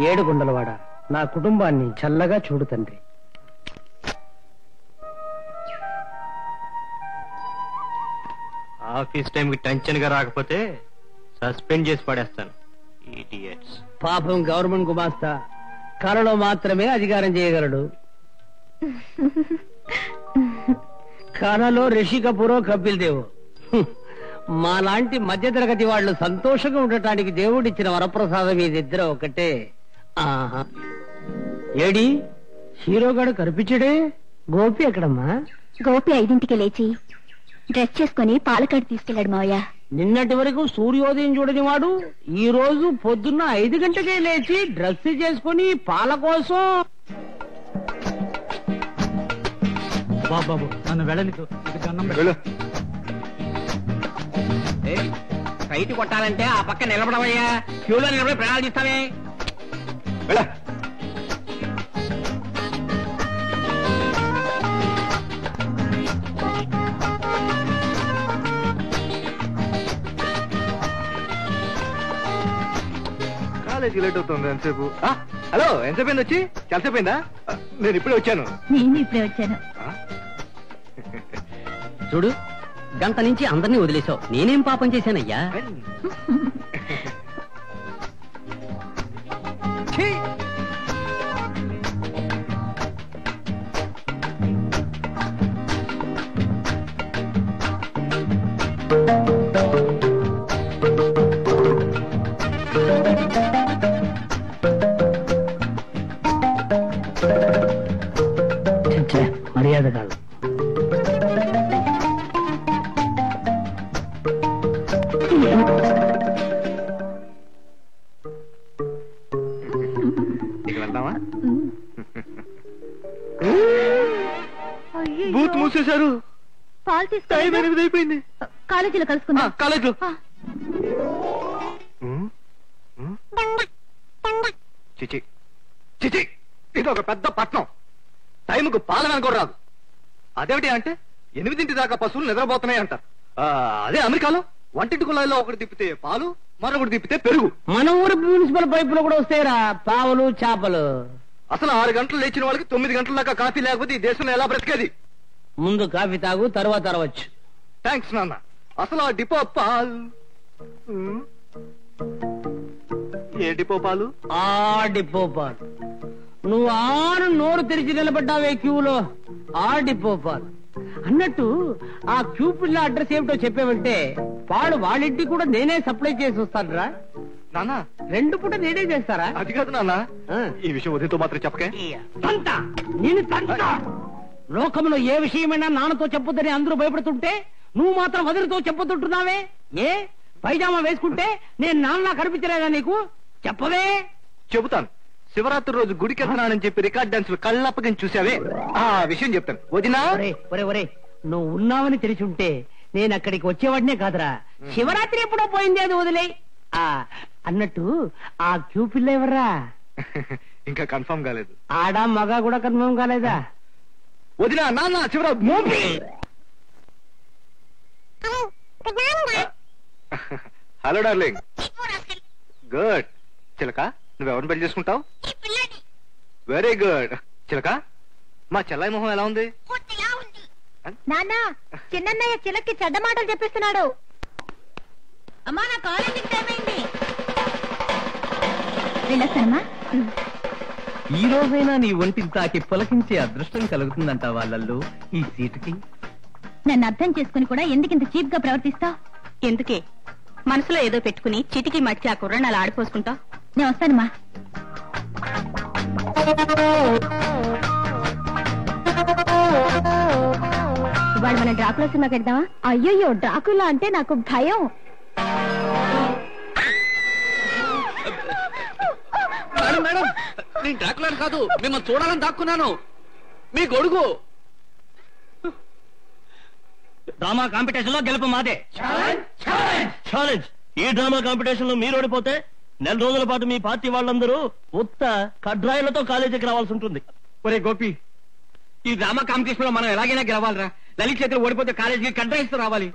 ఏడుగుండలవాడ, నా కుటుంబాన్ని చల్లగా చూడు తండ్రి. ఆఫీస్ టైంకి టెన్షన్ గా రాకపోతే సస్పెండ్ చేసి పడేస్తాను. పాపం గవర్నమెంట్ గుమాస్తా కళలో మాత్రమే అధికారం చేయగలడు. కళలో రిషి కపూరో కపిల్ దేవ్. మా లాంటి మధ్యతరగతి వాళ్ళు సంతోషంగా ఉండటానికి దేవుడిచ్చిన వరప్రసాదం ఇదిద్దరు ఒకటే. ఆహా, ఏడి హీరోగాడు కనిపించడే? గోపి ఎక్కడమ్మా? గోపి 5ంటికి లేచి డ్రెస్ చేసుకుని పాలకాడు తీసుకెళ్లాడు మావయ్య. నిన్నటి వరకు సూర్యోదయం చూడని వాడు ఈ రోజు పొద్దున్న 5 గంటలకే లేచి డ్రెస్ చేసుకుని పాల కోసం. బాబు నన్ను వెళ్ళనితో సైట్ కొట్టాలంటే ఆ పక్క నిలబడవయ్యా, క్యూలో నిలబడి ప్రాణాలు తీస్తావే. కాలేజీకి లేట్ అవుతుంది. ఎంతసేపు? హలో, ఎంతసేపు అయింది వచ్చి? చాలాసేపు అయిందా? నేను ఇప్పుడే వచ్చాను. నేను ఇప్పుడే వచ్చాను. చూడు, గంట నుంచి అందరినీ వదిలేసావు, నేనేం పాపం చేశానయ్యా? మర్యాద కాదు. వెళ్దామా? బూత్ మూసేశారు. పాలు తీసుకో. 8 అయిపోయింది. కాలేజీలో కలుసుకున్నా. కాలేజీలో చిచి చిచి, ఇది ఒక పెద్ద పట్నం. టైంకు పాలన కూడా రాదు. అదేమిటి అంటే 8 దాకా పశువులు నిద్రపోతున్నాయి అంటారు. అదే అమెరికాలో వంటింటి కుళాయిలో ఒకటి తిప్పితే పాలు, మరొకటి తిప్పితే పెరుగు. మన ఊరు మున్సిపల్ పైపులో కూడా వస్తాయిరా పావులు చేపలు. అసలు 6 గంటలు లేచిన వాళ్ళకి 9 గంటల దాకా కాఫీ లేకపోతే ఈ దేశంలో ఎలా బ్రతికేది? ముందు కాఫీ తాగు, తర్వాత అరవచ్చు. థ్యాంక్స్ నాన్న. అసలు ఆ డిపో పాలు, ఏ డిపో పాలు? ఆ డిపో పాలు. నువ్వు ఆరు నోరు తెరిచి నిలబడ్డావే క్యూలో, ఆ డిపో పాలు. అన్నట్టు ఆ క్యూ పిల్ల అడ్రస్ ఏమిటో చెప్పావంటే పాలు వాళ్ళింటికి కూడా నేనే సప్లై చేసి వస్తాను రా. నాన్న 2 పూట నేనే చేస్తారా? అది కాదు నాన్న, ఈ విషయం ఉదయంతో మాత్రం చెప్పకే. నేను లోకంలో ఏ విషయమైనా నాన్నతో చెప్పొద్దని అందరూ భయపడుతుంటే నువ్వు మాత్రం వదిలితో చెప్పొద్దుంటున్నావే. ఏ పైజామా వేసుకుంటే నేను నాన్న కనిపించలేదా నీకు? చెప్పవే. చెబుతాను. శివరాత్రి రోజు గుడికి వెళ్తున్నానని చెప్పి రికార్డ్ డాన్స్ కళ్ళప్పగించి చూసావే, ఆ విషయం చెప్తాను. వదినా, ఒరే నువ్వు ఉన్నావని తెలిసి ఉంటే నేను అక్కడికి వచ్చేవాడినే కాదురా. శివరాత్రి ఎప్పుడో పోయింది, అది వదిలే. అన్నట్టు ఆ క్యూ పిల్ల ఎవర్రా? ఇంకా కన్ఫర్మ్ కాలేదు. ఆడా మగ కూడా కన్ఫర్మ్ కాలేదా? వదినా, నాన్న శివరాత్రి. Hello darling. గుడ్. చిలక, నువ్వెవరిని పెళ్లి చేసుకుంటావు? Very good. చిలక, మా చెల్లాయి మొహం ఎలా ఉంది? నాన్న, చిన్నన్నయ్య చిలక్కి చెడ్డ మాటలు చెప్పిస్తున్నాడు. అమ్మా, నా కాలేజీకి టైం అయింది. వెళ్ళొస్తానమ్మా. ఈ రోజైనా నీ ఒంటిని తాకి పులకించే అదృష్టం కలుగుతుందంట వాళ్ళల్లో ఈ సీటుకి. నన్ను అర్థం చేసుకుని కూడా ఎందుకింత చీప్ గా ప్రవర్తిస్తావు? ఎందుకే మనసులో ఏదో పెట్టుకుని చిటికి మట్టి ఆ కుర్రని అలా ఆడిపోసుకుంటావు? నేను వస్తానమ్మా. ఇవాళ మనం డ్రాకులా సినిమాకి వెళ్దామా? అయ్యయ్యో, డ్రాకులా అంటే నాకు భయం. మేడం, నేను డ్రాకులాని కాదు, మిమ్మల్ని చూడాలని దాక్కున్నాను. మీ గొడుగు. డ్రామా కాంపిటీషన్ లో గెలుపు మాదే. ఛాలెంజ్. ఈ డ్రామా కాంపిటీషన్ లో మీరు ఓడిపోతే 4 రోజుల పాటు మీ పార్టీ వాళ్ళందరూ ఉత్త కడ్రాయిలతో కాలేజీకి రావాల్సి ఉంటుంది. ఒరే గోపి, ఈ డ్రామా కాంపిటీషన్ లో మనం ఎలాగైనా గెలవాలరా. లలిత్ చేతులు ఓడిపోతే కాలేజీకి కడ్రాయిస్తూ రావాలి.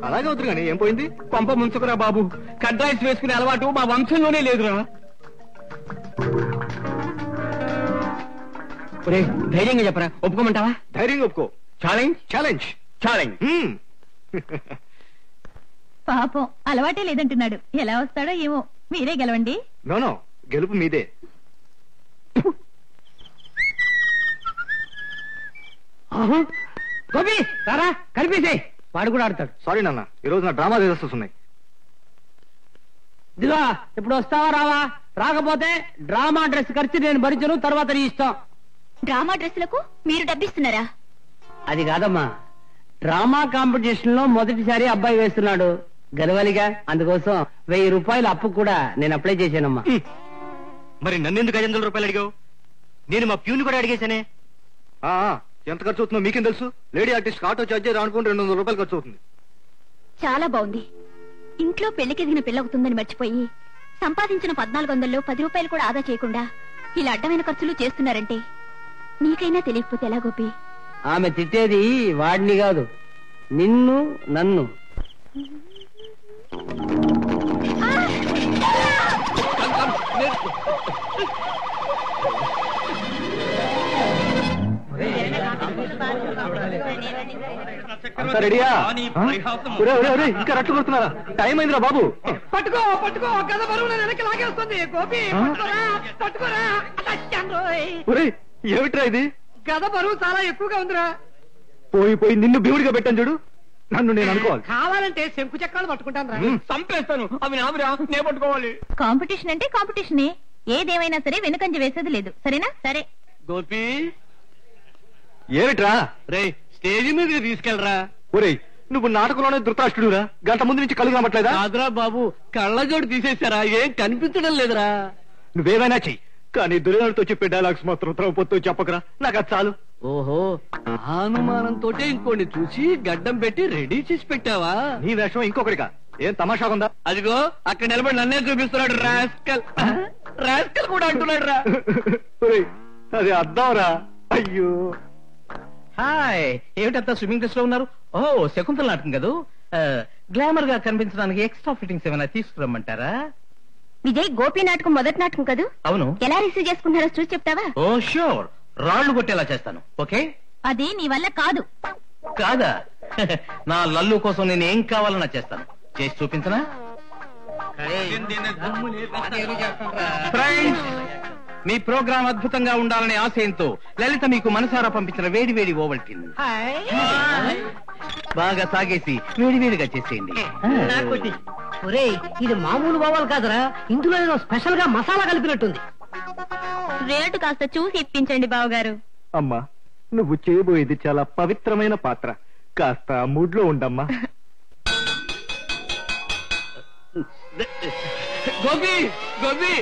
అలాగే అవుతుంది కానీ ఏం పోయింది? పంప ముంచుకురా బాబు. కడ్రాయిస్ వేసుకునే అలవాటు మా వంశంలోనే లేదురా. ధైర్యంగా చెప్పరా, ఒప్పుకోమంటావా? ధైర్యంగా ఒప్పుకో. Challenge challenge. ఛాలెంజ్. పాపం అలవాటే లేదంటున్నాడు. ఎలా వస్తాడో ఏమో, మీరే గెలవండి. నో గెలుపు మీదే. గోపి సారా కనిపించే, వాడు కూడా ఆడతాడు. సారీ నాన్న, ఈ రోజు నా డ్రామా రిహర్సల్స్ ఉన్నాయి. ఇదిగా ఇప్పుడు వస్తావా రావా? రాకపోతే డ్రామా డ్రెస్ ఖర్చు నేను భరించను, తర్వాత నీ ఇష్టం. డ్రామా డ్రెస్సులకు మీరు డబ్బిస్తున్నారా? అది కాదమ్మా, డ్రామా కాంపిటీషన్ లో మొదటిసారి అబ్బాయి వేస్తున్నాడు, గెలవాలిగా. అందుకోసం 1000 రూపాయల అప్పు కూడా నేను అప్లై చేశానమ్మా. మరి నన్నెందుకు 500 రూపాయలు అడిగావు? నేను మా ప్యూని కూడా అడిగేశానే. ఎంత ఖర్చు అవుతుందో మీకేం తెలుసు? లేడీ ఆర్టిస్ట్ ఆటో చార్జ్ రానుకుంటే 200 రూపాయలు ఖర్చు అవుతుంది. చాలా బాగుంది. ఇంట్లో పెళ్లికెదిగిన పిల్లవుతుందని మర్చిపోయి సంపాదించిన 1400లో 10 రూపాయలు కూడా ఆదా చేయకుండా ఇలా అడ్డమైన ఖర్చులు చేస్తున్నారంటే నీకైనా తెలియకపోతే ఎలా గోపి? ఆమె తిట్టేది వాడిని కాదు, నిన్ను నన్ను. రెడీయా? ఇంకా రట్టు కొడుతున్నారా? టైం అయిందిరా బాబు. పట్టుకో పట్టుకో, గద బరువు వెనక్కి లాగేస్తుంది. గోపి పట్టుకోరా. ఏమిట్రా ఇది? గద బరువు చాలా ఎక్కువగా ఉందిరా. పోయి నిన్ను భీముడిగా పెట్టాను చూడు, నన్ను నేను అనుకోవాలి. కావాలంటే శంకు చక్రాలు పట్టుకుంటాను రా. చంపేస్తాను, అవి నావిరా, నే పట్టుకోవాలి. కాంపిటీషన్ అంటే కాంపిటీషనే, ఏదేమైనా సరే వెనుకంజ వేసేది లేదు. సరేనా? సరే. గోపి ఏమిట్రా? రే, స్టేజ్ మీద తీసుకెళ్ళరా. ఒరేయ్, నువ్వు నాటకంలోనే ధృతరాష్ట్రుడురా. గంట ముందు నుంచి కళ్ళు కనబట్లేదా? కాదురా బాబు, కళ్ళజోడు తీసేశారా, ఏం కనిపించడం లేదురా. నువ్వేమైనా చెయ్యి, కానీ దుర్యోధనుడితో చెప్పే డైలాగ్స్ మాత్రం ద్రౌపదితో చెప్పకరా, నాకు అది చాలు. ఓహో, అనుమానంతో ఇంకోటి చూసి గడ్డం పెట్టి రెడీ చేసి పెట్టావా? నీ వేషం ఇంకొకటిగా ఏం తమాషా ఉందా? అదిగో అక్కడ నిలబడి నన్నే చూపిస్తున్నాడు. రాస్కల్ రాస్కల్ కూడా అంటున్నాడు రా. అది అద్దాంరా. అయ్యో, హాయ్, ఏమిటంతా స్విమ్మింగ్ డ్రెస్ లో ఉన్నారు? ఓ, శకుంతల నాటకం కదా. గ్లామర్ గా కనిపించడానికి ఎక్స్ట్రా ఫిట్టింగ్స్ ఏమైనా తీసుకురమ్మంటారా? విజయ్, గోపి నాటకం మొదటి నాటకం కదూ? అవును. ఎలా రిసీవ్ చేసుకుంటారో చూసి చెప్తావా? ఓ ష్యూర్, రాళ్లు కొట్టేలా చేస్తాను. ఓకే? అది నీ వల్ల కాదు. కాదా? నా లల్లు కోసం నేను ఏం కావాలన్నా చేస్తాను. చేసి చూపించనా? ఫ్రెండ్స్, మీ ప్రోగ్రాం అద్భుతంగా ఉండాలనే ఆశయంతో లలిత మీకు మనసారా పంపించిన వేడి వేడి ఓవల్టిన్ బాగా సాగేసి వేడి వేడిగా చేసేయండి. ఇది మామూలు ఓవల్ కాదురా, ఇందులో ఏదో స్పెషల్ గా మసాలా కలిపినట్టుంది. రేటు కాస్త చూసి ఇప్పించండి బావగారు. అమ్మా, నువ్వు చేయబోయేది చాలా పవిత్రమైన పాత్ర, కాస్త మూడ్ లో ఉండమ్మా. గోపి గోపి,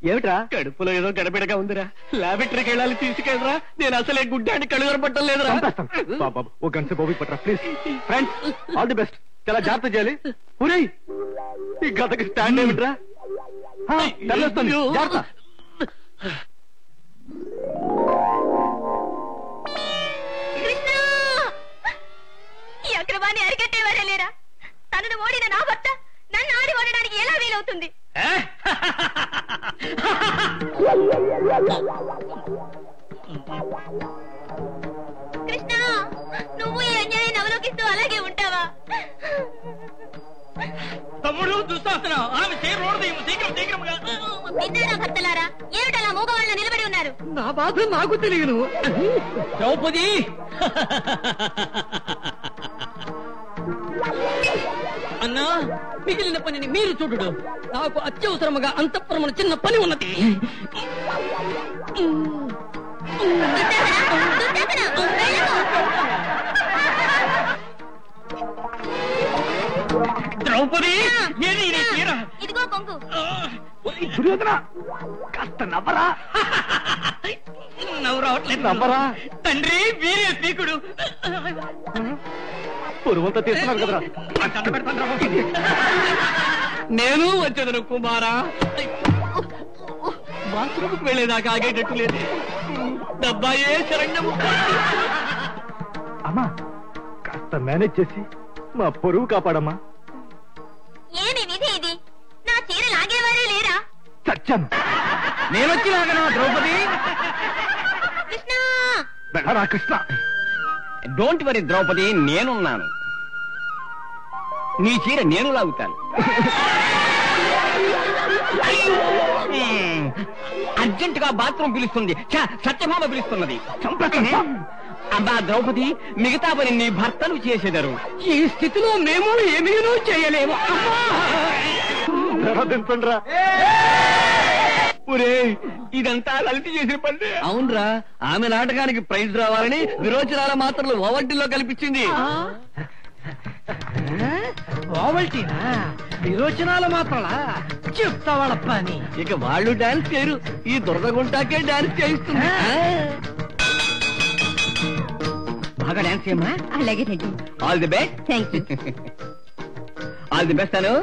ఏమిట్రా? కడుపులో ఏదో గడబిడగా ఉందిరా, లాబెటరీకి వెళ్ళాలి, తీసుకెళ్ళరా. నేను అసలే గుడ్డాన్ని కడుగర పట్టం లేదురా. బాబు, ఓ గంట సేపు ఓపిక పట్టరా please. Friends, all the best. చాలా జాగ్రత్త చేయాలి. ఒరేయ్, ఈ గతకి స్టాండ్ ఏమిట్రా? తెల్లొస్తుంది, జాగ్రత్త. కృష్ణ, ఈ అక్రమాన్ని అరికట్టేవారే లేరా? తనను ఓడిన నా భర్త నన్ను ఆడి ఓడడానికి ఎలా వీలవుతుంది? కృష్ణ, నువ్వు ఈ అన్యాయాన్ని అవలోకిస్తూ అలాగే ఉంటావా? తమ్ముడు దుస్తాస్తున్నా, ఆమె విన్నారా భర్తలారా? ఏమిటలా మూగవాళ్ళ నిలబడి ఉన్నారు? నా బాధ నాకు తెలియను. ద్రౌపది, అన్నా, మిగిలిన పనిని మీరు చూడు. నాకు అత్యవసరముగా అంతఃపురమున చిన్న పని ఉన్నది. ద్రౌపది, ఇదిగో కొంగు. దుర్యోధన, కాస్త నవ్వరా. నవ్వు రావట్లేదు. నవ్వరా. తండ్రి, వీరే పీకుడు. పొరువంతా తీస్తున్నారు కదరా. నేను వచ్చేదను కుమారా. బాత్రూమ్కి వెళ్ళేదాకా ఆగేటట్టు లేదు. డబ్బాయే శరణ్యము. అమ్మా, కాస్త మేనేజ్ చేసి మా పొరుగు కాపాడమ్మా. ఏమి విధి ఇది? నా చీర లాగేవారే లేరా? చచ్చాను. నేనొచ్చి లాగనా ద్రౌపది? వెళ్ళరా కృష్ణ. డోంట్ వరీ ద్రౌపది, నేనున్నాను. నీ చీర నేను లాగుతాను. అర్జెంట్ గా బాత్రూమ్ పిలుస్తుంది. సత్యభామ పిలుస్తున్నది. అబ్బా ద్రౌపది, మిగతా పని నీ భర్తలు చేసేదరు. ఈ స్థితిలో మేము ఏమీనూ చేయలేము. ఇదంతా లలిత చేసిన పని. అవునరా, ఆమె నాటకానికి ప్రైజ్ రావాలని విరోచనాల మాత్రలు ఓవల్టీలో కల్పించింది. ఓవల్టీనా? విరోచనాల మాత్రలా? చెప్తా వాళ్ళ పని. ఇక వాళ్ళు డాన్స్ చేయరు, ఈ దురదగుంటాకే డాన్స్ చేయిస్తుంది. బాగా డాన్స్ చేయమ్మా. అలాగే Reddy. All the best. Thank you. All the best Anu.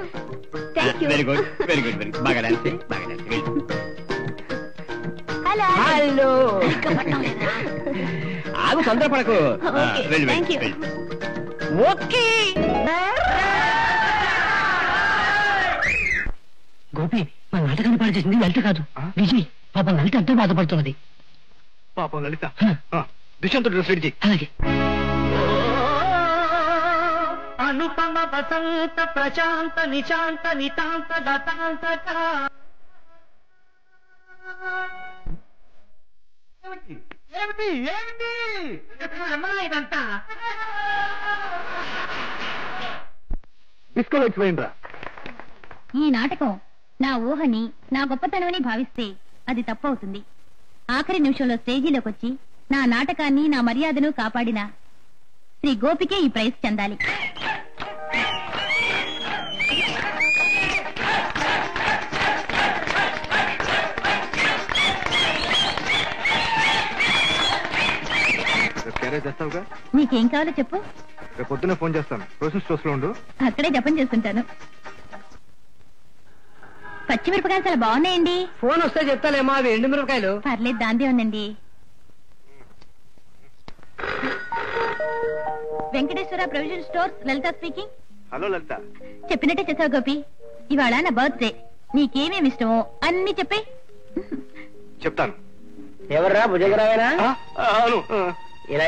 Thank you. Very good, very good, very బాగా డాన్స్ చేయి, బాగా డాన్స్ చేయి. హలో. హలో. ఆగు, తొందరపడకు. వెళ్ళు, థ్యాంక్ యూ. వెళ్ళు. ఓకే. గోపి, మన నాటకాన్ని పాడు చేసింది లలిత కాదు, విజయ్. పాపం లలిత ఎంతో బాధపడుతున్నది. పాపం లలిత. దుష్యంతో డ్రెస్ రెడీ చెయ్యి. అలాగే. అనుపమ వసంత ప్రశాంత నిశాంత నితాంత దతాంత. ఏమిటి ఏమిటి ఇదంతా? డిస్కోలెక్స్ వేయండిరా. ఈ నాటకం నా ఊహని, నా గొప్పతనమని భావిస్తే అది తప్పవుతుంది. ఆఖరి నిమిషంలో స్టేజీలోకి వచ్చి నా నాటకాన్ని, నా మర్యాదను కాపాడిన శ్రీ గోపికే ఈ ప్రైజ్ చెందాలి. క్యారేజ్ చేస్తావుగా? నీకేం కావాలో చెప్పు. రేపు పొద్దున్నే ఫోన్ చేస్తాను. ప్రోసెస్ స్టోర్స్ లో ఉండు. అక్కడే జపం చేస్తుంటాను. పచ్చిమిరపకాయలు చాలా బాగున్నాయండి. ఫోన్ వస్తే చెప్తాలేమా, అవి ఎండు మిరపకాయలు. పర్లేదు, దాందే ఉందండి. వెంకటేశ్వర ప్రొవిజన్ స్టోర్స్, లలిత స్పీకింగ్. హలో లలిత. చెప్పినట్టే చేసావు గోపి. ఇవాళ నా బర్త్డే. నీకేమేమి ఇష్టమో అన్ని చెప్పే. చెప్తాను. ఎవర్రా, భుజంగరావేనా? అవును. ఇలా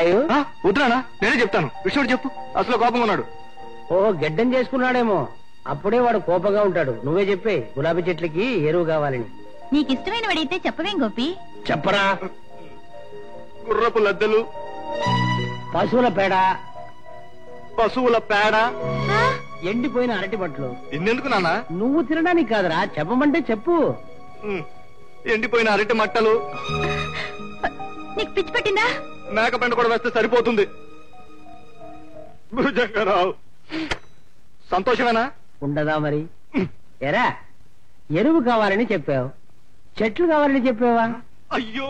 వద్దురానా, నేనే చెప్తాను. విషయం చెప్పు. అసలు కోపంగా ఉన్నాడు. ఓహో, గెడ్డం చేసుకున్నాడేమో. అప్పుడే వాడు కోపంగా ఉంటాడు. నువ్వే చెప్పే, గులాబీ చెట్లకి ఎరువు కావాలని. నీకు ఇష్టమైన వాడైతే చెప్పవేం గోపి? చెప్పరా. గుర్రపు లద్దెలు, పశువుల పేడ, పశువుల పేడ, ఎండిపోయిన అరటి బట్టలు. ఇన్నెందుకు నాన్న? నువ్వు తినడానికి కాదురా, చెప్పమంటే చెప్పు. ఎండిపోయిన అరటి మట్టలు. నీకు పిచ్చి పట్టిందా? మేక పెండ కూడా వేస్తే సరిపోతుంది. భుజంగరావు, సంతోషమేనా? ఉండదా మరి. ఎరా, ఎరువు కావాలని చెప్పావు, చెట్లు కావాలని చెప్పావా? అయ్యో,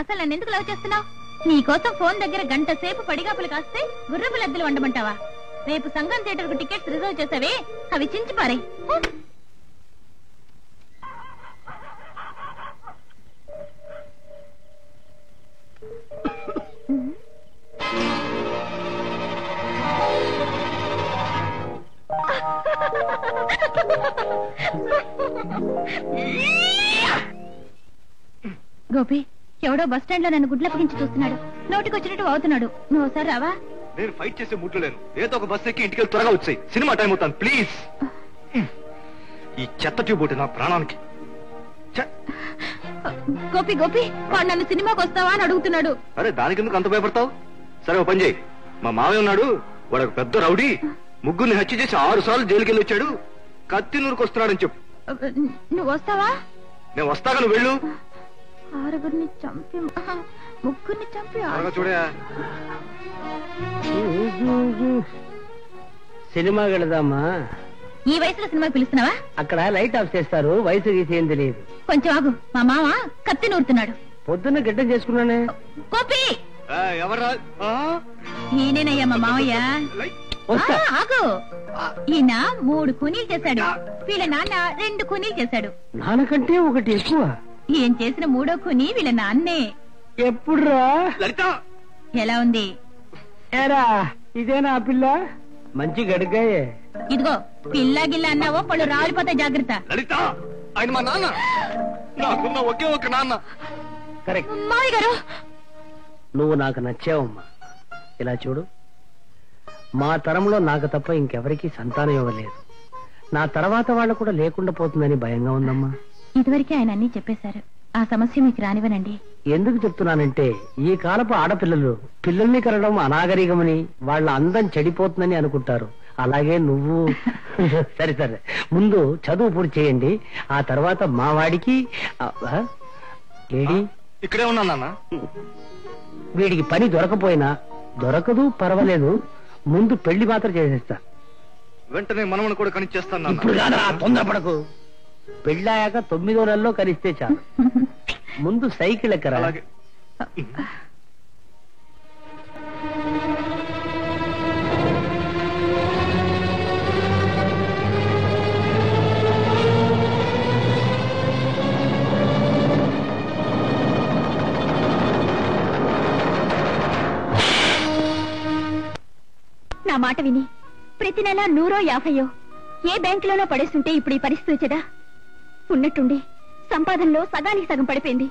అసలు నన్ను ఎందుకు లవ్ చేస్తున్నావు? నీకోసం ఫోన్ దగ్గర గంట సేపు పడిగాపులు కాస్తే గుర్రపు లద్దెలు వండమంటావా? రేపు సంగం థియేటర్ కు టికెట్స్ రిజర్వ్ చేసావే, అవి చించి పారే. గోపి, ఎవడో బస్ స్టాండ్ లో నన్ను గుడ్లప్పగించి చూస్తున్నాడు. నోటికొచ్చినట్టు అవుతున్నాడు. నువ్వు ఒకసారి రావా? నేను ఫైట్ చేసే మూడ్లో లేను. ఏదో ఒక బస్ ఎక్కి ఇంటికి త్వరగా వచ్చాయి. సినిమా టైం అవుతాను ప్లీజ్. ఈ చెత్త ట్యూబ్ ఒకటి నా ప్రాణానికి. గోపి గోపి, వాడు నన్ను సినిమాకి వస్తావా అని అడుగుతున్నాడు. అరే, దానికి ఎందుకు అంత భయపడతావు? సరే, ఓ పని చేయి. మా మావయ్య ఉన్నాడు, వాడు ఒక పెద్ద రౌడీ. ముగ్గురిని హత్య చేసి 6 సార్లు జైలుకి వెళ్ళి వచ్చాడు. కత్తి నూరుకు వస్తున్నాడని చెప్పు. నువ్వు వస్తావా? నేను వస్తాగా, నువ్వు వెళ్ళు. 6గురిని చంపి, ముగ్గురిని చంపి. చూడే, సినిమా వెళదామా? ఈ వయసులో సినిమా పిలుస్తున్నావా? అక్కడ లైట్ ఆఫ్ చేస్తారు, వయసు గీసి ఏం తెలియదు. కొంచెం ఆగు, మా మామ కత్తి నూరుతున్నాడు. పొద్దున్న గిడ్డం చేసుకున్నానే. గోపి, ఎవరా? ఈయనేనయ్యా మా మావయ్య. ఆగు, ఈయన 3 కూనీలు చేశాడు. వీళ్ళ నాన్న 2 కూనీలు చేశాడు. నాన్నకంటే ఒకటి ఎక్కువ. ఈయన చేసిన 3వ కూనీ వీళ్ళ నాన్నే. ఎప్పుడురా? లలిత, ఎలా ఉంది? ఏరా, ఇదేనా ఆ పిల్ల? మంచి గడికాయే. ఇదిగో, పిల్ల గిల్ల అన్నావో పళ్ళు రాలిపోతాయి, జాగ్రత్త. లలిత, ఆయన మా నాన్న, నాకున్న ఒకే ఒక నాన్న. కరెక్ట్. మావయ్య గారు, నువ్వు నాకు నచ్చావమ్మా. ఇలా చూడు, మా తరంలో నాకు తప్ప ఇంకెవరికీ సంతానం ఇవ్వలేదు. నా తర్వాత వాళ్ళు కూడా లేకుండా పోతుందని భయంగా ఉందమ్మా. ఇదివరకే ఆయన అన్ని చెప్పేశారు. ఆ సమస్య మీకు రానివనండి. ఎందుకు చెప్తున్నానంటే ఈ కాలపు ఆడపిల్లలు పిల్లల్ని కనడం అనాగరికమని, వాళ్ళ అందం చెడిపోతుందని అనుకుంటారు. అలాగే నువ్వు సరే సరే, ముందు చదువు పూర్తి చేయండి. ఆ తర్వాత మా వాడికి ఏడి ఇక్కడే ఉన్నా నాన్న. వీడికి పని దొరకపోయినా దొరకదు, పర్వాలేదు, ముందు పెళ్లి మాత్రం చేసేస్తా. వెంటనే మనవను కూడా కనిచేస్తాను. ఇప్పుడు కాదా, తొందరపడకు. పెళ్ళాయాక 9వ నెలలో కనిస్తే చాలు. ముందు సైకిల్ ఎక్కరా. అలాగే. నా మాట విని ప్రతి నెల 100-50 ఏ బ్యాంకులోనో పడేస్తుంటే ఇప్పుడు ఈ పరిస్థితి వచ్చేదా? ఉన్నట్టుండి సంపాదనలో సగానికి సగం పడిపోయింది.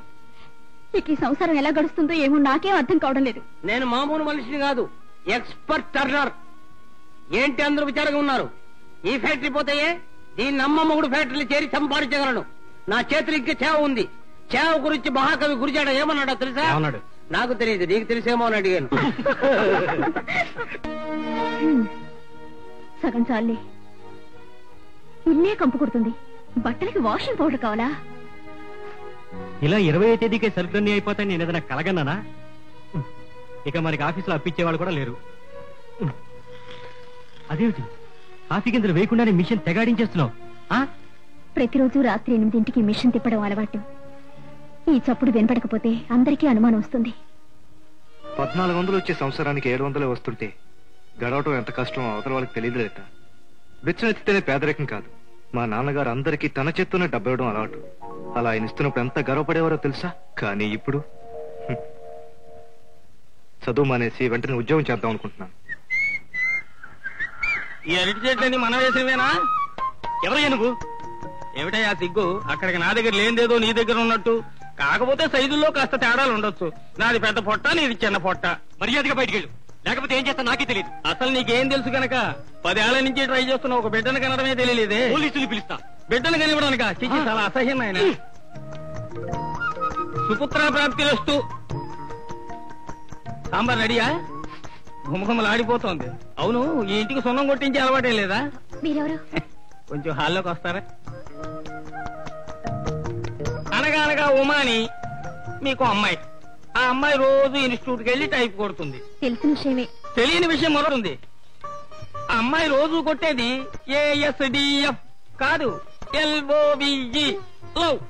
ఇక ఈ సంసారం ఎలా గడుస్తుందో ఏమో నాకేం అర్థం కావడం లేదు. నేను మామూలు మనిషిని కాదు, ఎక్స్పర్ట్ టర్నర్. ఏంటి అందరూ విచారంగా ఉన్నారు? ఈ ఫ్యాక్టరీ పోతాయే, దీన్ని అమ్మమ్మగుడు ఫ్యాక్టరీలు చేరి సంపాదించగలను. నా చేతులు ఇంకా చేవ ఉంది. చేవ గురించి మహాకవి గురిజాడ ఏమన్నాడో తెలుసా? నాకు తెలియదు, నీకు తెలిసేమో అని అడిగాను. సగం చాలే, ఇల్లే కంపు కొడుతుంది. బట్టలకి వాషింగ్ పౌడర్ కావాలా? ఇలా 20వ తేదీకే సరుకులన్నీ అయిపోతాయి. నేను ఏదైనా కలగన్నానా? ఇక మనకి ఆఫీసులో అప్పించేవాళ్ళు కూడా లేరు. అదేమిటి, కాఫీ గింజలు వేయకుండానే మిషన్ తెగాడించేస్తున్నావు? ప్రతిరోజు రాత్రి 8ంటికి మిషన్ తిప్పడం అలవాటు. ఈ చప్పుడు వినపడకపోతే అందరికీ అనుమానం వస్తుంది. 1400 వచ్చే సంవత్సరానికి 700 వస్తుంటే గడవటం ఎంత కష్టమో అవతల వాళ్ళకి తెలియదు లేట. వెచ్చనెత్తితేనే పేదరికం కాదు. మా నాన్నగారు అందరికీ తన చేత్తోనే డబ్బు ఇవ్వడం అలవాటు. అలా ఆయన ఇస్తున్నప్పుడు ఎంత గర్వపడేవారో తెలుసా? కానీ ఇప్పుడు చదువు మానేసి వెంటనే ఉద్యోగం చేద్దాం అనుకుంటున్నాను. ఈ అరటి చెట్లని మనం వేసినవేనా? ఎవరయ్యా నువ్వు? ఏమిటయ్యా సిగ్గు? అక్కడికి నా దగ్గర లేనిదేదో నీ దగ్గర ఉన్నట్టు. కాకపోతే సైజుల్లో కాస్త తేడాలు ఉండొచ్చు. నాది పెద్ద పొట్ట, నీది చిన్న పొట్ట. మర్యాదగా బయటికెళ్ళు, లేకపోతే ఏం చేస్తా నాకే తెలియదు. అసలు నీకేం తెలుసు కనుక 10 ఏళ్ల నుంచి ట్రై చేస్తున్న ఒక బిడ్డను కనడమే తెలియలేదే. పోలీసులు పిలుస్తా. బిడ్డను కనివ్వడానిక? చిచ్చి, చాలా అసహ్యం ఆయన. సుపుత్ర ప్రాప్తి వస్తూ. సాంబార్ రెడీయా? గుమగుమలు ఆడిపోతోంది. అవును, ఈ ఇంటికి సున్నం కొట్టించే అలవాటే లేదా? మీరెవరు? కొంచెం హాల్లోకి వస్తారా? అనగా ఉమాని మీకు అమ్మాయి. ఆ అమ్మాయి రోజు ఇన్స్టిట్యూట్కి వెళ్ళి టైప్ కొడుతుంది. తెలిసిన విషయమే. తెలియని విషయం మరొకటి. ఆ అమ్మాయి రోజు కొట్టేది ASDF కాదు, LOVE, లవ్.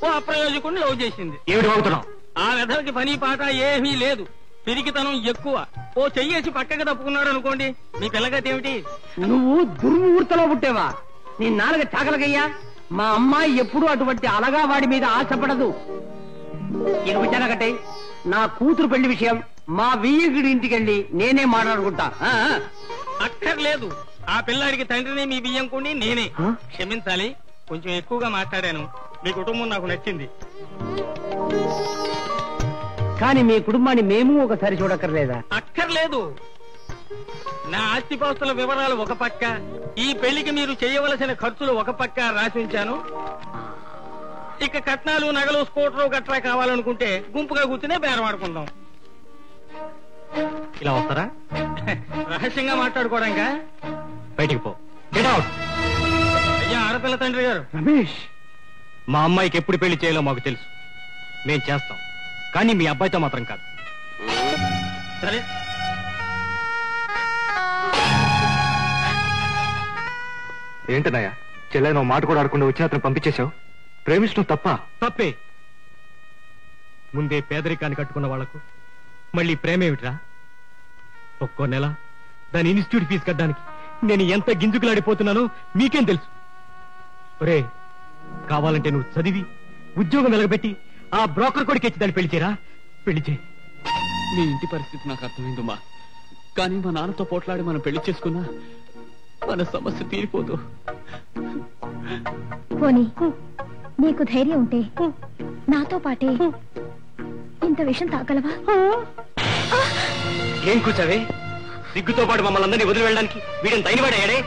ఓ అప్రయోజకుడిని లవ్ చేసింది. ఏమిటి అవుతున్నావు? ఆ వెధలకి పని పాట ఏమీ లేదు, పిరికితనం ఎక్కువ. ఓ చెయ్యేసి పక్కకి తప్పుకున్నాడు అనుకోండి, మీ పిల్లగతి ఏమిటి? నువ్వు దుర్ముహూర్తంలో పుట్టేవా? నీ నాలుగ చాకలకయ్యా. మా అమ్మాయి ఎప్పుడూ అటువంటి అలగా వాడి మీద ఆశపడదు. ఇక విచారకటే, నా కూతురు పెళ్లి విషయం మా వియ్యగిడి ఇంటికి వెళ్ళి నేనే మాట్లాడుకుంటా. అక్కర్లేదు, ఆ పిల్లాడికి తండ్రిని మీ బియ్యం కొని నేనే. క్షమించాలి, కొంచెం ఎక్కువగా మాట్లాడాను. మీ కుటుంబం నాకు నచ్చింది. కానీ మీ కుటుంబాన్ని మేము ఒకసారి చూడక్కర్లేదా? అక్కర్లేదు. నా ఆస్తిపాస్తుల వివరాలు ఒక పక్క, ఈ పెళ్లికి మీరు చేయవలసిన ఖర్చులు ఒక పక్క రాసి ఉంచాను. ఇక కట్నాలు, నగలు, స్కూటరు గట్రా కావాలనుకుంటే గుంపుగా కూర్చునే బేరం ఆడుకుందాం. ఇలా వస్తారా? రహస్యంగా మాట్లాడుకోవడానికా? బయటికి పో. Get out. అయ్యా ఆడపిల్ల తండ్రి గారు. రమేష్, మా అమ్మాయికి ఎప్పుడు పెళ్లి చేయాలో మాకు తెలుసు. మేం చేస్తాం, కానీ మీ అబ్బాయితో మాత్రం కాదు. సరే, ఏంటన్నయ్య, చెల్లెను మాట కూడా ఆడకుండా వచ్చిన అతను పంపించేశావు. ప్రేమించడం తప్ప? తప్పే. ముందే పేదరికాన్ని కట్టుకున్న వాళ్లకు మళ్ళీ ప్రేమేమిట్రా? ఒక్కో నెల దాని ఇన్స్టిట్యూట్ ఫీజు కట్టడానికి నేను ఎంత గింజుకులాడిపోతున్నానో మీకేం తెలుసు. ఒరే, కావాలంటే నువ్వు చదివి ఉద్యోగం వెలగబెట్టి ఆ బ్రోకర్ కొడుకు ఇచ్చి దాన్ని పెళ్లి చేయరా. పెళ్లి చేయి. మీ ఇంటి పరిస్థితి నాకు అర్థమైందమ్మా, కానీ మా నాన్నతో పోట్లాడి మనం పెళ్లి చేసుకున్నా మన సమస్య తీరిపోదు. పోనీ నీకు ధైర్యం ఉంటే నాతో పాటే ఇంత విషయం తాగలవా? ఏం కూర్చావే? సిగ్గుతో పాటు మమ్మల్ని అందరినీ వదిలి వెళ్ళడానికి వీడిని తైనవాడాడే.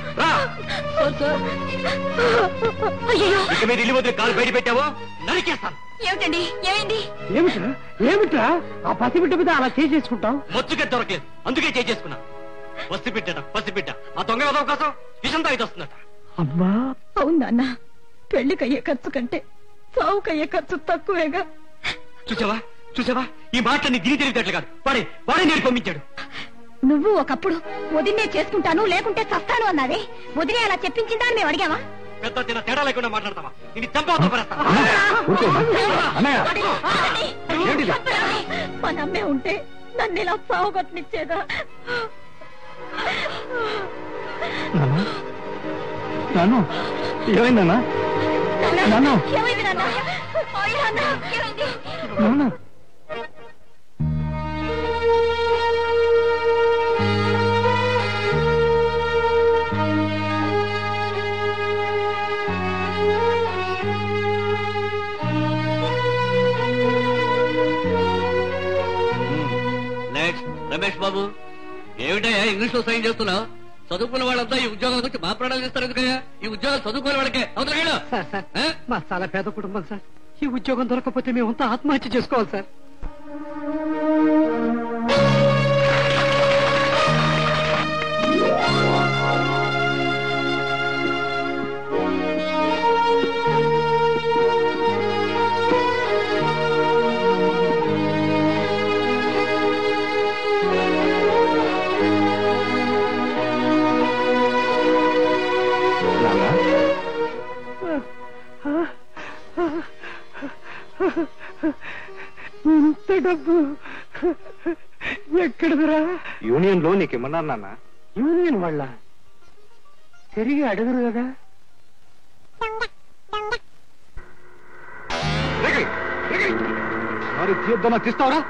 ఇక మీద ఇల్లు వదిలి కాలు బయట పెట్టావో నరికేస్తాను. ఏమిటండి? ఏమైంది? ఏమిట్రా ఏమిట్రా ఆ పసిబిడ్డ మీద అలా చేసుకుంటావు? మొచ్చుగా దొరకలేదు, అందుకే చేసుకున్నా. పసిబిడ్డ ఆ దొంగ వదవ కోసం విషం తాగి వస్తుందట. అమ్మా అవును నాన్న, పెళ్లికయ్యే ఖర్చు కంటే సావుకయ్యే ఖర్చు తక్కువేగా. చూసావా ఈ మాటని గిరి తెలివితేటలు కాదు, వాడే నేను పంపించాడు. నువ్వు ఒకప్పుడు వదిన్నే చేసుకుంటాను లేకుంటే చస్తాను అన్నావే, వదిలే అలా చెప్పించిందా అని మేము అడిగావా? పెద్ద చిన్న తేడా లేకుండా మాట్లాడతావా? ఇది చంపవుతా మా నమ్మే ఉంటే నన్ను ఇలా సావుగొట్టనిచ్చేదా? ఏమైందన్నా? ఏమైంది నాన్న? ఏమైంది? రమేష్ బాబు, ఏమిటయ్యా ఇంగ్లీష్ లో సైన్ చేస్తున్నావు? చదువుకున్న వాళ్ళంతా ఈ ఉద్యోగాల గురించి మా ప్రాణాలు చేస్తారు ఎందుకయ్యా? ఈ ఉద్యోగాలు చదువుకునే వాళ్ళకే అవుతాడు. మా చాలా పేద కుటుంబం సార్, ఈ ఉద్యోగం దొరకకపోతే మేమంతా ఆత్మహత్య చేసుకోవాలి సార్. ఇంత డబ్బు ఎక్కడదరా? యూనియన్ లో నీకేమన్నారు నాన్న? యూనియన్ వాళ్ళ తిరిగి అడగరు కదా. మరి తీద్దామా? తీస్తావరా?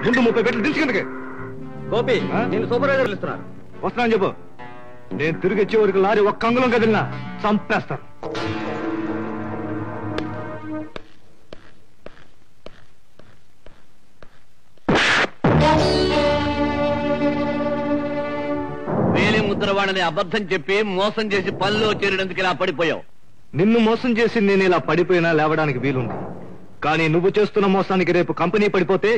ముందు 30 పెట్లు తీసుకెందుకే? గోపి, నేను సూపర్వైజర్ పిలుస్తున్నారు. వస్తున్నాను చెప్పు. నేను తిరిగి వచ్చే వరకు లారీ ఒక్క అంగుళం కదిలినా చంపేస్తాను. ముద్రవాడని అబద్ధం చెప్పి మోసం చేసి పనిలో చేరినందుకు ఇలా పడిపోయావు. నిన్ను మోసం చేసి నేను ఇలా పడిపోయినా లేవడానికి వీలుంది, కానీ నువ్వు చేస్తున్న మోసానికి రేపు కంపెనీ పడిపోతే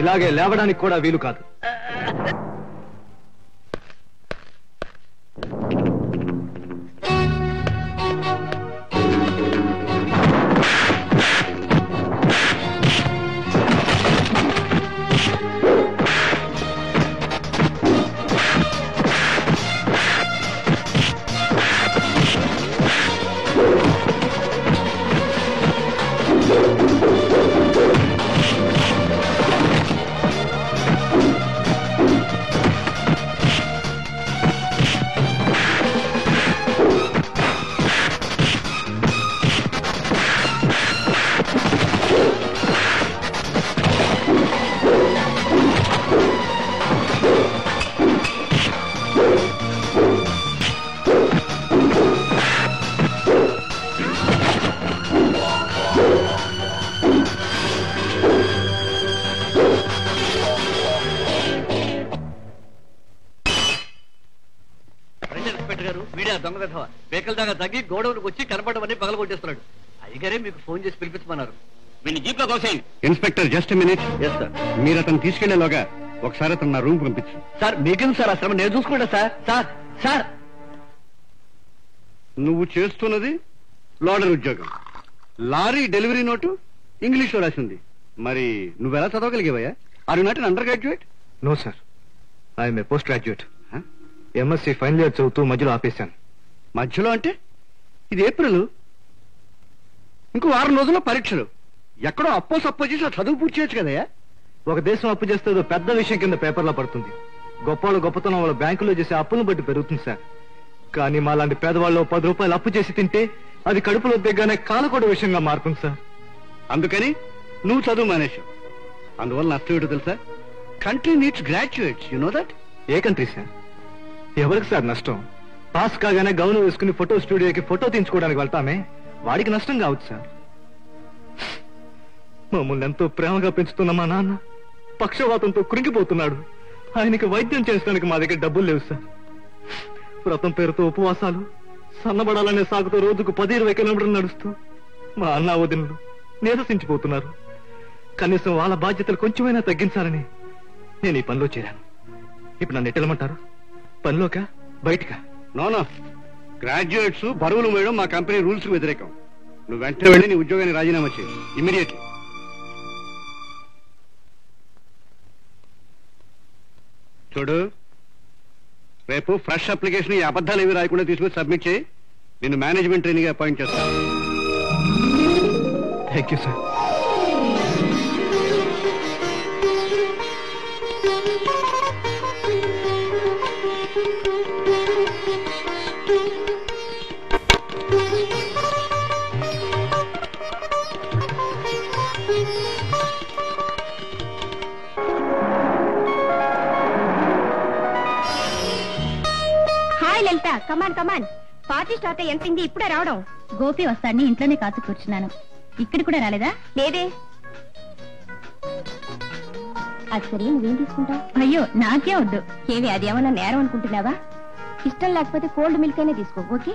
ఇలాగే లేవడానికి కూడా వీలు కాదు. దొంగ విధవ బేకల దాకా తగ్గి గోడౌన్కి వచ్చి కనపడమని పగలగొట్టేస్తున్నాడు. అయ్యగారే మీకు ఫోన్ చేసి పిలిపించమన్నారు. వీడిని జీప్లో కోసేయండి. Inspector just minute. Yes sir. మీరు అతను తీసుకెళ్లేలోగా ఒకసారి అతను నా రూమ్ పంపించు. సార్ మీకేం సార్ అసలు నేను చూసుకుంటా సార్. సార్ సార్ నువ్వు చేస్తున్నది లోడర్ ఉద్యోగం. లారీ డెలివరీ నోటు ఇంగ్లీష్ లో రాసింది. మరి నువ్వెలా చదవగలిగేవయ్యా? Are you not an undergraduate? No sir, I'm a postgraduate. MSc final year చదువుతూ మధ్యలో ఆపేశాను. మధ్యలో అంటే ఇది ఏప్రిల్, ఇంకో 6 రోజుల్లో పరీక్షలు. ఎక్కడో అప్పో సప్పో చేసి చదువు పూర్తి చేయొచ్చు కదయ్యా. ఒక దేశం అప్పు చేస్తే పెద్ద విషయం కింద పేపర్లో పడుతుంది. గొప్పవాళ్ళు గొప్పతనం వాళ్ళ బ్యాంకులో చేసే అప్పులను బట్టి పెరుగుతుంది సార్. కానీ మా లాంటి పేదవాళ్ళు 10 రూపాయలు అప్పు చేసి తింటే అది కడుపులో దిగ్గానే కాలకూడ విషయంగా మారుతుంది సార్. అందుకని నువ్వు చదువు మానేశావు. అందువల్ల నష్టం ఏంటో తెలుసా? Country needs graduates, you know that. A country sir? ఎవరికి సార్ నష్టం? పాస్ కాగానే గౌను వేసుకుని ఫోటో స్టూడియోకి ఫోటో తీయించుకోవడానికి వెళ్తామే, వాడికి నష్టం కావచ్చు సార్. మమ్మల్ని ఎంతో ప్రేమగా పెంచుతున్న మా నాన్న పక్షవాతంతో కృంగిపోతున్నాడు. ఆయనకి వైద్యం చేసడానికి మా దగ్గర డబ్బులు లేవు సార్. వ్రతం పేరుతో ఉపవాసాలు, సన్నబడాలనే సాగుతో రోజుకు 10-20 కిలోమీటర్లు నడుస్తూ మా అన్న వదినలు నీరసించిపోతున్నారు. కనీసం వాళ్ళ బాధ్యతలు కొంచెమైనా తగ్గించాలని నేను ఈ పనిలో చేరాను. ఇప్పుడు నన్ను ఎట్టెళ్ళమంటారు? పనిలోకా బయటికా? నోనో, గ్రాడ్యుయేట్స్ బరువులు మోయడం మా కంపెనీ రూల్స్ కు వ్యతిరేకం. నువ్వు వెంటనే వెళ్ళి నీ ఉద్యోగాన్ని రాజీనామా చేయి ఇమ్మీడియట్లీ. చూడు, రేపు ఫ్రెష్ అప్లికేషన్ ఈ అబద్ధాలు ఏవి రాయకుండా తీసుకుని సబ్మిట్ చేయి. నిన్ను మేనేజ్మెంట్ ట్రైనింగ్ అపాయింట్ చేస్తాను. Thank you sir. Hi Lalitha, come on come on. Party start ఎంతైంది? ఇప్పుడే రావడం. గోపి వస్తాడని ఇంట్లోనే కాచు కూర్చున్నాను. ఇక్కడ కూడా రాలేదా? లేదే. అది సరే, నువ్వేం తీసుకుంటావు? అయ్యో, నాకే వద్దు. ఏవి, అది ఏమన్నా నేరం అనుకుంటున్నావా? ఇష్టం లేకపోతే కోల్డ్ మిల్క్ అయినా తీసుకో. ఓకే.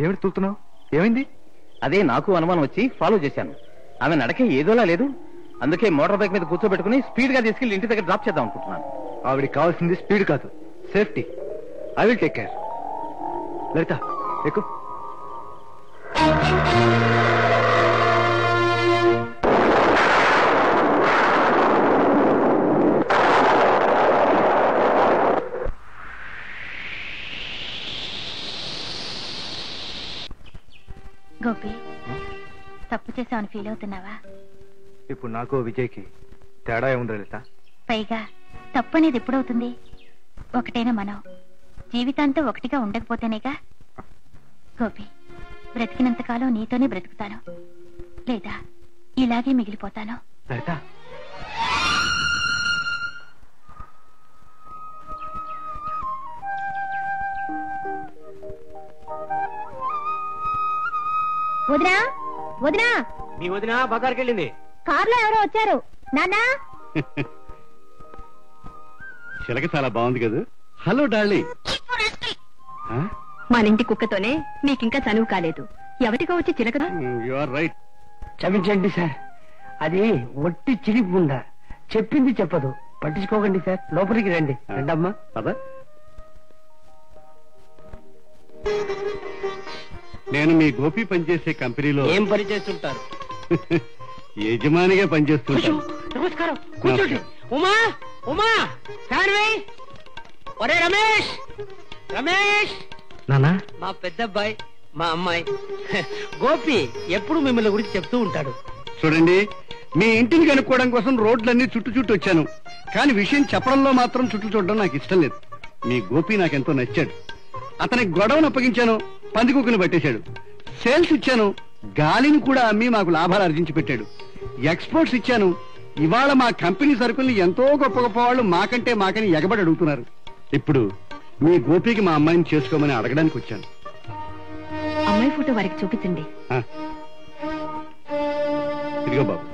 ఏమిటి చూస్తున్నావు? ఏమైంది? అదే నాకు అనుమానం వచ్చి ఫాలో చేశాను. ఆమె నడకే ఏదోలా లేదు. అందుకే మోటార్ బైక్ మీద కూర్చోబెట్టుకుని స్పీడ్ గా తీసుకెళ్లి ఇంటి దగ్గర డ్రాప్ చేద్దాం అనుకుంటున్నాను. ఆవిడికి కావాల్సింది స్పీడ్ కాదు, safety. I will take care. Lalitha, ఎక్కు. గోపి, తప్పు చేసామని ఫీల్ అవుతున్నావా? ఇప్పుడు నాకు విజయ్కి తేడా ఏముంది లలిత? పైగా తప్పు అనేది ఎప్పుడవుతుంది? ఒకటైనా మనం జీవితాంతం ఒకటిగా ఉండకపోతేనేగా. గోపి, బ్రతికినంతకాలం నీతోనే బ్రతుకుతాను, లేదా ఇలాగే మిగిలిపోతాను. లలిత, వదినా, వదినా, మీ వదిన బజార్కి వెళ్ళింది. కార్లో ఎవరో వచ్చారు. నాన్నా, చిలక చాలా బాగుంది కదా. హలో డార్లీ. మన ఇంటి కుక్కతోనే నీకింకా చనువు కాలేదు. ఎవరికో వచ్చి చిలక. You are right. క్షమించండి సార్, అది ఒట్టి చిలిపి ఉందా, చెప్పింది చెప్పదు. పట్టించుకోకండి సార్, లోపలికి రండి. రండమ్మా. పద. నేను మీ గోపి పనిచేసే కంపెనీలో ఏం పని చేస్తుంటారు? యజమానిగా పనిచేస్తుంటాను. నమస్కారం, కూర్చోండి. ఉమా, ఉమా, శాన్వి, ఒరే రమేష్, రమేష్. నానా, మా పెద్దబ్బాయి, మా అమ్మాయి గోపి ఎప్పుడు మిమ్మల్ని గురించి చెప్తూ ఉంటాడు. చూడండి, మీ ఇంటిని కనుక్కోవడం కోసం రోడ్లన్నీ చుట్టూ వచ్చాను. కానీ విషయం చెప్పడంలో మాత్రం చుట్టూ చూడడం నాకు ఇష్టం లేదు. మీ గోపి నాకెంతో నచ్చాడు. అతనికి గొడవను అప్పగించాను, పందికొక్కుని పట్టేశాడు. సేల్స్ ఇచ్చాను, గాలిని కూడా అమ్మి మాకు లాభాలు ఆర్జించి పెట్టాడు. ఎక్స్పోర్ట్స్ ఇచ్చాను. ఇవాళ మా కంపెనీ సరుకుల్ని ఎంతో గొప్ప గొప్ప వాళ్ళు మాకని ఎగబడి అడుగుతున్నారు. ఇప్పుడు మీ గోపికి మా అమ్మాయిని చేసుకోమని అడగడానికి వచ్చాను. అమ్మాయి ఫోటో వారికి చూపించండి. ఇదిగో బాబు.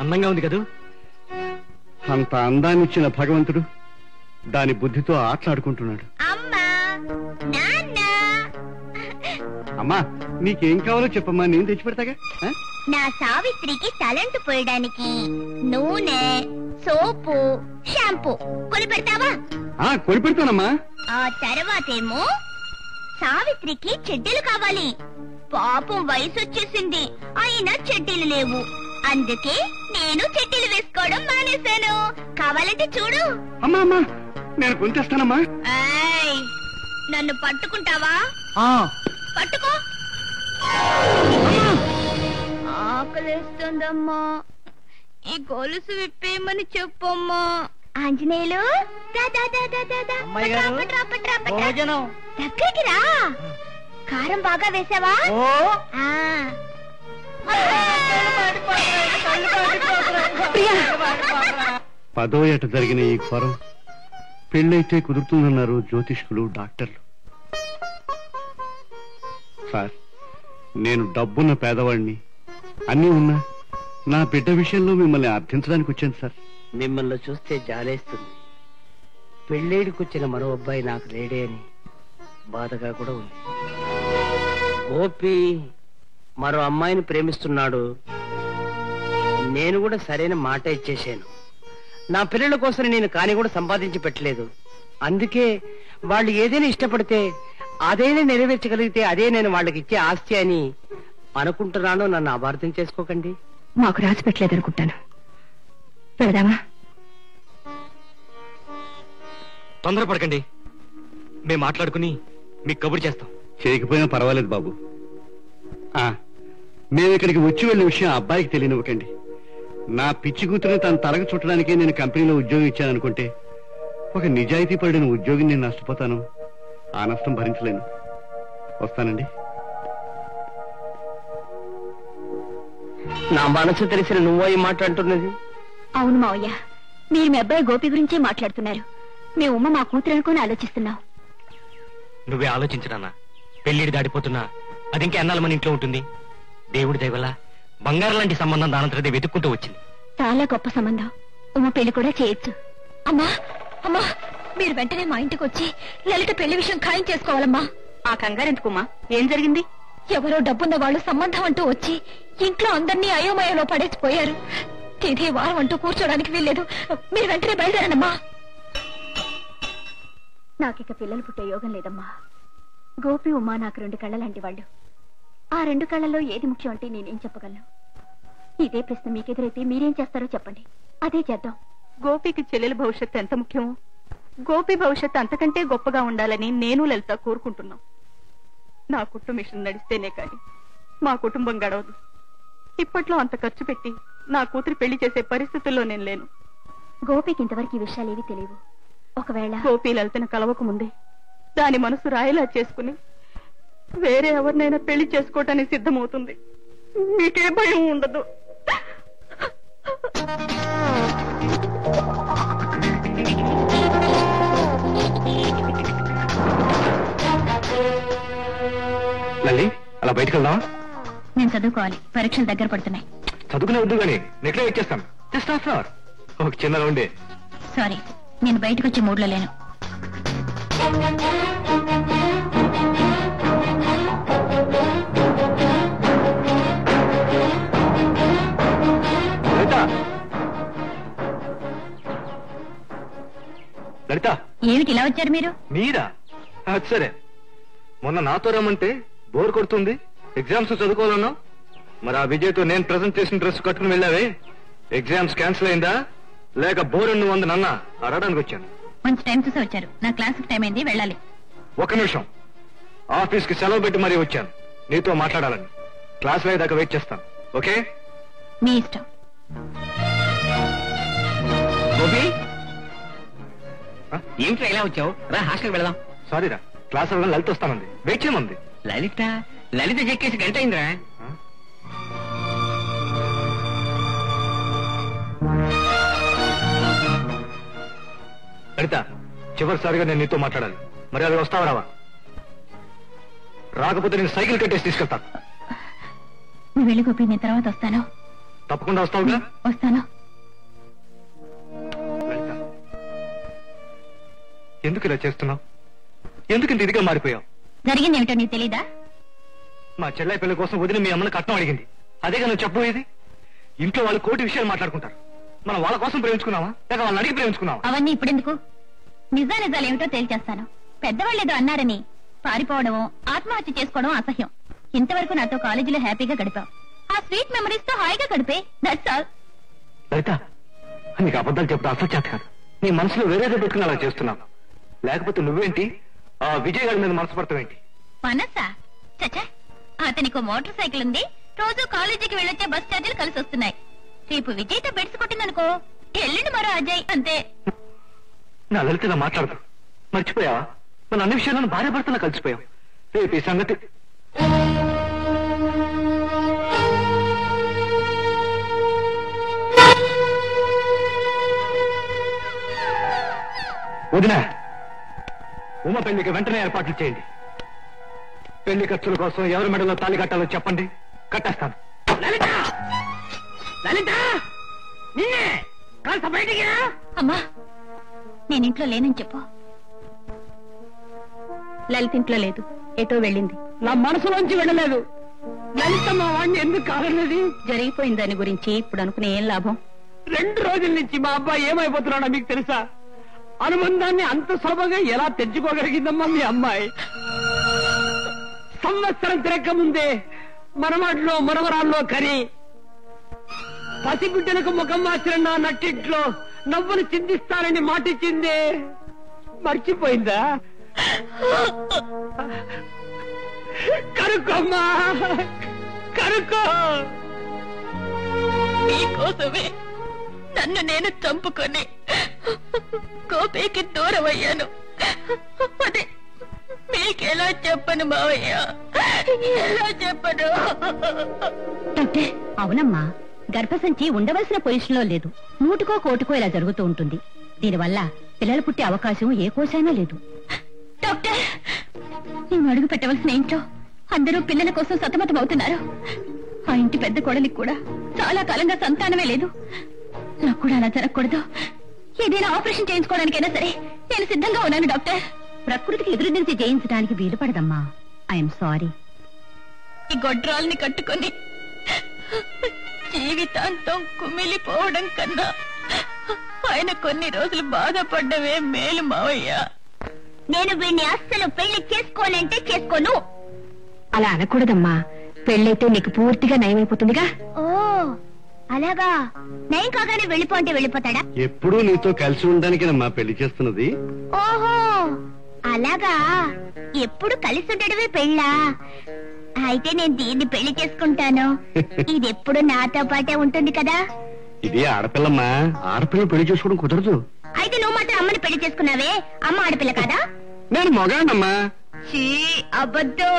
అందంగా ఉంది కదూ? అంత అందాన్నిచ్చిన భగవంతుడు దాని బుద్ధితో ఆటలాడుకుంటున్నాడు. అమ్మా నీకేం కావాలో చెప్పమ్మా, నేను తెచ్చి పెడతాగా. నా సావిత్రికి తలంటు పోయడానికి నూనె, సోపు, షాంపూ కొని పెడతావా? కొని పెడతానమ్మా. ఆ తర్వాతేమో సావిత్రికి చెడ్డీలు కావాలి. పాపం వయసు వచ్చేసింది, అయినా చెడ్డీలు లేవు. అందుకే నేను చెడ్డీలు వేసుకోవడం మానేశాను. కావాలంటే చూడు. అమ్మా అమ్మా నేను కొంచెస్తానమ్మా. నన్ను పట్టుకుంటావా? పట్టుకో. ఆకలేస్తుందమ్మా, ఈ గొలుసు విప్పేయమని చెప్పమ్మా. ఆంజనేయులు దగ్గరికి రా. కారం బాగా వేసావా? పదో ఏట జరిగిన ఈ ఘోరం పెళ్ళైతే కుదురుతుందన్నారు జ్యోతిష్కులు, డాక్టర్లు. సార్, నేను డబ్బున్న పేదవాడిని, అన్నీ ఉన్నా నా బిడ్డ విషయంలో మిమ్మల్ని అర్థించడానికి వచ్చాను సార్. మిమ్మల్ని చూస్తే జాలేస్తుంది. పెళ్ళేడికొచ్చిన మరో అబ్బాయి నాకు లేడే అని బాధగా కూడా ఉంది. గోపి మరో అమ్మాయిని ప్రేమిస్తున్నాడు. నేను కూడా సరైన మాట ఇచ్చేశాను. నా పిల్లల కోసం నేను కాని కూడా సంపాదించి పెట్టలేదు. అందుకే వాళ్ళు ఏదైనా ఇష్టపడితే అదైనా నెరవేర్చగలిగితే అదే నేను వాళ్ళకి ఇచ్చే ఆస్తి అని అనుకుంటున్నాను. నన్ను అపార్థం చేసుకోకండి. మాకు రాసి పెట్టలేదు అనుకుంటాను. వెళదామా? తొందరపడకండి, మేము మాట్లాడుకుని మీకు కబురు చేస్తాం. చేయకపోయినా పర్వాలేదు బాబు. మేము ఇక్కడికి వచ్చి వెళ్ళిన విషయం అబ్బాయికి తెలియనివ్వకండి. నా పిచ్చి కూతురు తన తలకు చుట్టడానికే నేను కంపెనీలో ఉద్యోగం ఇచ్చాననుకుంటే ఒక నిజాయితీ పడిన ఉద్యోగిని నేను నష్టపోతాను. ఆ నష్టం భరించలేను. వస్తానండి. నా మనసు తెలిసిన నువ్వో ఈ మాట్లాడుతున్నది? అవును మావయ్య, మీరు మీ అబ్బాయి గోపి గురించే మాట్లాడుతున్నారు. మీ ఉమ్మ మా కూతురు అనుకుని ఆలోచిస్తున్నావు. నువ్వే ఆలోచించరానా? పెళ్లిడి దాడిపోతున్నా అది ఇంకా ఎన్నాళ్ళ మన ఇంట్లో ఉంటుంది. దేవుడి దయవల్ల బంగారం లాంటి సంబంధం దానంతరదే వెతుక్కుంటూ వచ్చింది. చాలా గొప్ప సంబంధం. ఉమ్మ పెళ్లి కూడా చేయొచ్చు. అమ్మా అమ్మా, మీరు వెంటనే మా ఇంటికి వచ్చి లలిత పెళ్లి విషయం ఖాయం చేసుకోవాలమ్మా. ఆ కంగారెందుకుమ్మా? ఏం జరిగింది? ఎవరో డబ్బున్న వాళ్ళు సంబంధం అంటూ వచ్చి ఇంట్లో అందరినీ అయోమయంలో పడేసిపోయారు. తిథి వారం అంటూ కూర్చోడానికి వీల్లేదు. మీరు వెంటనే బయలుదేరనమ్మా. నాకిక పిల్లలు పుట్టే యోగం లేదమ్మా. గోపి ఉమ్మా నాకు 2 కళ్ళ లాంటి వాళ్ళు. ఆ 2 కళ్ళల్లో ఏది ముఖ్యం అంటే నేనేం చెప్పగలను? ఇదే ప్రశ్న మీకెదురైతే మీరేం చేస్తారో చెప్పండి, అదే చేద్దాం. గోపికి చెల్లెల భవిష్యత్తు ఎంత ముఖ్యమో గోపి భవిష్యత్తు అంతకంటే గొప్పగా ఉండాలని నేను లలిత కోరుకుంటున్నాం. నా కుటుంబ మిషన్ నడిస్తేనే కాని మా కుటుంబం గడవదు. ఇప్పట్లో అంత ఖర్చు పెట్టి నా కూతురు పెళ్లి చేసే పరిస్థితుల్లో నేను లేను. గోపికి ఇంతవరకు ఈ విషయాలేవి తెలియవు. ఒకవేళ గోపి లలితను కలవక ముందే దాని మనసు రాయిలా చేసుకుని వేరే ఎవరినైనా పెళ్లి చేసుకోవటానికి సిద్ధమవుతుంది. మీకే భయం ఉండదు. లల్లి, అలా బయటకు వెళ్దామా? నేను చదువుకోవాలి, పరీక్షలు దగ్గర పడుతున్నాయి. చదువుకునే వద్దు కానీ నెట్లో ఇచ్చేస్తాను. Just half hour. ఒక చిన్నగా ఉండే. సారీ, నేను బయటకు వచ్చే మూడ్లో లేను. లలిత, ఏమిటి ఇలా వచ్చారు మీరు? మీరా? సరే, మొన్న నాతో రమ్మంటే బోర్ కొడుతుంది, ఎగ్జామ్స్ చదువుకోవాలన్నావు. మరి ఆ విజయ్తో నేను ప్రెజెంట్ చేసిన డ్రెస్ కట్టుకుని వెళ్ళావే, ఎగ్జామ్స్ క్యాన్సిల్ అయిందా లేక బోర్ నువ్వు అంది నన్న అడగడానికి వచ్చాను. మంచి టైం చూసి వచ్చారు. నా క్లాస్కి టైం అయింది, వెళ్ళాలి. ఒక నిమిషం, ఆఫీస్ కి సెలవు పెట్టి మరీ వచ్చాను నీతో మాట్లాడాలని. క్లాస్ అయ్యేదాకా వెయిట్ చేస్తాను. ఓకే? మీ ఇష్టం. గోపి, ఏమిట్రా ఇలా వచ్చావు? రా, హాస్టల్కి వెళదాం. సారీరా, క్లాస్ అవ్వగానే లలిత వస్తానంది, వెయిట్ చేయమంది. లలిత చెక్కేసి గంట అయిందిరా. లలిత, చివరిసారిగా నేను నీతో మాట్లాడాలి. మరి అది వస్తావా రావా? రాకపోతే నేను సైకిల్ కట్టేసి తీసుకెళ్తాను. నువ్వు వెళ్ళి గోపి, నేను తర్వాత వస్తాను. తప్పకుండా వస్తావుగా? వస్తాను. లలిత, ఎందుకు ఇలా చేస్తున్నావు? ఎందుకు ఇంత ఇదిగా మారిపోయావు? జరిగింది ఏమిటో నీకు తెలీదా? మా చెల్లె పిల్లల కోసం వదిలి మీ అమ్మని కట్నం అడిగింది. అదేగా నువ్వు చెప్పబోయేది? ఇంట్లో వాళ్ళు కోటి విషయాలు మాట్లాడుకుంటారు. మనం వాళ్ళ కోసం ప్రేమించుకున్నావా లేక వాళ్ళని అడిగి ప్రేమించుకున్నావా? అవన్నీ ఇప్పుడెందుకు? నిజాలు ఏమిటో తేల్చేస్తాను. పెద్దవాళ్ళేదో అన్నారని పారిపోవడమో ఆత్మహత్య చేసుకోవడం అసహ్యం. ఇంతవరకు నాతో కాలేజీలో హ్యాపీగా గడిపావు. ఆ స్వీట్ మెమరీస్ తో హాయిగా గడిపే. That's all. లలిత, నీకు అబద్ధాలు చెప్పడం అసలు చేత కాదు. నీ మనసులో వేరేదో పెట్టుకుని అలా చేస్తున్నావు. లేకపోతే నువ్వేంటి ఆ విజయ్ గారి మీద మనసు పడతావేంటి? మనసా? చచ్చా, అతనికి మోటార్ సైకిల్ ఉంది. రోజు కాలేజీకి వెళ్ళొచ్చే బస్ ఛార్జీలు కలిసి వస్తున్నాయి. రేపు విజయ్తో బెడ్స్ కొట్టిందనుకో, ఎల్లుండి మరో అజయ్, అంతే. నా లలిత ఇలా మాట్లాడదు. మర్చిపోయావా? మన అన్ని విషయాలను భార్య భర్తలా కలిసిపోయావు. రేపు ఈ సంగతి వదినా, ఉమ పెళ్లికి వెంటనే ఏర్పాట్లు చేయండి. పెళ్లి ఖర్చుల కోసం ఎవరి మెడలో తాళి కట్టాలో చెప్పండి, కట్టేస్తాను. లలిత, లలిత, నిన్నే కాస్త బయటికి రా. అమ్మా, నేనింట్లో లేనని చెప్పు. లలిత ఇంట్లో లేదు, ఎటో వెళ్ళింది. నా మనసులోంచి వెళ్ళలేదు. లలిత మా వాడిని ఎందుకు కాదన్నది? జరిగిపోయిన దాని గురించి ఇప్పుడు అనుకునే ఏం లాభం? 2 రోజుల నుంచి మా అబ్బాయి ఏమైపోతున్నాడో మీకు తెలుసా? అనుబంధాన్ని అంత సులభంగా ఎలా తెచ్చుకోగలిగిందమ్మా మీ అమ్మాయి? సంవత్సరం తిరక్క ముందే మనవాడిలో మనవరాల్లో కని పసిబిడ్డలకు ముఖం మార్చిన నా నట్టింట్లో నవ్వులు చిందిస్తానని మాటిచ్చిందే మర్చిపోయిందా? కరుకోమ్మా, కరుకో. మీకోసమే నన్ను నేను చంపుకొని గోపికి దూరం అయ్యాను. అదే మీకెలా చెప్పను మావయ్య, ఎలా చెప్పను? అవునమ్మా, గర్భసంచి ఉండవలసిన పొజిషన్ లో లేదు. 100కో 1 ఇలా జరుగుతూ ఉంటుంది. దీనివల్ల పిల్లలు పుట్టే అవకాశం ఏ కోసైనా లేదు. డాక్టర్, నేను అడుగు పెట్టవలసిన ఇంట్లో అందరూ పిల్లల కోసం సతమతం అవుతున్నారు. ఆ ఇంటి పెద్ద కోడలికి కూడా చాలా కాలంగా సంతానమే లేదు. నాకు కూడా అలా జరగకూడదు. ఏదైనా ఆపరేషన్ చేయించుకోవడానికైనా సరే నేను సిద్ధంగా ఉన్నాను డాక్టర్. ప్రకృతికి ఎదురుదిరిచి జయించడానికి వీలు పడదమ్మా. I'm sorry. ఈ గొడ్రాల్ని కట్టుకొని జీవితాంతం కుమిలిపోవడం కన్నా ఆయన కొన్ని రోజులు బాధపడ్డవే మేలు మావయ్య. నేను వీడిని అస్సలు పెళ్లి చేసుకోనంటే చేసుకోను. అలా అనకూడదమ్మా. పెళ్ళైతే నీకు పూర్తిగా నయమైపోతుందిగా. ఓ అలాగా? నయం కాగానే వెళ్ళిపోంటే వెళ్ళిపోతాడా? ఎప్పుడూ నీతో కలిసి ఉండడానికేనమ్మా పెళ్లి చేస్తున్నది. ఓహో అలాగా? ఎప్పుడు కలిసి ఉండడమే పెళ్ళా? అయితే నేను దీన్ని పెళ్లి చేసుకుంటాను. ఇది ఎప్పుడు నాతో పాటే ఉంటుంది కదా. ఇది ఆడపిల్లమ్మా, ఆడపిల్ల పెళ్లి చేసుకోవడం కుదరదు. అయితే నువ్వు మాత్రం అమ్మని పెళ్లి చేసుకున్నావే, అమ్మ ఆడపిల్ల కాదా? నేను మగాడమ్మా. చీ, అబద్ధం.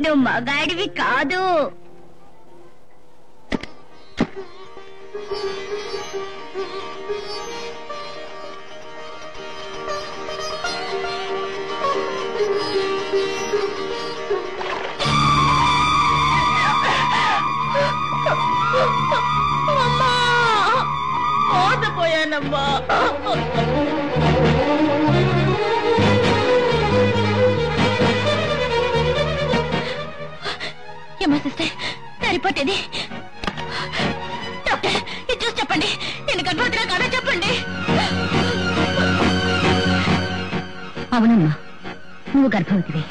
నువ్వు మగాడివి కాదు. మోసపోయానమ్మా. ఏమా సిస్టర్, నా రిపోర్ట్ ఏది? డాక్టర్, ఇది చూసి చెప్పండి. నేను గర్భవతిరా కాదా చెప్పండి. అవునమ్మా, నువ్వు గర్భవతివే.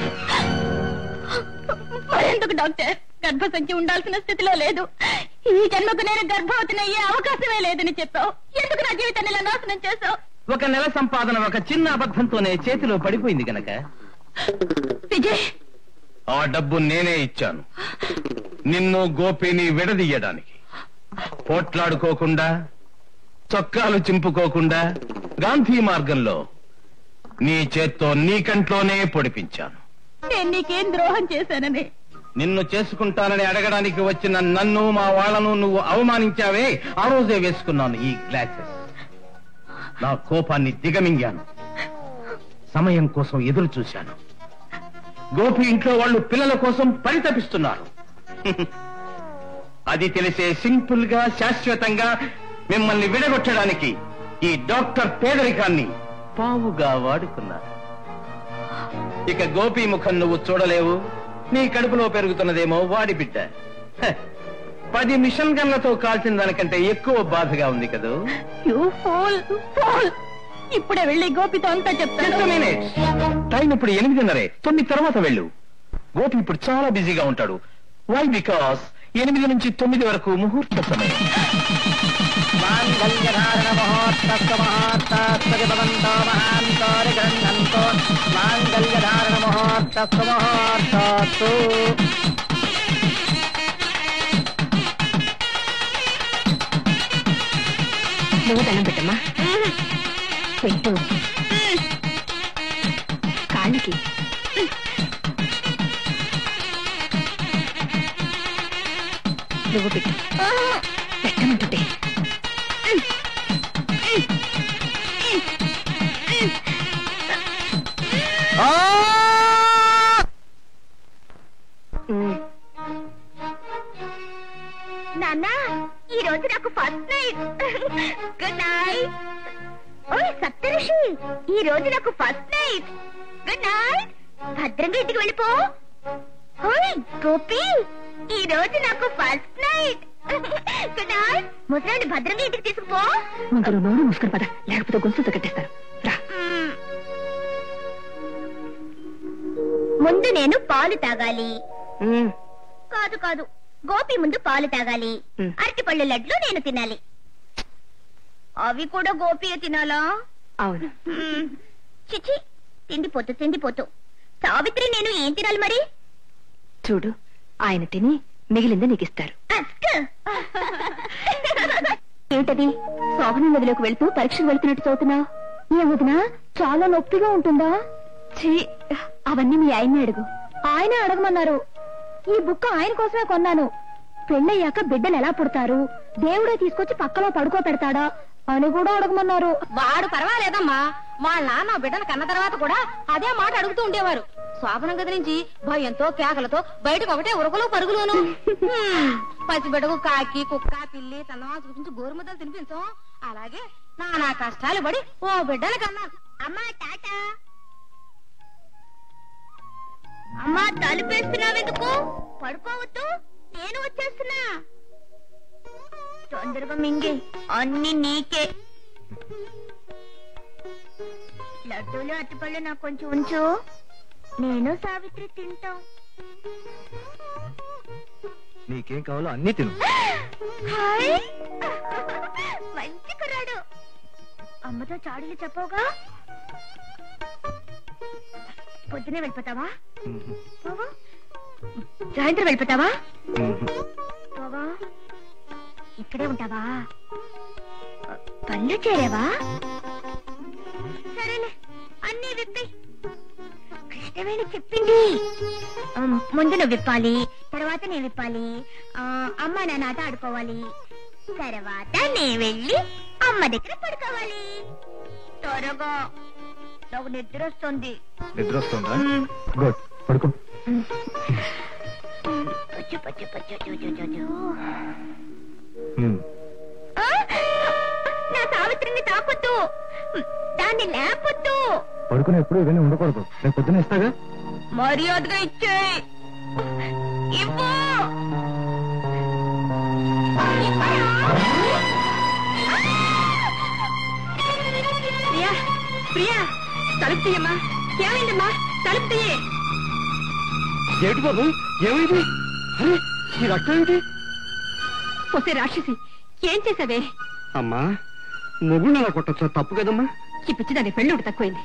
మరెందుకు డాక్టర్? గర్భసంచి ఉండాల్సిన స్థితిలో లేదు. ఈ జన్మకు నేను గర్భవతిని అయ్యే అవకాశమే లేదని చెప్పావు. ఎందుకు నా జీవితాన్ని ఇలా నాశనం చేశావు? 1 నెల సంపాదన ఒక చిన్న అబద్ధంతోనే చేతిలో పడిపోయింది గనక విజయ్, ఆ డబ్బు నేనే ఇచ్చాను, నిన్ను గోపిని విడదీయడానికి. పోట్లాడుకోకుండా, చొక్కాలు చింపుకోకుండా గాంధీ మార్గంలో నీ చేత్తో నీ కంట్లోనే పొడిపించాను. నేను నీకేం ద్రోహం చేశానని? నిన్ను చేసుకుంటానని అడగడానికి వచ్చిన నన్ను, మా వాళ్లను నువ్వు అవమానించావే, ఆ రోజే వేసుకున్నాను ఈ గ్లాసెస్. నా కోపాన్ని దిగమింగాను. సమయం కోసం ఎదురు చూశాను. గోపి ఇంట్లో వాళ్ళు పిల్లల కోసం పరితపిస్తున్నారు. అది తెలిసే సింపుల్ గా శాశ్వతంగా మిమ్మల్ని విడగొట్టడానికి ఈ డాక్టర్ పేదరికాన్ని పావుగా వాడుకున్నారు. ఇక గోపి ముఖం నువ్వు చూడలేవు. నీ కడుపులో పెరుగుతున్నదేమో వాడి బిడ్డ. 10 మిషన్ గన్లతో కాల్చిన దానికంటే ఎక్కువ బాధగా ఉంది కదూ. ఇప్పుడే వెళ్ళి గోపితో అంతా చెప్తాను. టైం ఇప్పుడు 8:30. 9 తర్వాత వెళ్ళు. గోపి ఇప్పుడు చాలా బిజీగా ఉంటాడు. వై? బికాస్ 8 నుంచి 9 వరకు ముహూర్త సమయం. నువ్వు దండం పెట్టమ్మా. పెట్టు. కాళ్ళకి నువ్వు పెట్టు. పెట్టమంటుంటే నాన్న, ఈ రోజు నాకు ఫస్ట్ నైట్. Good night. ఓయ్ సప్తఋషి, ఈ రోజు నాకు ఫస్ట్ నైట్. Good night. భద్రంగా ఇంటికి వెళ్ళిపో. ఓయ్ గోపి, ఈ రోజు నాకు ఫస్ట్ నైట్. Good night. ముసలాన్ని భద్రంగా ఇంటికి తీసుకుపో. ముందు నోరు మూసుకొని పద, లేకపోతే గొంతుతో కట్టేస్తారు. ముందు నేను పాలు తాగాలి. కాదు కాదు, గోపి ముందు పాలు తాగాలి. అరటిపళ్ళు లడ్లు నేను తినాలి. అవి కూడా గోపియే తినాలా? అవును. చిచి, తిండిపోతూ తిండిపోతూ. సావిత్రి నేను ఏం తినాలి మరి? చూడు, ఆయన తిని మిగిలింది నీకు ఇస్తారు. ఏంటది? శోభన నదిలోకి వెళ్తూ పరీక్షకు వెళ్తున్నట్టు చదువుతున్నావు. ఏమవుతున్నా చాలా నొప్పిగా ఉంటుందా? అవన్నీ మీ ఆయన్ని అడుగు. ఆయన అడగమన్నారు. ఈ బుక్ ఆయన కోసమే కొన్నాను. పెళ్ళయ్యాక బిడ్డలు ఎలా పుడతారు, దేవుడే తీసుకొచ్చి పక్కలో పడుకో పెడతాడా అని కూడా అడగమన్నారు. వాడు పర్వాలేదమ్మా, వాళ్ళ నాన్న బిడ్డను కన్న తర్వాత కూడా అదే మాట అడుగుతూ ఉండేవారు. శోభనం గది నుంచి భయంతో కేకలతో బయటకు ఒకటే ఉరకలు పరుగులోను. పసిబిడ్డకు కాకి కుక్క పిల్లి తనవా చూపించి గోరుముద్దలు తినిపించం. అలాగే నా కష్టాలు పడి ఓ బిడ్డలు కన్నాను. అమ్మా టాటా. అమ్మా తలుపేస్తున్నావెందుకు? పడుకోవద్దు, నేను వచ్చేస్తున్నా. తొందరగా మింగి, అన్ని నీకే. లడ్డూలు అరటిపళ్ళు నాకు కొంచెం ఉంచు. నేను సావిత్రి తింటాం. నీకేం కావాలో అన్ని తిను. హాయ్, మంచి కుర్రాడు. అమ్మతో చాడీలు చెప్పవుగా? పొద్దునే వెళ్ళిపోతావా? సాయంత్రం వెళ్ళిపోతావా? ఇక్కడే ఉంటావా? పళ్ళు చేరేవా? సరేలే, అన్నీ విప్పి. కృష్ణవేణి చెప్పింది ముందు నువ్వు విప్పాలి, తర్వాత నేను విప్పాలి. అమ్మ నాన్న ఆట ఆడుకోవాలి, తర్వాత నేను వెళ్ళి అమ్మ దగ్గర పడుకోవాలి. త్వరగా, నాకు నిద్ర వస్తుంది. నిద్ర వస్తుందా? గుడ్, పడుకో. నా సావిత్రిని తాకొద్దు, దాన్ని లేపొద్దు. పడుకుని ఎప్పుడు ఇవన్నీ ఉండకూడదు. నేను పొద్దున ఇస్తాగా. మర్యాదగా ఇచ్చేయి. ఇవ్వు. ప్రియా, ప్రియా, తలుపు తీయమ్మా. ఏమైందమ్మా? తలుపు తీయే. ఏమిటి బాబు, ఏమైంది? అరే, ఈ రక్తం ఏమిటి? పోసే రాక్షసి, ఏం చేసావే? అమ్మా, మొగుడు అలా కొట్టచ్చా? తప్పు కదమ్మా. ఈ పిచ్చిదాన్ని పెళ్ళోడు తక్కువైంది.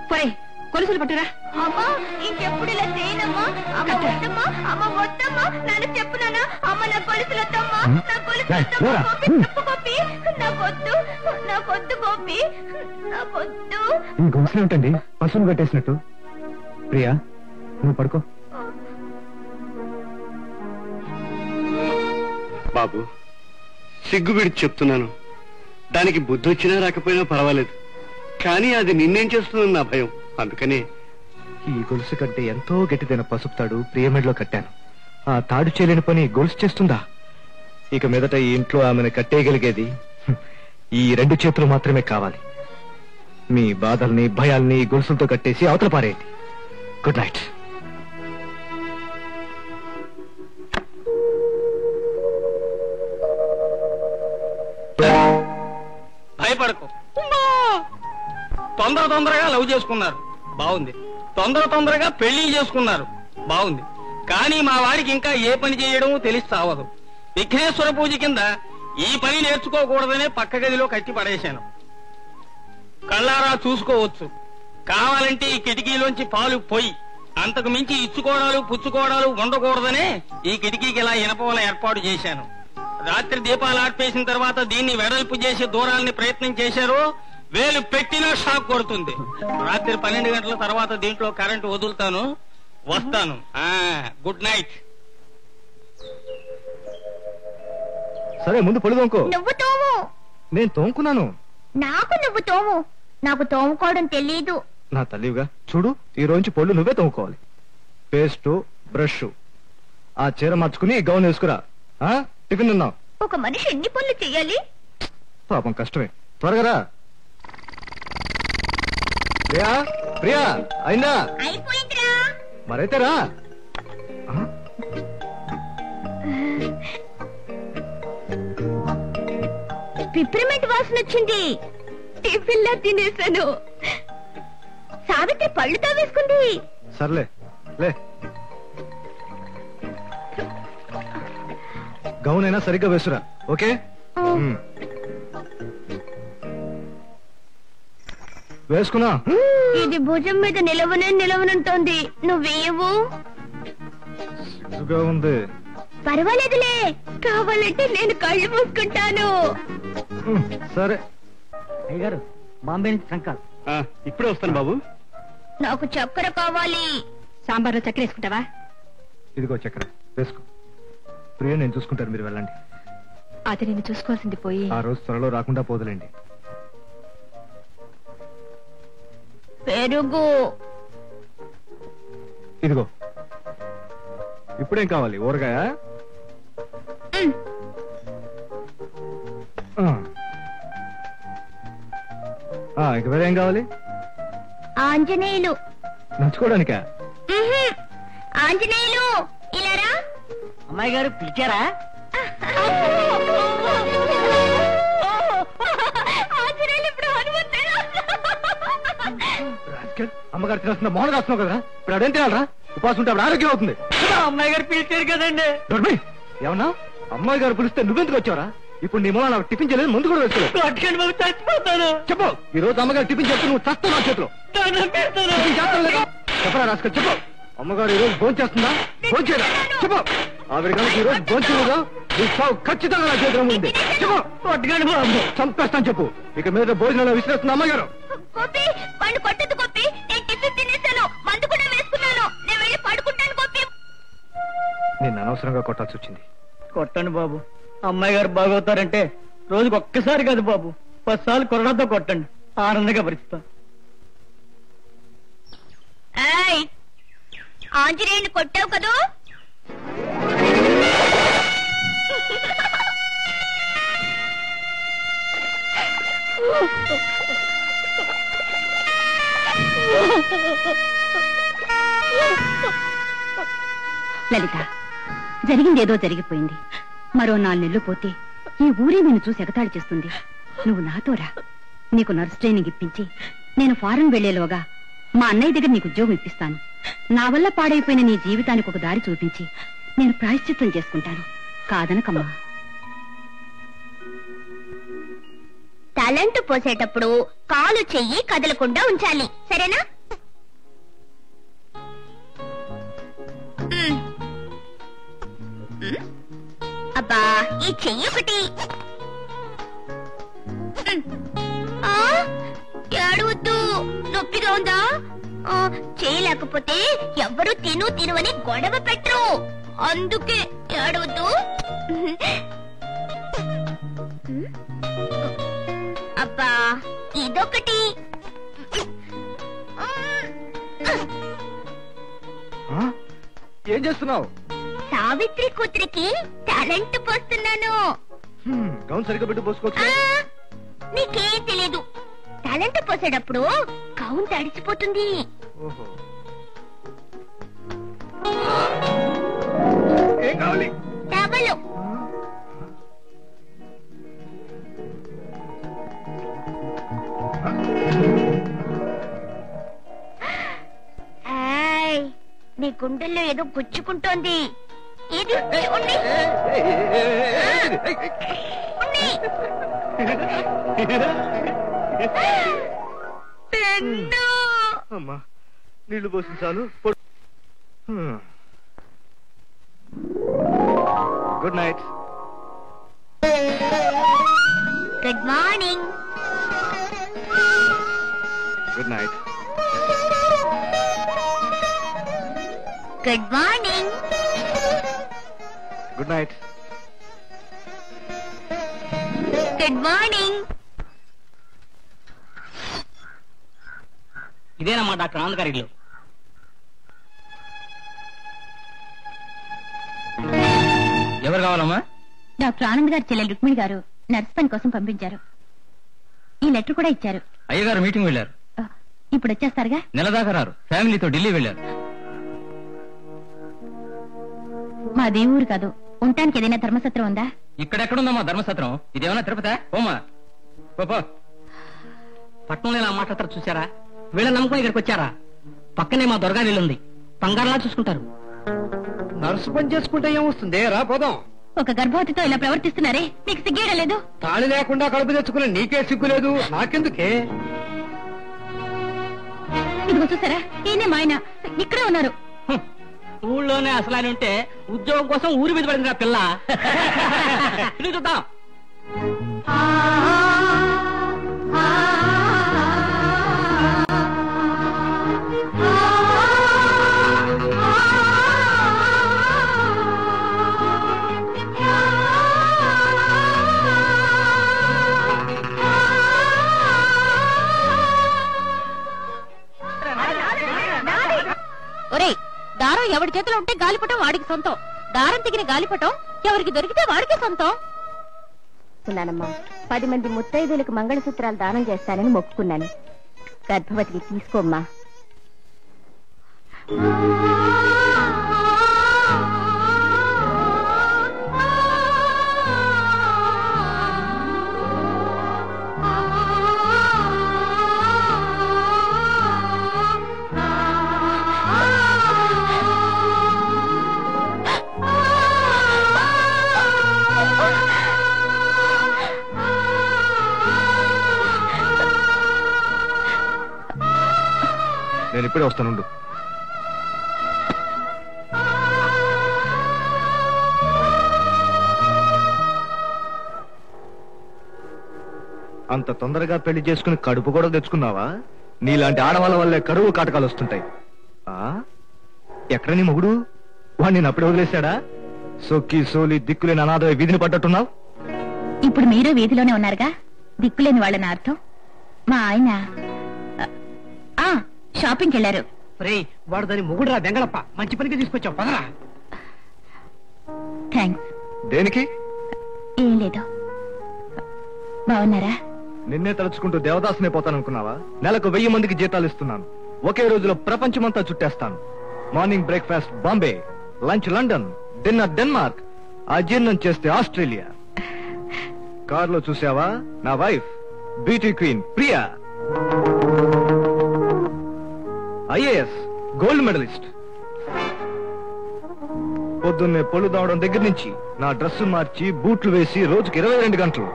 పోరే, కొలుసులు పట్టురా. అమ్మా, ఇంకెప్పుడు ఇలా చేయనమ్మా. అమ్మ వద్దమ్మా, అమ్మ వద్దమ్మా. నన్ను చెప్పునానా? అమ్మ నా కొలుసులు వద్దమ్మా, నా కొలుసులు వద్దమ్మా. గోపి, తప్పు గోపి, నాకొద్దు, నాకొద్దు గోపి, నాకొద్దు. ఈ గొంతులు ఏమిటండి పశువులు కట్టేసినట్టు? ప్రియా, నువ్వు పడుకో. బాబు, సిగ్గు విడిచి చెప్తున్నాను. దానికి బుద్ధి వచ్చినా రాకపోయినా పర్వాలేదు, కానీ అది నిన్నేం చేస్తుందని నా భయం. అందుకనే ఈ గొలుసు కంటే ఎంతో గట్టిదైన పసుపు తాడు ప్రియమెడలో కట్టాను. ఆ తాడు చేయలేని పని గొలుసు చేస్తుందా? ఇక మీదట ఈ ఇంట్లో ఆమెను కట్టేయగలిగేది ఈ 2 చేతులు మాత్రమే కావాలి. మీ బాధల్ని భయాల్ని గొలుసులతో కట్టేసి అవతల పారేయండి. Good night. భయపడకు. తొందరగా లవ్ చేసుకున్నారు, బాగుంది. తొందరగా పెళ్లి చేసుకున్నారు, బాగుంది. కానీ మా వాడికి ఇంకా ఏ పని చేయడం తెలిసి సావదు. విఘ్నేశ్వర పూజ కింద ఈ పని నేర్చుకోకూడదనే పక్క గదిలో కట్టి పడేశాను. కళ్ళారా చూసుకోవచ్చు. కావాలంటే ఈ కిటికీలోంచి పాలు పోయి, అంతకు మించి ఇచ్చుకోవడాలు పుచ్చుకోవడాలు ఉండకూడదనే ఈ కిటికీకి ఇలా ఇనపవల ఏర్పాటు చేశాను. రాత్రి దీపాలు ఆర్పేసిన తర్వాత దీన్ని వెడల్పు చేసి దూరాలని ప్రయత్నం చేశారు, వేలు పెట్టినా షాక్ కొడుతుంది. రాత్రి 12 గంటల తర్వాత దీంట్లో కరెంటు వదులుతాను, వస్తాను. Good night. సరే, ముందు పొడి తోముకో. నువ్వు తోము. నేను తోముకున్నాను. నువ్వు తోము. నాకు తోముకోవడం తెలీదు. నా తల్లిగా చూడు, ఈ రోజు పొళ్ళు నువ్వే తోముకోవాలి. పేస్టు, బ్రష్, ఆ చీర మార్చుకుని గౌన్ వేసుకురా. టిఫిన్ తిన్నావు. ఒక మనిషి ఎన్ని పనులు చెయ్యాలి? పాపం కష్టమే. త్వరగా రా. ప్రియా, ప్రియా, అయిందా? అయిపోయిందిరా. మరైతే రా. పిప్రిమెంట్ వాసన వచ్చింది. టిఫిన్ లా తినేసాను. సావిత్రి పళ్ళుతో వేసుకుంది. సర్లే, లే. గౌన్ అయినా సరిగ్గా వేసురా, ఓకే? వేసుకున్నా. ఇది భుజం మీద నిలవనంటోంది. నువ్వేవు ఉంది. పర్వాలేదులే, కావాలంటే నేను కళ్ళు మూసుకుంటాను. సరే. అయ్యగారు, బాంబే నుంచి సంకాల్. ఇప్పుడే వస్తాను బాబు. నాకు చక్కెర కావాలి. సాంబార్లో చక్కెర వేసుకుంటావా? ఇదిగో చక్కెర వేసుకో. ప్రియ నేను చూసుకుంటాను, మీరు వెళ్ళండి. అది నేను చూసుకోవాల్సింది పోయి ఆ రోజు త్వరలో రాకుండా పోదులేండి. పెరుగు ఇదిగో. ఇప్పుడేం కావాలి? ఊరగాయ? ఇక వేరే ఏం కావాలి? ఆంజనేయులు. నంచుకోవడానికా? ఆంజనేయులు ఇలారా. అమ్మాయి గారు పిలిచారా? అమ్మగారు తినేస్తున్నా, మౌన రాస్తున్నావు కదా, ఇప్పుడు అదేం తినాలరా? ఉపాసం ఉంటే అప్పుడు ఆరోగ్యం అవుతుంది. అమ్మాయి గారు పిలిచారు కదండి. ఏమన్నా? అమ్మాయి గారు పిలిస్తే నువ్వెందుకు వచ్చావరా? ఇప్పుడు నీ మూల నాకు టిఫిన్ చేయలేదు, ముందు కూడా వేసుకోలేదు. చచ్చిపోతాను. చెప్పు, ఈ రోజు అమ్మగారు టిఫిన్ చేస్తే నువ్వు చస్తావు నా చేతిలో. చెప్పరా రాసుకో, చెప్పు. అమ్మగారు ఈ రోజు భోజనం చేస్తుందా? భోజనం చేయరా? చెప్పు. ఆవిడ కనుక ఈ రోజు భోజనం చేయలేదా, నీ చావు ఖచ్చితంగా నా చేతిలో ఉంది. చెప్పు. పట్టుకోండి బాబు, చంపేస్తాను చెప్పు. ఇక మీద భోజనంలో విసిరేస్తున్నా అమ్మగారు. గోపి, పండు కొట్టదు గోపి. నేను టిఫిన్ తినేసాను, మందు కూడా వేసుకున్నాను. నేను వెళ్ళి పడుకుంటాను గోపి. నేను అనవసరంగా కొట్టాల్సి వచ్చింది. కొట్టండి బాబు. అమ్మాయి గారు బాగవుతారంటే రోజుకి ఒక్కసారి కాదు బాబు, 10 సార్లు కొరడాతో కొట్టండి. ఆనందంగా భరిస్తాను. ఆంజనేయుని కొట్టావు కదూ? లలిత, జరిగిందేదో జరిగిపోయింది. మరో 4 నెలలు పోతే ఈ ఊరే నిన్ను చూసి ఎగతాళి చేస్తుంది. నువ్వు నాతో రా. నీకు నర్స్ ట్రైనింగ్ ఇప్పించి నేను ఫారెన్ వెళ్లేలోగా మా అన్నయ్య దగ్గర నీకు ఉద్యోగం ఇప్పిస్తాను. నా వల్ల పాడైపోయిన నీ జీవితానికి ఒక దారి చూపించి నేను ప్రాయశ్చిత్తం చేసుకుంటాను. కాదనకమ్మా. తలంటు పోసేటప్పుడు కాలు చెయ్యి కదలకుండా ఉంచాలి, సరేనా? అబ్బా, ఈ చెయ్యి ఒకటి. ఏడవద్దు, నొప్పిగా ఉందా? చెయ్యి లేకపోతే ఎవ్వరూ తిను అని గొడవ పెట్టరు, అందుకే ఏడవద్దు. అబ్బా, ఇదొకటి. ఏం చేస్తున్నావు? సావిత్రి కూతురికి టాలెంట్ పోస్తున్నాను. గౌన్ సరిగ్గా పెట్టు పోసుకోవచ్చు. నీకేం తెలియదు, టాలెంట్ పోసేటప్పుడు గౌన్ తడిచిపోతుంది. ఏం కావాలి? టవలు. నీ గుండెల్లో ఏదో గుచ్చుకుంటోంది. ఇది అమ్మా నీళ్లు పోసి చాలు. Good night. Good morning. Good night. Good morning. Good night. Good morning. ఇదేనమ్మా డాక్టర్ ఆనంద్ గారి ఇల్లు. ఎవరు కావాలమ్మా? డాక్టర్ ఆనంద్ గారి చెల్లెలు రుక్మిణి గారు నర్స్ పని కోసం పంపించారు. ఈ లెటర్ కూడా ఇచ్చారు. అయ్యగారు మీటింగ్ వెళ్ళారు. ఇప్పుడు వచ్చేస్తారుగా? నెల దాకా రారు. ఫ్యామిలీతో ఢిల్లీ వెళ్ళారు. మా దేవుడు కాదు, ఉండటానికి ఏదైనా ధర్మసత్రం ఉందా? ఇక్కడెక్కడుందమ్మా ధర్మసత్రం? ఇదేమన్నా తిరుపతి? పోమా పో. పట్టణంలో ఇలా మాట్లాడతారు చూసారా? వీళ్ళ నమ్ముకొని ఇక్కడికి వచ్చారా? పక్కనే మా దొరగారి ఇల్లు ఉంది, బంగారులా చూసుకుంటారు. నర్సు పని చేసుకుంటే ఏమొస్తుంది? రా పోదాం. ఒక గర్భవతితో ఇలా ప్రవర్తిస్తున్నారే, నీకు సిగ్గేయడం లేదు? తాళి లేకుండా కడుపు తెచ్చుకుని నీకే సిగ్గు లేదు, నాకెందుకే? ఇదిగో చూసారా, ఈయనే మా ఆయన ఇక్కడే ఉన్నారు. ఊళ్ళోనే అసలు ఆయన ఉంటే ఉద్యోగం కోసం ఊరి మీద పడింది ఆ పిల్ల. ఇది చూద్దాం. ఒరేయ్, దారం ఎవడి చేతిలో ఉంటే గాలిపటం వాడికి సొంతం, దారం తెగిన గాలిపటం ఎవరికి దొరికితే వాడికి సొంతం. ఉన్నానమ్మా, 10 మంది ముత్తైదులకు మంగళసూత్రాలు దానం చేస్తానని మొక్కుకున్నాను. గర్భవతికి తీసుకోమ్మా. నేను ఇప్పుడే వస్తానుండు. అంత తొందరగా పెళ్లి చేసుకుని కడుపు కూడా తెచ్చుకున్నావా? నీలాంటి ఆడవాళ్ళ వల్లే కరువు కాటకాలు వస్తుంటాయి. ఎక్కడ నీ మొగుడు? వాడు నేను అప్పుడే వదిలేశాడా? సొక్కి సోలి దిక్కులేని అనాథ వీధిని పడ్డట్టున్నావు. ఇప్పుడు మీరు వీధిలోనే ఉన్నారుగా, దిక్కులేని వాళ్ళని అర్థం. మా ఆయన షాపింగ్కి వెళ్ళారు. వాడు దాని మొగుడురా బెంగళప్ప, మంచి పనికి తీసుకొచ్చావు, పదరా. థ్యాంక్స్. దేనికి? ఏం లేదు. బాగున్నారా? నిన్నే తలుచుకుంటూ దేవదాసునే పోతాననుకున్నావా? నెలకు 1000 మందికి జీతాలు ఇస్తున్నాను. ఒకే రోజులో ప్రపంచమంతా చుట్టేస్తాను. Morning breakfast Bombay, lunch London, dinner Denmark, అజీర్ణం చేస్తే ఆస్ట్రేలియా. కారులో చూసావా నా wife, beauty queen Priya, IAS gold medallist. పొద్దున్నే పొళ్ళు దావడం దగ్గర నుంచి నా డ్రెస్సు మార్చి బూట్లు వేసి రోజుకి 22 గంటలు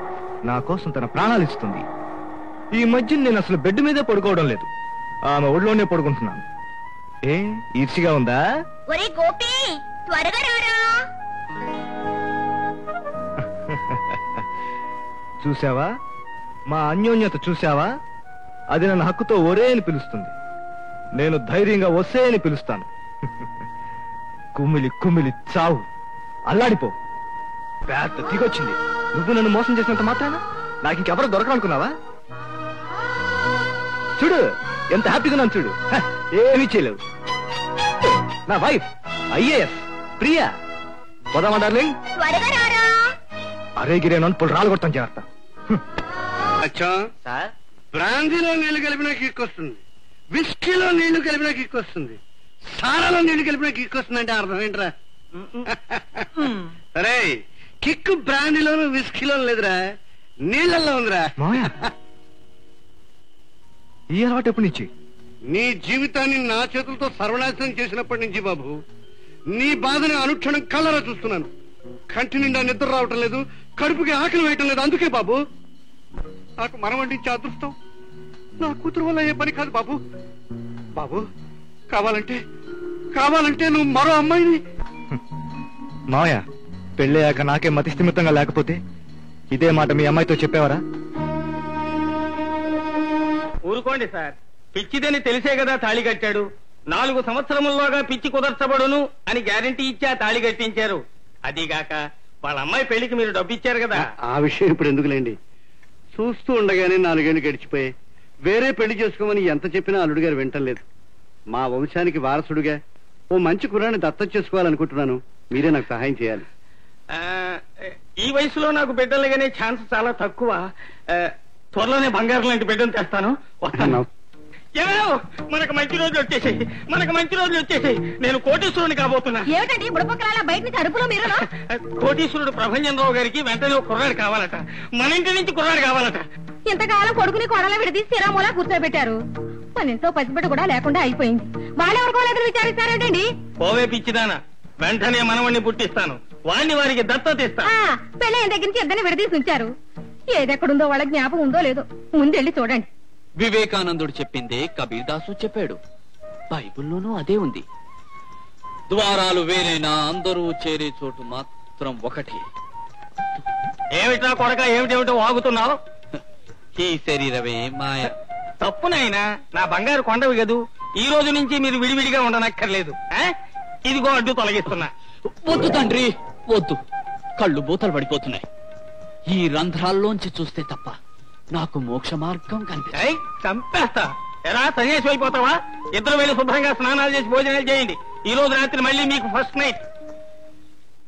నా కోసం తన ప్రాణాలు ఇస్తుంది. ఈ మధ్య నేను అసలు బెడ్ మీదే పడుకోవడం లేదు, ఆమె ఒళ్ళోనే పడుకుంటున్నాను. ఏ ఈర్చిగా ఉందా? ఒరే గోపి, త్వరగా రారా. చూసావా మా అన్యోన్యత? చూసావా? అది నన్ను హక్కుతో ఒరే అని పిలుస్తుంది, నేను ధైర్యంగా వసే అని పిలుస్తాను. కుమ్మిలి కుమ్మిలి చావు, అల్లాడిపో. పెద్ద దిగొచ్చింది. నువ్వు నన్ను మోసం చేసినంత మాత్రాన నాకు ఇంకెవరో దొరకనుకున్నావా? చూడు ఎంత హ్యాపీగా ఉన్నాను చూడు. ఏమీ చేయలేవు. నా వైఫ్ ఐఏఎస్ ప్రియా. పోదామా డార్లింగ్? త్వరగా అరే గిరేనో పుల్ రాలు కొడతాం జాగ్రత్త. అచ్చా సార్ బ్రాందీలో నీళ్లు కలిపినా కిక్ వస్తుంది, విస్కీలో నీళ్లు కలిపినా కిక్ వస్తుంది, సారాలో నీళ్లు కలిపినా కిక్ వస్తుంది అంటే అర్థం ఏంట్రా? సరే కిక్ బ్రాందీలోను విస్కీలో లేదురా, నీళ్లలో ఉందిరా. ఈ అలవాటు ఎప్పటి నుంచి? నీ జీవితాన్ని నా చేతులతో సర్వనాశనం చేసినప్పటి నుంచి బాబు. నీ బాధని అనుక్షణం కళ్ళరా చూస్తున్నాను. కంటి నిండా నిద్ర రావటం లేదు, కడుపుకి ఆకలి వేయటం లేదు. అందుకే బాబు నాకు మరం అంటించే అదృష్టం నా కూతురు వల్ల అయ్యే పని కాదు బాబు. బాబు కావాలంటే నువ్వు మరో అమ్మాయిని. మావయ్య పెళ్ళయ్యాక నాకే మతి స్థిమితంగా లేకపోతే ఇదే మాట మీ అమ్మాయితో చెప్పేవారా? ఊరుకోండి సార్, పిచ్చిదని తెలిసే కదా తాళి కట్టాడు. 4 సంవత్సరముల్లోగా పిచ్చి కుదర్చబడును అని గ్యారంటీ ఇచ్చా తాళి కట్టించారు. అదీగాక వాళ్ళ అమ్మాయి పెళ్లికి మీరు డబ్బు ఇచ్చారు కదా. ఆ విషయం ఇప్పుడు ఎందుకులేండి. చూస్తూ ఉండగానే 4 ఏళ్లు గడిచిపోయి వేరే పెళ్లి చేసుకోమని ఎంత చెప్పినా అల్లుడు గారు వింటలేదు. మా వంశానికి వారసుడుగా ఓ మంచి కుర్రాన్ని దత్తత చేసుకోవాలనుకుంటున్నాను. మీరే నాకు సహాయం చేయాలి. ఈ వయసులో నాకు బిడ్డలుగానే ఛాన్స్ చాలా తక్కువ. త్వరలోనే బంగారం లాంటి బిడ్డను తెస్తాను. వస్తాను. మనకు మంచి రోజులు వచ్చేసాయి. నేను కోటీశ్వరుని కాబోతున్నా. ఏమిటండి బుడపక్కల బయట నుంచి అరుపులో మీరు? కోటీశ్వరుడు ప్రభంజనరావు గారికి వెంటనే ఒక కుర్రాడు కావాలట. మన ఇంటి నుంచి కుర్రాడు కావాలట. ఇంతకాలం కొడుకుని కొడల విడదీసి సిరామూలా కూర్చోబెట్టారు. మన ఇంట్లో పసిబిడ్డ కూడా లేకుండా అయిపోయింది. వాళ్ళెవరికో ఎదురు విచారిస్తారేంటండి? పోవే పిచ్చిదానా, వెంటనే మనవణ్ణి పుట్టిస్తాను. వారికి దత్తత ఇస్తాను. పెళ్ళైన దగ్గర నుంచి ఇద్దరిని విడదీసి ఉంచారు. ఏదెక్కడుందో వాళ్ళ జ్ఞాపకం ఉందో లేదో ముందెళ్ళి చూడండి. వివేకానందుడు చెప్పిందే కబీర్దాసు చెప్పాడు. బైబిల్లోనూ అదే ఉంది. ద్వారాలు వేరైనా అందరూ చేరే చోటు మాత్రం ఒకటే. ఏమిటా కొడక, ఏమిటేమిటో వాగుతున్నావు? ఈ శరీరమే మాయ. తప్పునైనా నా బంగారు కొండవి కదూ. ఈ రోజు నుంచి మీరు విడివిడిగా ఉండనక్కర్లేదు. ఇదిగో అడ్డు తొలగిస్తున్నా. వద్దు తండ్రి వద్దు, కళ్ళు బూతలు పడిపోతున్నాయి. ఈ రంధ్రాల్లోంచి చూస్తే తప్ప నాకు మోక్ష మార్గం కనిపిస్తాయి. చంపేస్తా. ఎలా సన్యాసి అయిపోతావా? ఇద్దరు వెళ్ళి శుభ్రంగా స్నానాలు చేసి భోజనాలు చేయండి. ఈ రోజు రాత్రి మళ్ళీ మీకు ఫస్ట్ నైట్.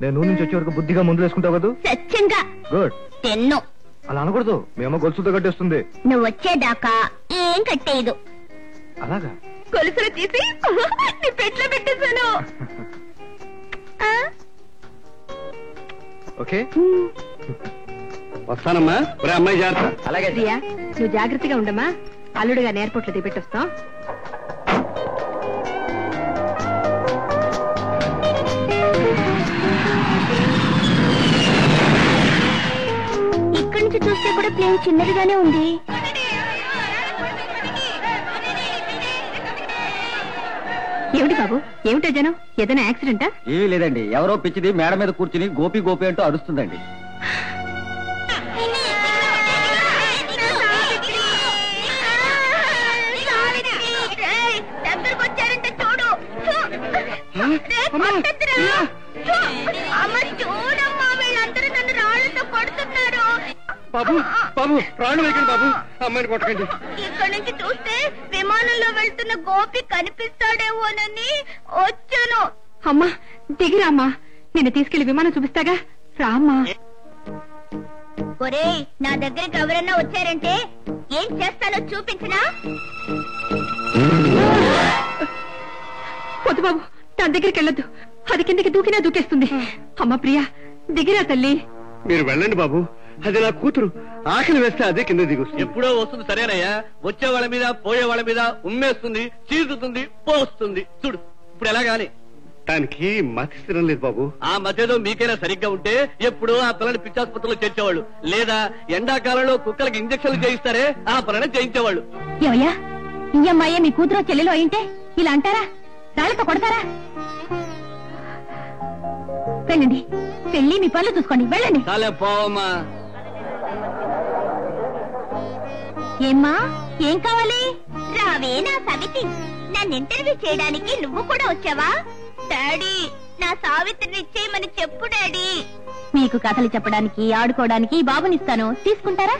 నేను ఊరి నుంచి వచ్చే వరకు బుద్ధిగా ముందు వేసుకుంటావు కదా? సత్యంగా గుడ్. తెన్ను అలా అనకూడదు, మేము గొలుసుతో కట్టేస్తుంది. నువ్వు వచ్చేదాకా ఏం కట్టేయదు. అలాగా? కొలుసులు తీసి నీ పెట్లో పెట్టేశాను. ఓకే వస్తానమ్మా. ఒరే అమ్మాయి జాగ్రత్త. అలాగే ప్రియా, నువ్వు జాగ్రత్తగా ఉండమ్మా. అల్లుడుగా ఎయిర్పోర్ట్లో దిగబెట్టొస్తాం. ఇక్కడి నుంచి చూస్తే కూడా ప్లేన్ చిన్నదిగానే ఉంది. ఏమిటి బాబు, ఏమిటో జనం? ఏదైనా యాక్సిడెంటా? ఏమీ లేదండి, ఎవరో పిచ్చిది మేడ మీద కూర్చుని గోపి గోపి అంటూ అరుస్తుందండి. దగ్గరకు వచ్చారంటే చూడు. అమ్మ చూడమ్మా, వీళ్ళందరూ నన్ను రాళ్లతో కొడుతున్నారు. బాబు ప్రాణం వేయకండి బాబు, అమ్మాయిని కొట్టకండి. ఇక్కడి నుంచి చూస్తే విమానంలో వెళ్తున్న గోపి కనిపిస్తాడేమోనని వచ్చాను. అమ్మా దిగిరామ్మా, నిన్ను తీసుకెళ్లి విమానం చూపిస్తాగా, రామ్మా. ఒరేయ్, నా దగ్గరికి ఎవరన్నా వచ్చారంటే ఏం చేస్తానో చూపించనా? వద్దు బాబు, దాని దగ్గరికి వెళ్ళొద్దు. అది కిందకి దూకినా దూకేస్తుంది. అమ్మ ప్రియా, దిగిరా తల్లి. మీరు వెళ్ళండి బాబు, అది నా కూతురు. ఆకలి వేస్తే అదే కింద దిగొస్తుంది. ఎప్పుడో వస్తుంది సరేనయ్యా. వచ్చే వాళ్ళ మీద పోయే వాళ్ళ మీద ఉమ్మేస్తుంది, చీరుతుంది, పోస్తుంది. చూడు ఇప్పుడు ఎలాగాని. దానికి మతి స్థిరం లేదు బాబు. ఆ మధ్యలో మీకైనా సరిగ్గా ఉంటే ఎప్పుడో ఆ పిల్లని పిచ్చాసుపత్రిలో చేర్చేవాళ్ళు, లేదా ఎండాకాలంలో కుక్కలకి ఇంజక్షన్లు చేయిస్తారే ఆ పని చేయించేవాళ్ళు. ఏమయ్యా, ఈ అమ్మాయి మీ కూతురు చెల్లెలు అయింటే ఇలా అంటారా? రాళ్ళతో కొడతారా? వెళ్ళండి, వెళ్ళి మీ పనులు చూసుకోండి. వెళ్ళండి. చాలే పోవమ్మా. ఏమ్మా, ఏం కావాలి? రావే నా సవితి, నన్ను ఇంటర్వ్యూ చేయడానికి నువ్వు కూడా వచ్చావా? డాడీ, నా సావిత్రిని ఇచ్చేయమని చెప్పు డాడీ. మీకు కథలు చెప్పడానికి ఆడుకోవడానికి ఈ బాబునిస్తాను, తీసుకుంటారా?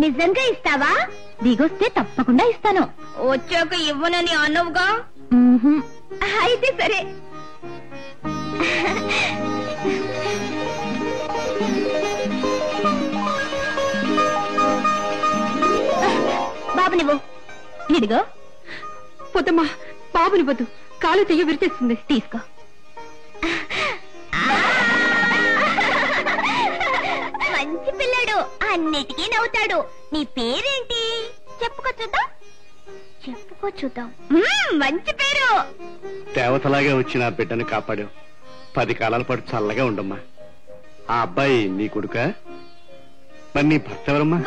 నిజంగా ఇస్తావా? దిగొస్తే తప్పకుండా ఇస్తాను. వచ్చాక ఇవ్వనని అన్నవుగా. అయితే సరే. ఇదిగో. పొద్దమ్మా, బాబుని వద్దు, కాలు చెయ్యి విరిచేస్తుంది. తీసుకో. మంచి పిల్లడు, అన్నిటికీ నవ్వుతాడు. నీ పేరేంటి? చెప్పుకో చూద్దాం. మంచి పేరు. దేవతలాగే వచ్చి నా బిడ్డను కాపాడావు. 10 కాలాల పాటు చల్లగా ఉండమ్మా. ఆ అబ్బాయి నీ కొడుకా? మరి నీ భర్త ఎవరమ్మా?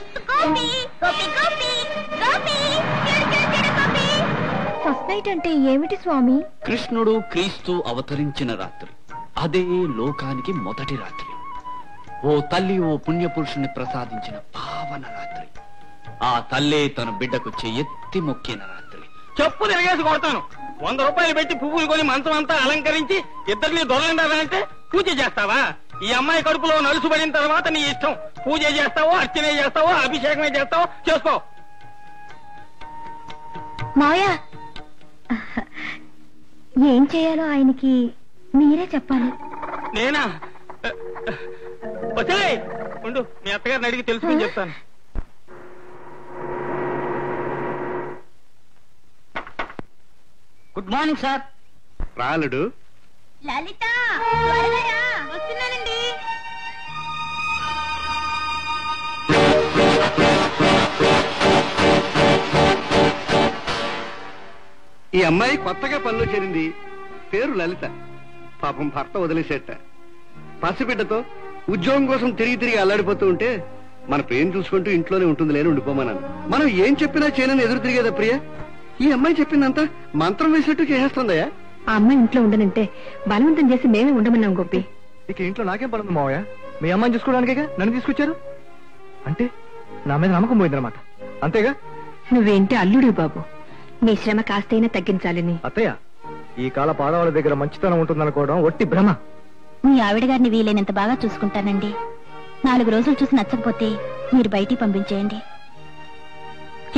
ఫస్ట్ నైట్ అంటే ఏమిటి స్వామి? కృష్ణుడు క్రీస్తు అవతరించిన రాత్రి, అదే లోకానికి మొదటి రాత్రి. ఓ తల్లి ఓ పుణ్యపురుషుని ప్రసాదించిన పావన రాత్రి. ఆ తల్లే తన బిడ్డకు చెయ్యెత్తి మొక్కిన రాత్రి. చెప్పు తిరగేసి కొడతాను. 100 రూపాయలు పెట్టి పువ్వులు కొని మంచం అంతా అలంకరించి ఇద్దరిని దొరలంటారంటే పూజ చేస్తావా? ఈ అమ్మాయి కడుపులో నలుసుబడిన తర్వాత నీ ఇష్టం. పూజ చేస్తావో, అర్చనే చేస్తావో, అభిషేకమే చేస్తావో చేసుకో. మావయ్య, ఏం చేయాలో ఆయనకి మీరే చెప్పాలి. నేనా? వచ్చే ఉండు, మీ అత్తగారిని అడిగి తెలుసుకుని చెప్తాను. Good morning sir. రాలుడు. లలిత, వస్తున్నానండి. ఈ అమ్మాయి కొత్తగా పనిలో చేరింది. పేరు లలిత. పాపం భర్త వదిలేసేట. పసిబిడ్డతో ఉద్యోగం కోసం తిరిగి అల్లాడిపోతూ ఉంటే మన ప్రేమ చూసుకుంటూ ఇంట్లోనే ఉంటుంది లేని ఉండిపోమన్నాను. మనం ఏం చెప్పినా చేయనని ఎదురు తిరిగేదా ప్రియ? ఈ అమ్మాయి చెప్పిందంతా మంత్రం వేసినట్టు చేసేస్తుందయ్యా. ఆ అమ్మాయి ఇంట్లో ఉండనంటే బలవంతం చేసి మేమే ఉండమన్నాం గోపి. ఇక ఇంట్లో నాకేం పడుతుంది మావయ్య? మీ అమ్మాయిని చూసుకోవడానికేగా నన్ను తీసుకొచ్చారు. అంటే నా మీద నమ్మకం పోయిందన్నమాట, అంతేగా? నువ్వేంటి అల్లుడు బాబు, నీ శ్రమ కాస్తైనా తగ్గించాలని. అత్తయ్య, ఈ కాల పాదవాళ్ళ దగ్గర మంచితనం ఉంటుందనుకోవడం ఒట్టి భ్రమ. మీ ఆవిడ గారిని వీలైనంత బాగా చూసుకుంటానండి. 4 రోజులు చూసి నచ్చకపోతే మీరు బయటికి పంపించేయండి.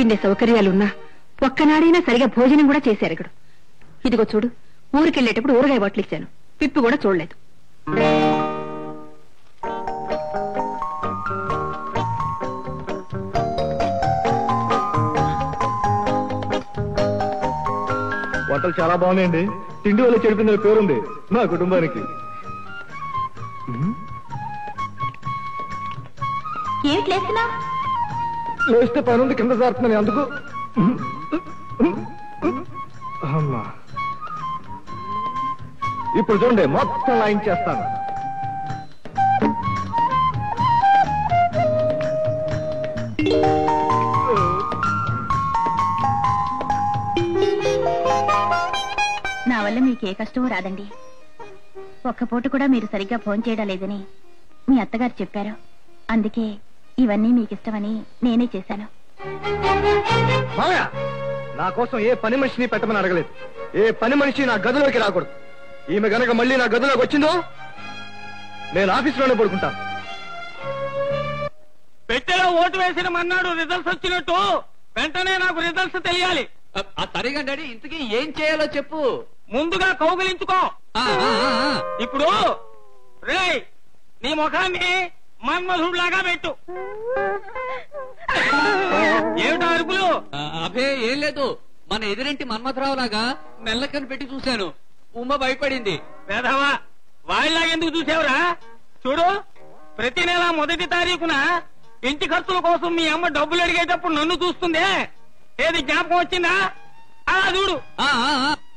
ఇన్ని సౌకర్యాలున్నా ఒక్కనాడైనా సరిగా భోజనం కూడా చేశారు. ఇదిగో చూడు, ఊరికెళ్ళేటప్పుడు ఊరగాయ బాటిల్ ఇచ్చాను, పిప్పు కూడా చూడలేదు. వంటలు చాలా బాగున్నాయండి. తిండి వల్ల చెడిపోయిన పేరుంది మా కుటుంబానికి. ఏమిటి లేస్తున్నా? లేస్తే పని ఉంది, కింద జారుతున్నాను. అందుకు అమ్మా, ఇప్పుడు చూడండి, మొత్తం లైన్ చేస్తాను. నా వల్ల మీకు ఏ కష్టమూ రాదండి. ఒక్క పూట కూడా మీరు సరిగ్గా ఫోన్ చేయడం లేదని మీ అత్తగారు చెప్పారు. అందుకే ఇవన్నీ మీకు ఇష్టమని నేనే చేశాను. మామయ్య, నా కోసం ఏ పని మనిషిని పెట్టమని అడగలేదు. ఏ పని మనిషి నా గదిలోకి రాకూడదు. ఈమె గనక మళ్ళీ నా గదిలోకి వచ్చిందో నేను ఆఫీసులోనే పడుకుంటాను. పెట్టెలో ఓటు వేసిన మన్నాడు రిజల్ట్స్ వచ్చినట్టు వెంటనే నాకు రిజల్ట్స్ తెలియాలి. సరిగా డాడీ, ఇంతకీ ఏం చేయాలో చెప్పు. ముందుగా కౌగిలించుకో. ఇప్పుడు రే, నీ ముఖాన్ని మన్మధుడిలాగా పెట్టు. ఏమిటా అరుపులు? అభే ఏం లేదు, మన ఎదురింటి మన్మథరావు లాగా మెల్లకని పెట్టి చూశాను. ఉమ్మ భయపడింది. వేధవా, వాళ్ళలాగెందుకు చూసావురా? చూడు, ప్రతి నెల 1వ తారీఖున ఇంటి ఖర్చుల కోసం మీ అమ్మ డబ్బులు అడిగేటప్పుడు నన్ను చూస్తుందే, ఏది జ్ఞాపకం వచ్చిందా? చూడు,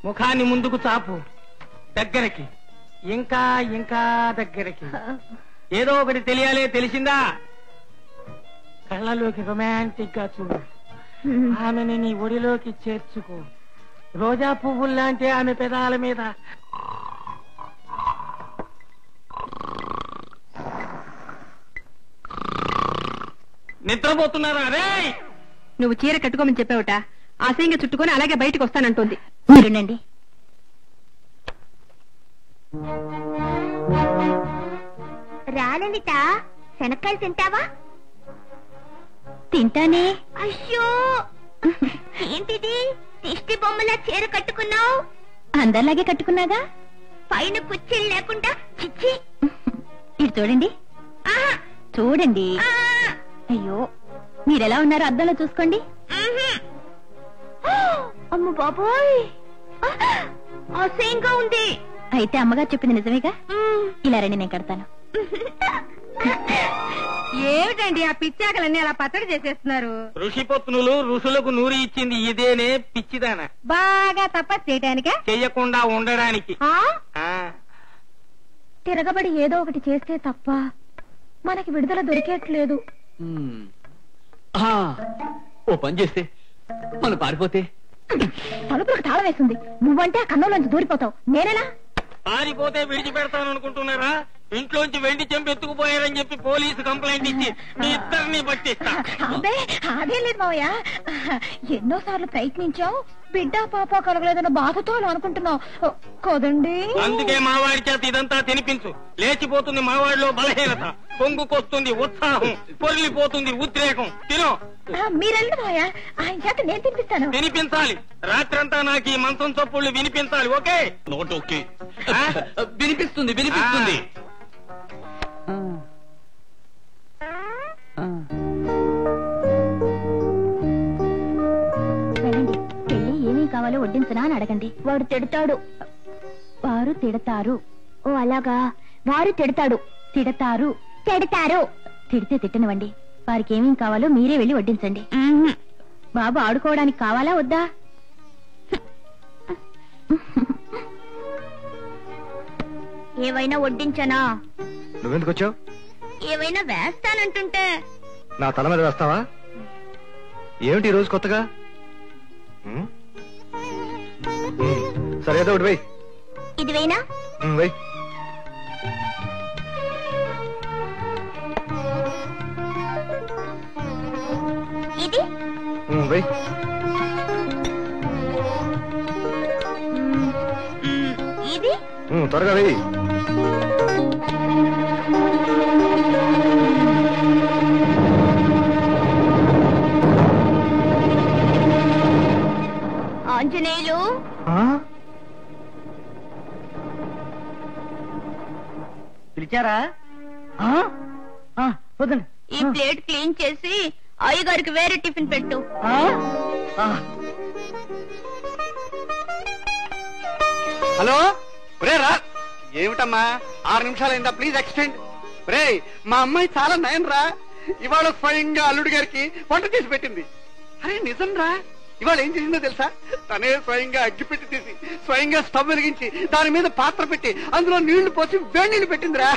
ముఖాన్ని ముందుకు చాపు, దగ్గరికి, ఇంకా ఇంకా దగ్గరికి. ఏదో ఒకటి తెలియాలే, తెలిసిందా? కళ్ళలోకి రొమాంటిక్ గా చూడు. ఆమెని నీ ఒడిలోకి చేర్చుకో. రోజా పువ్వుల్లాంటి ఆమె పెదాల మీద నిద్రపోతున్నారా? రే, నువ్వు చీర కట్టుకోమని చెప్పావుట, ఆశయంగా చుట్టుకొని అలాగే బయటకు వస్తానంటోంది. మీరుండండి. రా లలిత, శనక్కాయలు తింటావా? తింటానే. అయ్యో, ఏంటిది దిష్టి బొమ్మలా చీర కట్టుకున్నావు? అందరిలాగే కట్టుకున్నాగా. పైన కుచ్చిళ్ళు లేకుండా. చిచ్చి, ఇటు చూడండి, చూడండి. అయ్యో, మీరెలా ఉన్నారో అద్దంలో చూసుకోండి. అమ్మ బాబోయ్, అసహ్యంగా ఉంది. అయితే అమ్మగారు చెప్పింది నిజమేగా? ఇలా రండి, నేను కడతాను. ఏమిటండి ఆ పిచ్చాకలన్నీ అలా పచ్చడి చేసేస్తున్నారు? ఋషిపత్నులు ఋషులకు నూరి ఇచ్చింది ఇదేనే పిచ్చిదానా? బాగా తపస్సు చేయటానికా? చెయ్యకుండా ఉండడానికి. తిరగబడి ఏదో ఒకటి చేస్తే తప్ప మనకి విడుదల దొరికేట్లేదు. ఓ పని చేస్తే మనం పారిపోతే? తలుపులకు తాళం వేస్తుంది. నువ్వంటే ఆ కన్నంలోంచి దూరిపోతావు, నేనెలా? పారిపోతే విడిచిపెడతాను అనుకుంటున్నారా? ఇంట్లోంచి వెండి చెంపు ఎత్తుకుపోయారని చెప్పి పోలీసు కంప్లైంట్ ఇచ్చి మీ ఇద్దరిని పట్టిస్తా. అదే అదే లేదు మావయ్య, ఎన్నోసార్లు ప్రయత్నించావు, బిడ్డ పాప కలగలేదన్న బాధతో అలా అనుకుంటున్నావు కదండి. అందుకే మావాడి చేత ఇదంతా తినిపించు. లేచిపోతుంది మావాడిలో బలహీనత, పొంగుకొస్తుంది ఉత్సాహం, పొరిలిపోతుంది ఉద్రేకం. తినో. మీరెళ్ళండి మావయ్య, ఆయన చేత నేను తినిపిస్తాను. వినిపించాలి, రాత్రంతా నాకు ఈ మంచం చప్పుళ్ళు వినిపించాలి. ఓకే? ఓకే, వినిపిస్తుంది వినిపిస్తుంది. పెళ్లి ఏమీ కావాలో వడ్డించనా అని అడగండి. వాడు తిడతాడు. వారు తిడతారు. ఓ అలాగా, వారు తిడతాడు. తిడతారు తిడతారు. తిడితే తిట్టనివ్వండి. వారికి ఏమేం కావాలో మీరే వెళ్ళి వడ్డించండి. బాబు ఆడుకోవడానికి కావాలా వద్దా? ఏవైనా వడ్డించనా? నువ్వెందుకు వచ్చావు? ఏవైనా వేస్తానంటుంటే. నా తల మీద వేస్తావా? ఏమిటి ఈ రోజు కొత్తగా? సరే ఏదో ఒకటి వెయ్యి. ఇది వేయినా? వెయ్యి. ఇది వెయ్యి. ఇది త్వరగా వెయ్యి. ఆంజనేయులు, పిలిచారా? వద్దండి. ఈ ప్లేట్ క్లీన్ చేసి అయ్యగారికి వేరే టిఫిన్ పెట్టు. హలో రా. ఏమిటమ్మా 6 నిమిషాలైందా? Please extend. రే, మా అమ్మాయి చాలా నయం రా. ఇవాళ స్వయంగా అల్లుడి గారికి వంట చేసి పెట్టింది. అరే నిజం రా. ఇవాళ ఏం చేసిందో తెలుసా? తనే స్వయంగా అగ్గిపెట్టి తీసి స్వయంగా స్టవ్ వెలిగించి దాని మీద పాత్ర పెట్టి అందులో నీళ్లు పోసి వేడి నీళ్లు పెట్టిందిరా.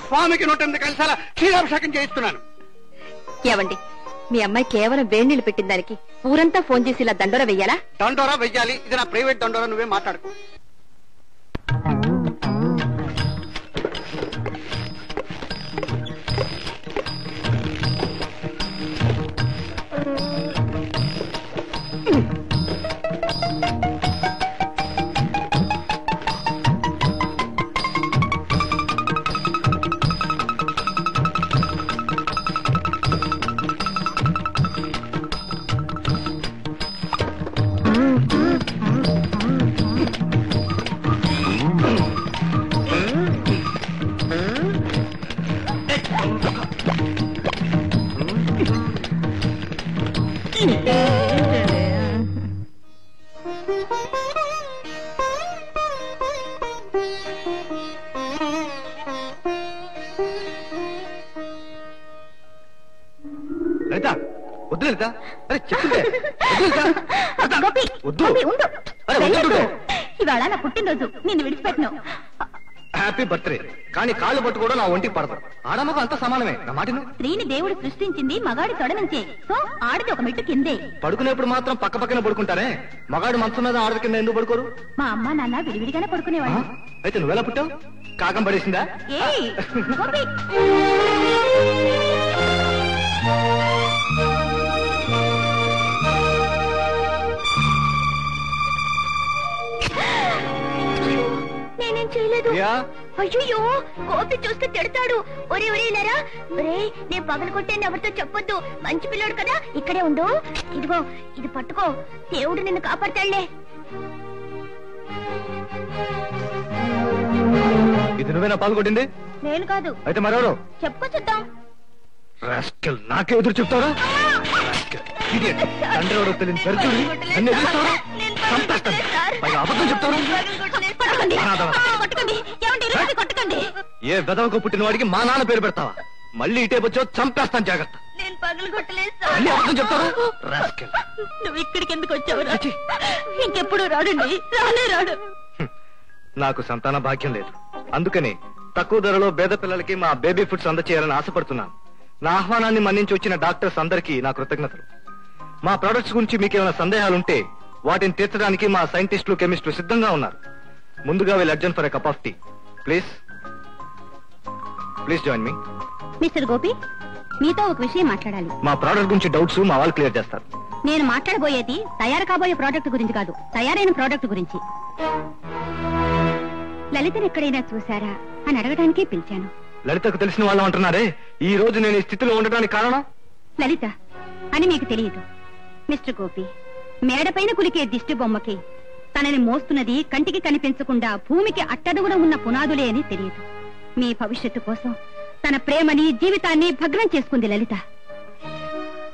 స్వామికి 108 కలశాల క్షీరాభిషేకం చేయిస్తున్నాను. ఏవండి, మీ అమ్మాయి కేవలం వేడి నీళ్లు పెట్టిన దానికి ఊరంతా ఫోన్ చేసి ఇలా దండోరా వెయ్యాలా? దండోరా వెయ్యాలి. ఇది నా ప్రైవేట్ దండోరా, నువ్వే మాట్లాడుకో. లలిత, వద్దు లలిత. అరే చెప్తుంటే వద్దు. ఇవాళ నా పుట్టినరోజు, నిన్ను విడిచిపెట్టను. Happy birthday. కానీ కాళ్ళు పట్టు కూడా నా ఒంటికి పడదు. ఆడమ్మకు అంత సమానమే. నా మాటను. స్త్రీని దేవుడు సృష్టించింది మగాడి తొడ నుంచే. సో ఆడిది ఒక మెట్టు కిందే. పడుకునేప్పుడు మాత్రం పక్క పక్కన పడుకుంటారే. మగాడు మంచం మీద ఆడది కింద ఎందుకు పడుకోరు? మా అమ్మ నాన్న విడివిడిగానే పడుకునేవాడు. అయితే నువ్వెలా పుట్టావు? కాకం పడేసిందా? నేనేం చేయలేదు. అయ్యో, కోపి చూస్తే తిడతాడు. ఒరే ఒరే లేరా, ఒరే నేను పగలు కొట్టాను ఎవరితో చెప్పొద్దు. మంచి పిల్లోడు కదా, ఇక్కడే ఉండు. ఇదిగో ఇది పట్టుకో, దేవుడు నిన్ను కాపాడతాడులే. ఇది నువ్వేనా పాలు కొట్టింది? నేను కాదు. అయితే మరెవరు? చెప్పుకో చూద్దాం. నాకే ఎదురు చెప్తారా? తండ్రి ఎవడో తెలియని పెరుచుడు నన్ను ఎదురుస్తావా? చంపేస్తాను. పైగా అబద్ధం చెప్తాను. ఏ బెదవకు పుట్టిన వాడికి మా నాన్న పేరు పెడతావా? మళ్ళీ ఇటే వచ్చో చంపేస్తాను, జాగ్రత్త. నేను పగలు కొట్టలేదు మళ్ళీ అబద్ధం చెప్తావా? రాస్కెల్. నువ్వు ఇక్కడికి ఎందుకు వచ్చావు? ఇంకెప్పుడు రాడండి, రానే రాడు. నాకు సంతాన భాగ్యం లేదు, అందుకని తక్కువ ధరలో పేద పిల్లలకి మా బేబీ ఫుడ్స్ అందచేయాలని ఆశపడుతున్నాను. నా ఆహ్వానాన్ని మన్నించి వచ్చిన డాక్టర్స్ అందరికీ నా కృతజ్ఞతలు. మా ప్రొడక్ట్స్ గురించి మీకు ఏమైనా సందేహాలుంటే వాటిని తీర్చడానికి మా సైంటిస్టులు కెమిస్టులు సిద్ధంగా ఉన్నారు. ముందుగా will urgent for a cup of tea please. Please join me. Mister Gopi, మీతో ఒక విషయం మాట్లాడాలి. మా ప్రోడక్ట్ గురించి డౌట్స్ మా వాళ్ళు క్లియర్ చేస్తారు. నేను మాట్లాడబోయేది తయారు కాబోయే ప్రోడక్ట్ గురించి కాదు, తయారైన ప్రోడక్ట్ గురించి. లలితను ఎక్కడైనా చూసారా అని అడగడానికే పిలిచాను. లలితకు తెలిసిన వాళ్ళు అంటున్నారే, ఈ రోజు నేను ఈ స్థితిలో ఉండడానికి కారణం లలిత అని మీకు తెలియదు. మిస్టర్ గోపి, మేడపైన కులికే దిష్టి బొమ్మకి తనని మోస్తున్నది కంటికి కనిపించకుండా భూమికి అట్టడుగున ఉన్న పునాదులే అని తెలియదు. మీ భవిష్యత్తు కోసం తన ప్రేమని జీవితాన్ని భగ్నం చేసుకుంది లలిత.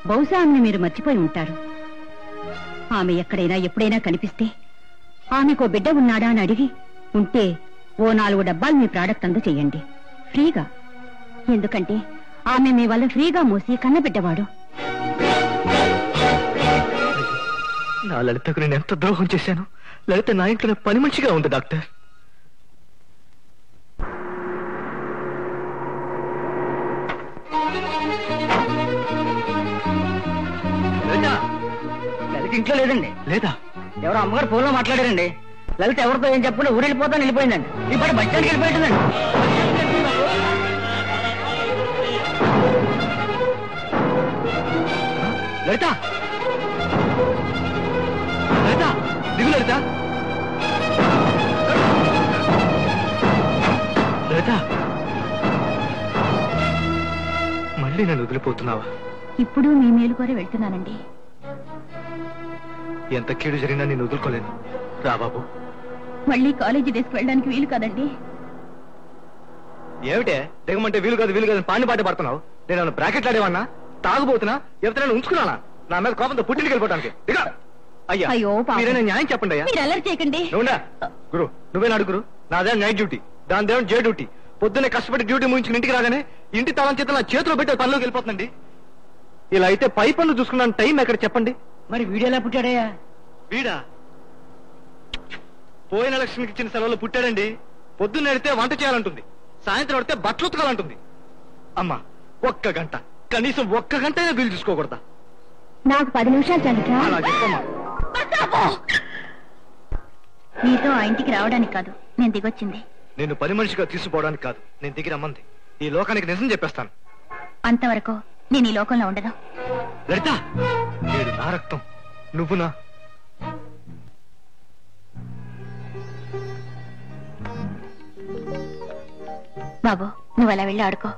బహుశా ఆమెను మీరు మర్చిపోయి ఉంటారు. ఆమె ఎక్కడైనా ఎప్పుడైనా కనిపిస్తే ఆమెకో బిడ్డ ఉన్నాడా అని అడిగి ఉంటే ఓ 4 డబ్బాలు మీ ప్రాడక్ట్ అందచేయండి ఫ్రీగా. ఎందుకంటే ఆమె మీ వల్ల ఫ్రీగా మోసి కన్నబిడ్డవాడు. నా లలితకు నేను ఎంత ద్రోహం చేశాను. లలిత నా ఇంట్లో పని మంచిగా ఉంది డాక్టర్. లలిత ఇంట్లో లేదండి. లేదా? ఎవరో అమ్మగారు ఫోన్ లో మాట్లాడారండి. లలిత ఎవరితో ఏం చెప్పకుండా ఊరు వెళ్ళిపోతాను వెళ్ళిపోయిందండి. ఈ పాటి బస్ స్టాండ్కి వెళ్ళిపోయిందండి. లలిత, లలిత, దిగు లలిత. లలిత, మళ్ళీ నన్ను వదిలిపోతున్నావా? ఇప్పుడు మీ మేలు కోరి వెళ్తున్నానండి. ఎంత కీడు జరిగినా నేను వదులుకోలేను. రా బాబు. మళ్ళీ కాలేజీ డేస్కి వెళ్ళడానికి వీలు కాదండి. ఏమిటే దిగమంటే వీలు కాదు వీలు కాదు పాండి పాట పడుతున్నావు? నేను బ్రాకెట్లు ఆడేవన్నా? తాగుబోతున్నా? ఎవరైనా ఉంచుకున్నానా? నా మీద కోపంతో పుట్టింటికి వెళ్ళిపోవడానికి? దిగా. అయ్యా, అయ్యో పాపం. మీరైనా న్యాయం చెప్పండి అయ్యా. మీరు అల్లరి చేయకండి. నువ్వుండా గురు, నువ్వేనా అడుగురు? నాదే నైట్ డ్యూటీ, దాని దేవుడు జే డ్యూటీ. పొద్దున్నే కష్టపడి డ్యూటీ ముగించుకుని ఇంటికి రాగానే ఇంటి తాళం చేత నా చేతిలో పెట్టి పనిలోకి వెళ్ళిపోతుందండి. ఇలా అయితే పై పనులు చూసుకున్నాను టైం ఎక్కడ చెప్పండి? మరి వీడు ఎలా పుట్టాడయ్యా? వీడా పోయిన ఎలక్షన్కి ఇచ్చిన సెలవులు పుట్టాడండి. పొద్దున్న ఎడితే వంట చేయాలంటుంది, సాయంత్రం ఎడితే బట్టలు ఉతకాలంటుంది. అమ్మా, ఒక్క గంట, కనీసం ఒక్క గంట అయినా వీలు చూసుకోకూడదా? నాకు 10 నిమిషాలు చాలుగా. అలా చెప్పమ్మా. మీతో ఆ ఇంటికి రావడానికి కాదు నేను దిగొచ్చింది. నేను పని మనిషిగా తీసుకోవడానికి కాదు నేను దిగి రమ్మంది. ఈ లోకానికి నిజం చెప్పేస్తాను. అంతవరకు నేను ఈ లోకంలో ఉండను. లలిత, వీడు నా రక్తం, నువ్వు నా. బాబు, నువ్వు అలా వెళ్ళి ఆడుకో.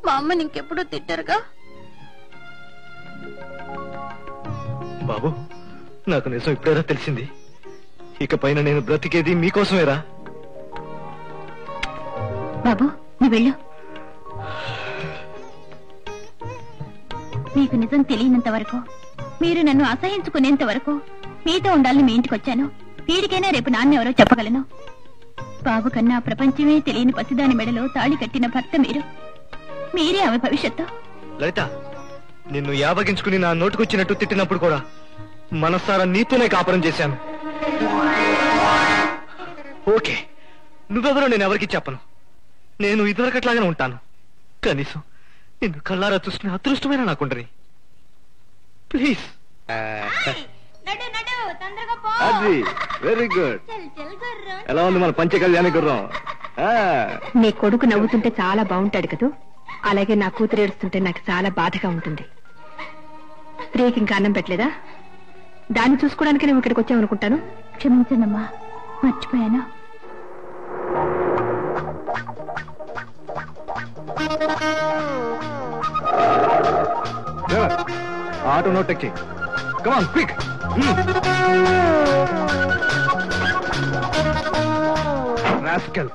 మా అమ్మని ఇంకెప్పుడు తిట్టారుగా. బాబు, నాకు నిజం ఇప్పుడేరా తెలిసింది. ఇక పైన నేను బ్రతికేది మీకోసమేరా. బాబు, నువ్వు వెళ్ళు. మీకు నిజం తెలియనంత వరకు, మీరు నన్ను అసహించుకునేంత వరకు మీతో ఉండాలని మీ ఇంటికి వచ్చాను. వీడికైనా రేపు నాన్నెవరో చెప్పగలను. బాబు కన్నా ప్రపంచమే తెలియని పసిదాని మెడలో తాళి కట్టిన భర్త మీరు. మీరే ఆమె భవిష్యత్తు. లలిత, నిన్ను యావగించుకుని నా నోటుకొచ్చినట్టు తిట్టినప్పుడు కూడా మనసారా నీతోనే కాపురం చేశాను. ఓకే, నువ్వెవరో నేను ఎవరికి చెప్పను. నేను ఇదివరకట్లాగానే ఉంటాను. కనీసం నిన్ను కళ్ళారా చూసుకునే అదృష్టమైన నాకుండని. ప్లీజ్. అది వెరీ గుడ్. ఎలా ఉంది మన పంచ కళ్యాణి గుర్రం? నీ కొడుకు నవ్వుతుంటే చాలా బాగుంటాడు కదూ. అలాగే నా కూతురు ఏడుస్తుంటే నాకు చాలా బాధగా ఉంటుంది. స్త్రీకి ఇంకా అన్నం పెట్టలేదా? దాన్ని చూసుకోవడానికి నువ్వు ఇక్కడికి వచ్చావనుకుంటాను. క్షమించండమ్మా, మర్చిపోయాను. ఆటో నోట్ టెక్ చేయి. Come on quick. రాస్కెల్,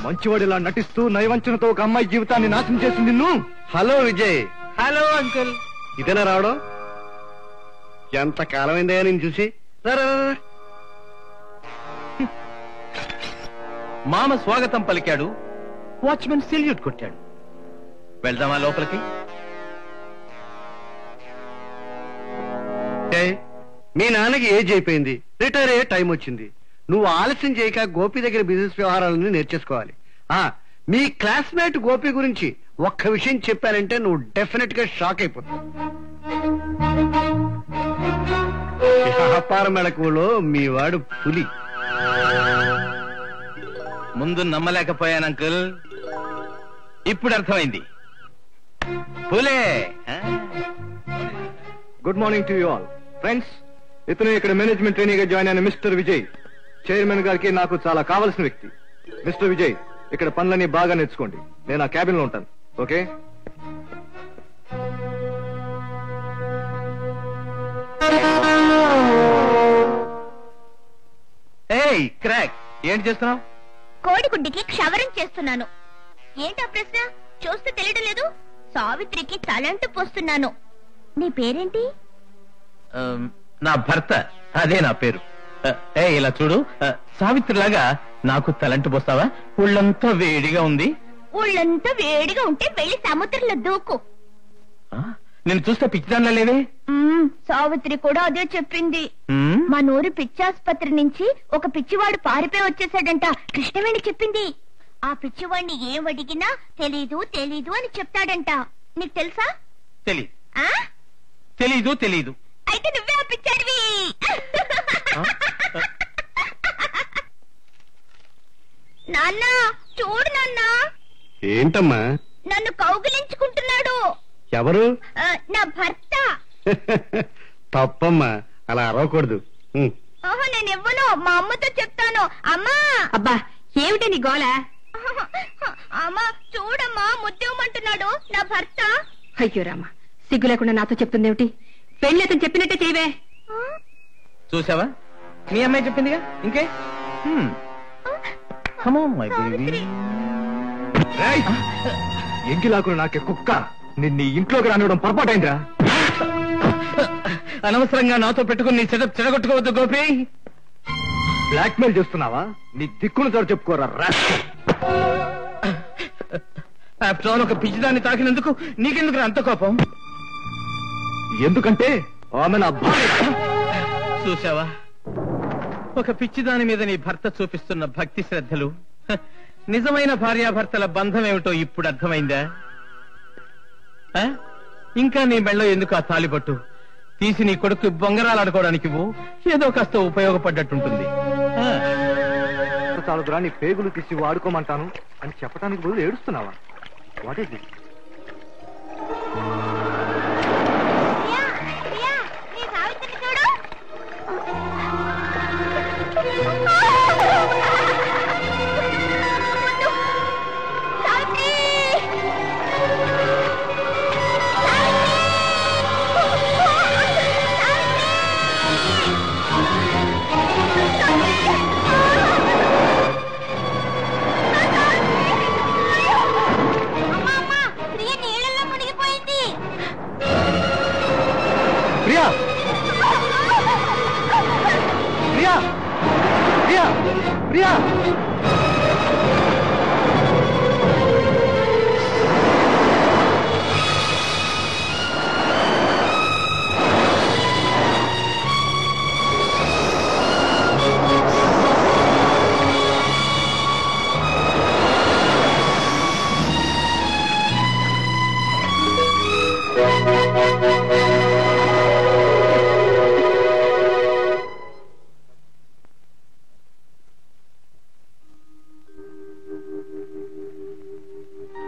మంచివాడిలా నటిస్తూ నయవంచనతో ఒక అమ్మాయి జీవితాన్ని నాశనం చేసింది నువ్వు. హలో విజయ్. Hello uncle. ఇదేనా రావడం? ఎంత కాలమైందయ్యా నేను చూసి. మామ స్వాగతం పలికాడు, వాచ్మెన్ సెల్యూట్ కొట్టాడు. వెళ్దామా లోపలికి? మీ నాన్నకి ఏజ్ అయిపోయింది, రిటైర్ అయ్యే టైం వచ్చింది. నువ్వు ఆలస్యం చేయక గోపి దగ్గర బిజినెస్ వ్యవహారాలన్నీ నేర్చేసుకోవాలి. మీ క్లాస్మేట్ గోపి గురించి ఒక్క విషయం చెప్పానంటే నువ్వు డెఫినెట్ గా షాక్ అయిపోతావు. వ్యాపార మెళకువలో మీ వాడు పులి. ముందు నమ్మలేకపోయాను అంకుల్, ఇప్పుడు అర్థమైంది. Phule. Good morning to you all friends. ఇతను ఇక్కడ మేనేజ్మెంట్ ట్రైనీగా జాయిన్ అయిన మిస్టర్ విజయ్. చైర్మన్ గారికి నాకు చాలా కావాల్సిన వ్యక్తి. మిస్టర్ విజయ్, ఇక్కడ పనులన్నీ బాగా నేర్చుకోండి. నేను ఆ క్యాబిన్ లో ఉంటాను. ఓకే? ఏయ్ క్రాక్, ఏంటి చేస్తున్నావు? కోడిగుడ్డికి క్షవరం చేస్తున్నాను. ఏంటా ప్రశ్న? చూస్తే తెలియడం లేదు. సావిత్రికి తలంటు పోస్తున్నాను. నీ పేరేంటి? నా భర్త, అదే నా పేరు. ఇలా చూడు, సావిత్రిలాగా నాకు తలంటు పోస్తావా? ఒళ్ళంతా వేడిగా ఉంది. ఊళ్ళంతా వేడిగా ఉంటే వెళ్ళి సముద్రంలో దూకు. నేను చూస్తే పిచ్చిదాన్లా లేవే. సావిత్రి కూడా అదే చెప్పింది. మా నూరు పిచ్చాసుపత్రి నుంచి ఒక పిచ్చివాడు పారిపోయి వచ్చేసాడంట. కృష్ణవేణి చెప్పింది. ఆ పిచ్చివాడిని ఏం అడిగినా తెలీదు తెలీదు అని చెప్తాడంట. నీకు తెలుసా? తెలీదు తెలీదు. అయితే నువ్వే ఆ పిచ్చాడివి. నాన్న చూడు నాన్న. ఏంటమ్మా? నన్ను కౌగిలించుకుంటున్నాడు. ఎవరు? నా భర్త. తప్పమ్మా, అలా అరవకూడదు. నేనివ్వను, మా అమ్మతో చెప్తాను. అమ్మా. అబ్బా ఏమిటి నీ గోల? అమ్మా చూడమ్మా, ముద్దేమంటున్నాడు నా భర్త. అయ్యో రామా, సిగ్గు లేకుండా నాతో చెప్తుందేమిటి? పెళ్లి అతను చెప్పినట్టే చేయవే. చూసావా, మీ అమ్మాయి చెప్పిందిగా. ఇంకే ఎంకిలాకులు నాకే కుక్క. నిన్ను ఇంట్లోకి రానివ్వడం పొరపాటైందిరా. అనవసరంగా నాతో పెట్టుకుని నీ సెటప్ చెడగొట్టుకోవద్దు గోపి. బ్లాక్ మెయిల్ చేస్తున్నావా? నీ దిక్కును సార్ చెప్పుకోరా. ఒక పిచ్చిదాన్ని తాకినందుకు నీకెందుకు అంత కోపం? ఎందుకంటే ఆమె నా భార్య. చూసావా, ఒక పిచ్చిదాని మీద నీ భర్త చూపిస్తున్న భక్తి శ్రద్ధలు. నిజమైన భార్యాభర్తల బంధం ఏమిటో ఇప్పుడు అర్థమైందా? ఇంకా నీ మెళ్ళో ఎందుకు ఆ తాలిపట్టు? తీసి నీ కొడుకు బొంగరాలు ఆడుకోవడానికి ఏదో కాస్త ఉపయోగపడ్డట్టుంటుంది. చాలుదురా, నీ పేగులు తీసి వాడుకోమంటాను అని చెప్పడానికి బదులు ఏడుస్తున్నావా? What is this? Priya, Priya, Priya, Priya.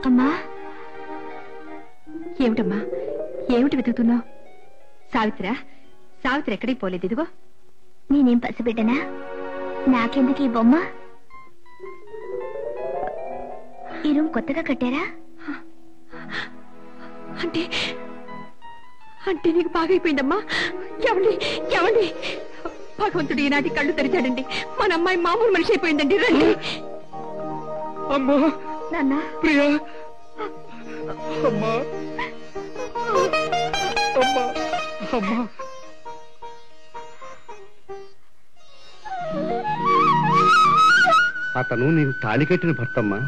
అమ్మా, ఏమిటమ్మా, ఏమిటి వెతుకుతున్నావు? సావిత్రా, సావిత్రి ఎక్కడికి పోలేదు. ఇదిగో. నేనేం పసిబిడ్డనా? నాకెందుకు ఈ బొమ్మ? ఈ రూమ్ కొత్తగా కట్టారా? అంటే అంటే నీకు బాగైపోయిందమ్మా. ఎవండి ఎవండి, భగవంతుడు ఈనాటి కళ్ళు తెరిచాడండి. మన అమ్మాయి మామూలు మనిషి అయిపోయిందండి. రండి. అమ్మా, నాన్న, ప్రియా, అమ్మా, అమ్మా, అమ్మా, అతను నేను తాళి కట్టిన భర్తమ్మా.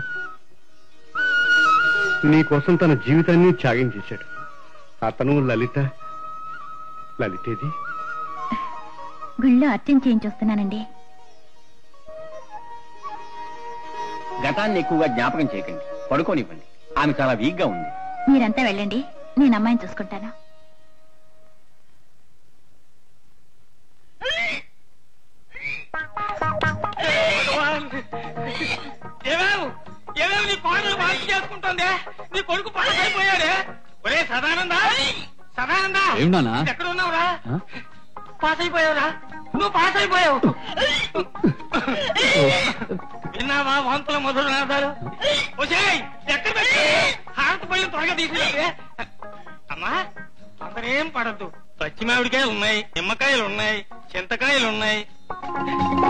నీకోసం తన జీవితాన్ని త్యాగం చేశాడు. అతను లలితేది గుళ్ళో అర్చన చేయించొస్తున్నానండి. గతాన్ని ఎక్కువగా జ్ఞాపకం చేయకండి, పడుకోనివ్వండి. ఆమె చాలా వీక్ గా ఉంది. మీరంతా వెళ్ళండి, నేను అమ్మాయిని చూసుకుంటాను. ఏమేమి నీ కోడలు మార్పు చేసుకుంటుందే? నీ కొడుకు పాసైపోయాడే? ఒరే సదానందా, ఎక్కడ ఉన్నావురా? పాస్ అయిపోయావురా, నువ్వు పాస్ అయిపోయావు. విన్నావా వాంతుల మధుర నాదాలు? వచ్చాయి ఎక్కడ పెట్టి హారతి పళ్ళు త్వరగా తీసుకెళ్తే. అమ్మా తొందరేం పడద్దు. పచ్చిమామిడికాయలు ఉన్నాయి, నిమ్మకాయలు ఉన్నాయి, చింతకాయలు ఉన్నాయి.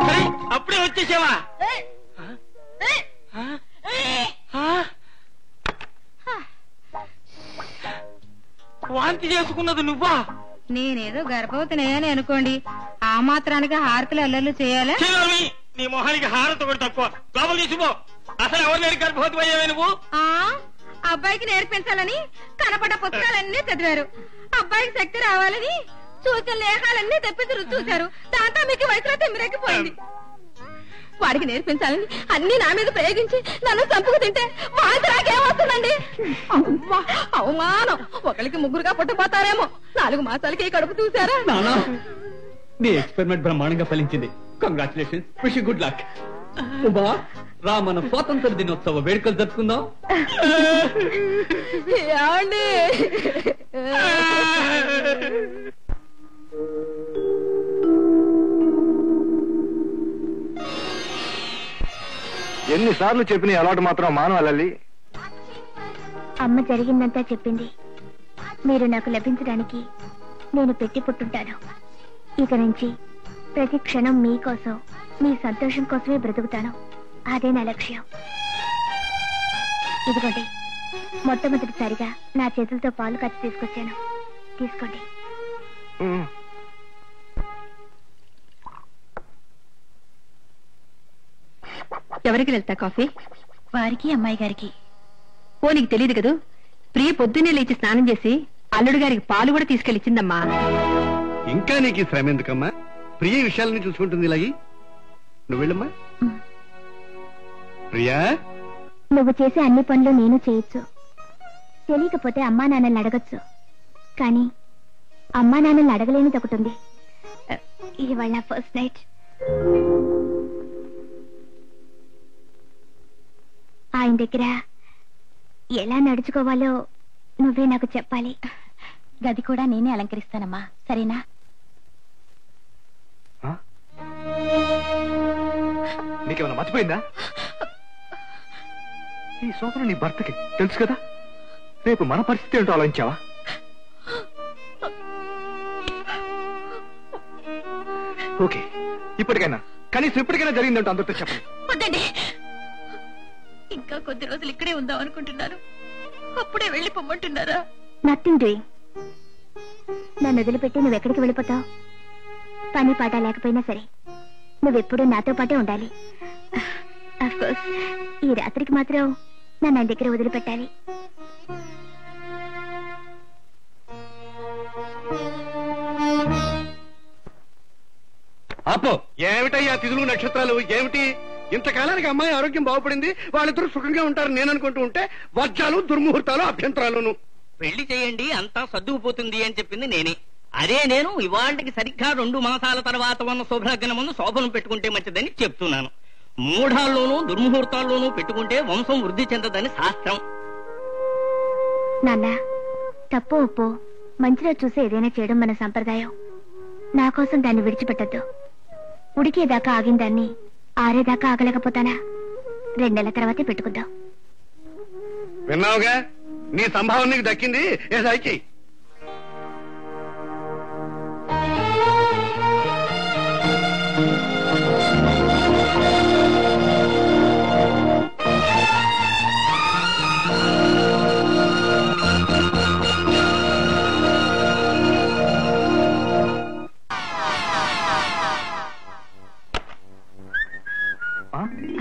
సరే అప్పుడే వచ్చేసావా? వాంతి చేసుకున్నది నువ్వా? నేనేదో గర్భవతినే అని అనుకోండి, ఆ మాత్రానికి హారతులు అల్లర్లు చేయాలా? నీ మొహానికి హారత ఒకటి తక్కువ. లోపల తీసుకో. అసలు ఎవరు లేని గర్భవతి అయ్యావే నువ్వు? అబ్బాయికి నేర్పించాలని కనపడ్డ పుస్తకాలన్నీ చదివారు. అబ్బాయికి శక్తి రావాలని సూచన లేఖాలన్నీ తెప్పించి రుచి చూశారు. దాంతో మీకు వయసులో తిమ్మిరెక్కిపోయింది. వాడికి నేర్పించాలని అన్ని నా మీద ప్రయోగించి నన్ను చంపుకు తింటే వాంతి నాకేమవుతుందండి? అవమానం. ఒకరికి ముగ్గురుగా పుట్టపోతారేమో. 4 మాసాలకి కడుపు చూసారా? నీ ఎక్స్పెరిమెంట్ బ్రహ్మాండంగా ఫలించింది. Congratulations, wish you good luck. Uma రా, మన స్వాతంత్ర దినోత్సవ వేడుకలు జరుపుకుందాం. ఏమండి? ఎన్నిసార్లు చెప్పిన అలవాటు మాత్రం మానవాళ్ళి. అమ్మ జరిగిందంతా చెప్పింది. మీరు నాకు లభించడానికి నేను పెట్టి పుట్టుంటాను. ఇక నుంచి ప్రతి క్షణం మీకోసం, మీ సంతోషం కోసమే బ్రతుకుతాను. అదే నా లక్ష్యం. ఇదిగోండి, మొట్టమొదటిసారిగా నా చేతులతో పాలు కచ్చి తీసుకొచ్చాను. తీసుకోండి. ఎవరికి వెళ్తా కాఫీ? వారికి, అమ్మాయి గారికి. ఓ నీకు తెలియదు కదూ, ప్రియ పొద్దున్నే లేచి స్నానం చేసి అల్లుడు గారికి పాలు కూడా తీసుకెళ్ళిచ్చిందమ్మా. ఇంకా నీకు ఈ శ్రమ ఎందుకమ్మా? ప్రియ విషయాలని చూసుకుంటుంది. ఇలాగి నువ్వు వెళ్ళమ్మా. ప్రియా, నువ్వు చేసే అన్ని పనులు నేను చేయొచ్చు. తెలియకపోతే అమ్మా నాన్నల్ని అడగచ్చు. కానీ అమ్మా నాన్నల్ని అడగలేనిది ఒకటి ఉంది. ఇవాళ ఫస్ట్ నైట్. ఆయన దగ్గర ఎలా నడుచుకోవాలో నువ్వే నాకు చెప్పాలి. గది కూడా నేనే అలంకరిస్తానమ్మా, సరేనా? నీకేమైనా మర్చిపోయిందా? ఈ సోదరు నీ భర్తకి తెలుసు కదా. రేపు మన పరిస్థితి ఏంటో ఆలోచించావా? ఓకే, ఇప్పటికైనా కనీసం ఇప్పటికైనా జరిగిందంటో అందరితో చెప్పండి. వద్దండి, ఇంకా కొద్ది రోజులు ఇక్కడే ఉందాం అనుకుంటున్నాను. అప్పుడే వెళ్ళి పొమ్మంటున్నారా? Nothing doing. నన్ను వదిలిపెట్టి నువ్వెక్కడికి వెళ్ళిపోతావు? పని పాట లేకపోయినా సరే నువ్వెప్పుడూ నాతో పాటే ఉండాలి. అఫ్ కోర్స్ ఈ రాత్రికి మాత్రం నన్ను ఆయన దగ్గర వదిలిపెట్టాలి. అప్పో, ఏమిటయ్యా తిథులు నక్షత్రాలు ఏమిటి? ఇంతకాలానికి అమ్మాయి ఆరోగ్యం బాగుపడింది, వాళ్ళిద్దరూ సుఖంగా ఉంటారు నేను అనుకుంటూ ఉంటే వర్జాలు, దుర్ముహూర్తాలు, అభ్యంతరాలును. పెళ్లి చేయండి అంతా సర్దుకుపోతుంది అని చెప్పింది నేనే. అదే నేను ఇవాళకి సరిగ్గా 2 మాసాల తర్వాత ఉన్న శుభలగ్న ముందు శోభనం పెట్టుకుంటే మంచిదని చెప్తున్నాను. మూఢాల్లోనూ దుర్ముహూర్తాల్లోనూ పెట్టుకుంటే వంశం వృద్ధి చెందదని శాస్త్రం. నాన్న, తప్పు ఉప్పు మంచిలో చూసి ఏదైనా చేయడం మన సంప్రదాయం. నా కోసం దాన్ని విడిచిపెట్టద్దు. ఉడికేదాకా ఆగిన దాన్ని ఆరేదాకా ఆగలేకపోతానా? 2 నెలల తర్వాతే పెట్టుకుందాం. విన్నావుగా, నీ సంభావన నీకు దక్కింది. ఏ సాయికి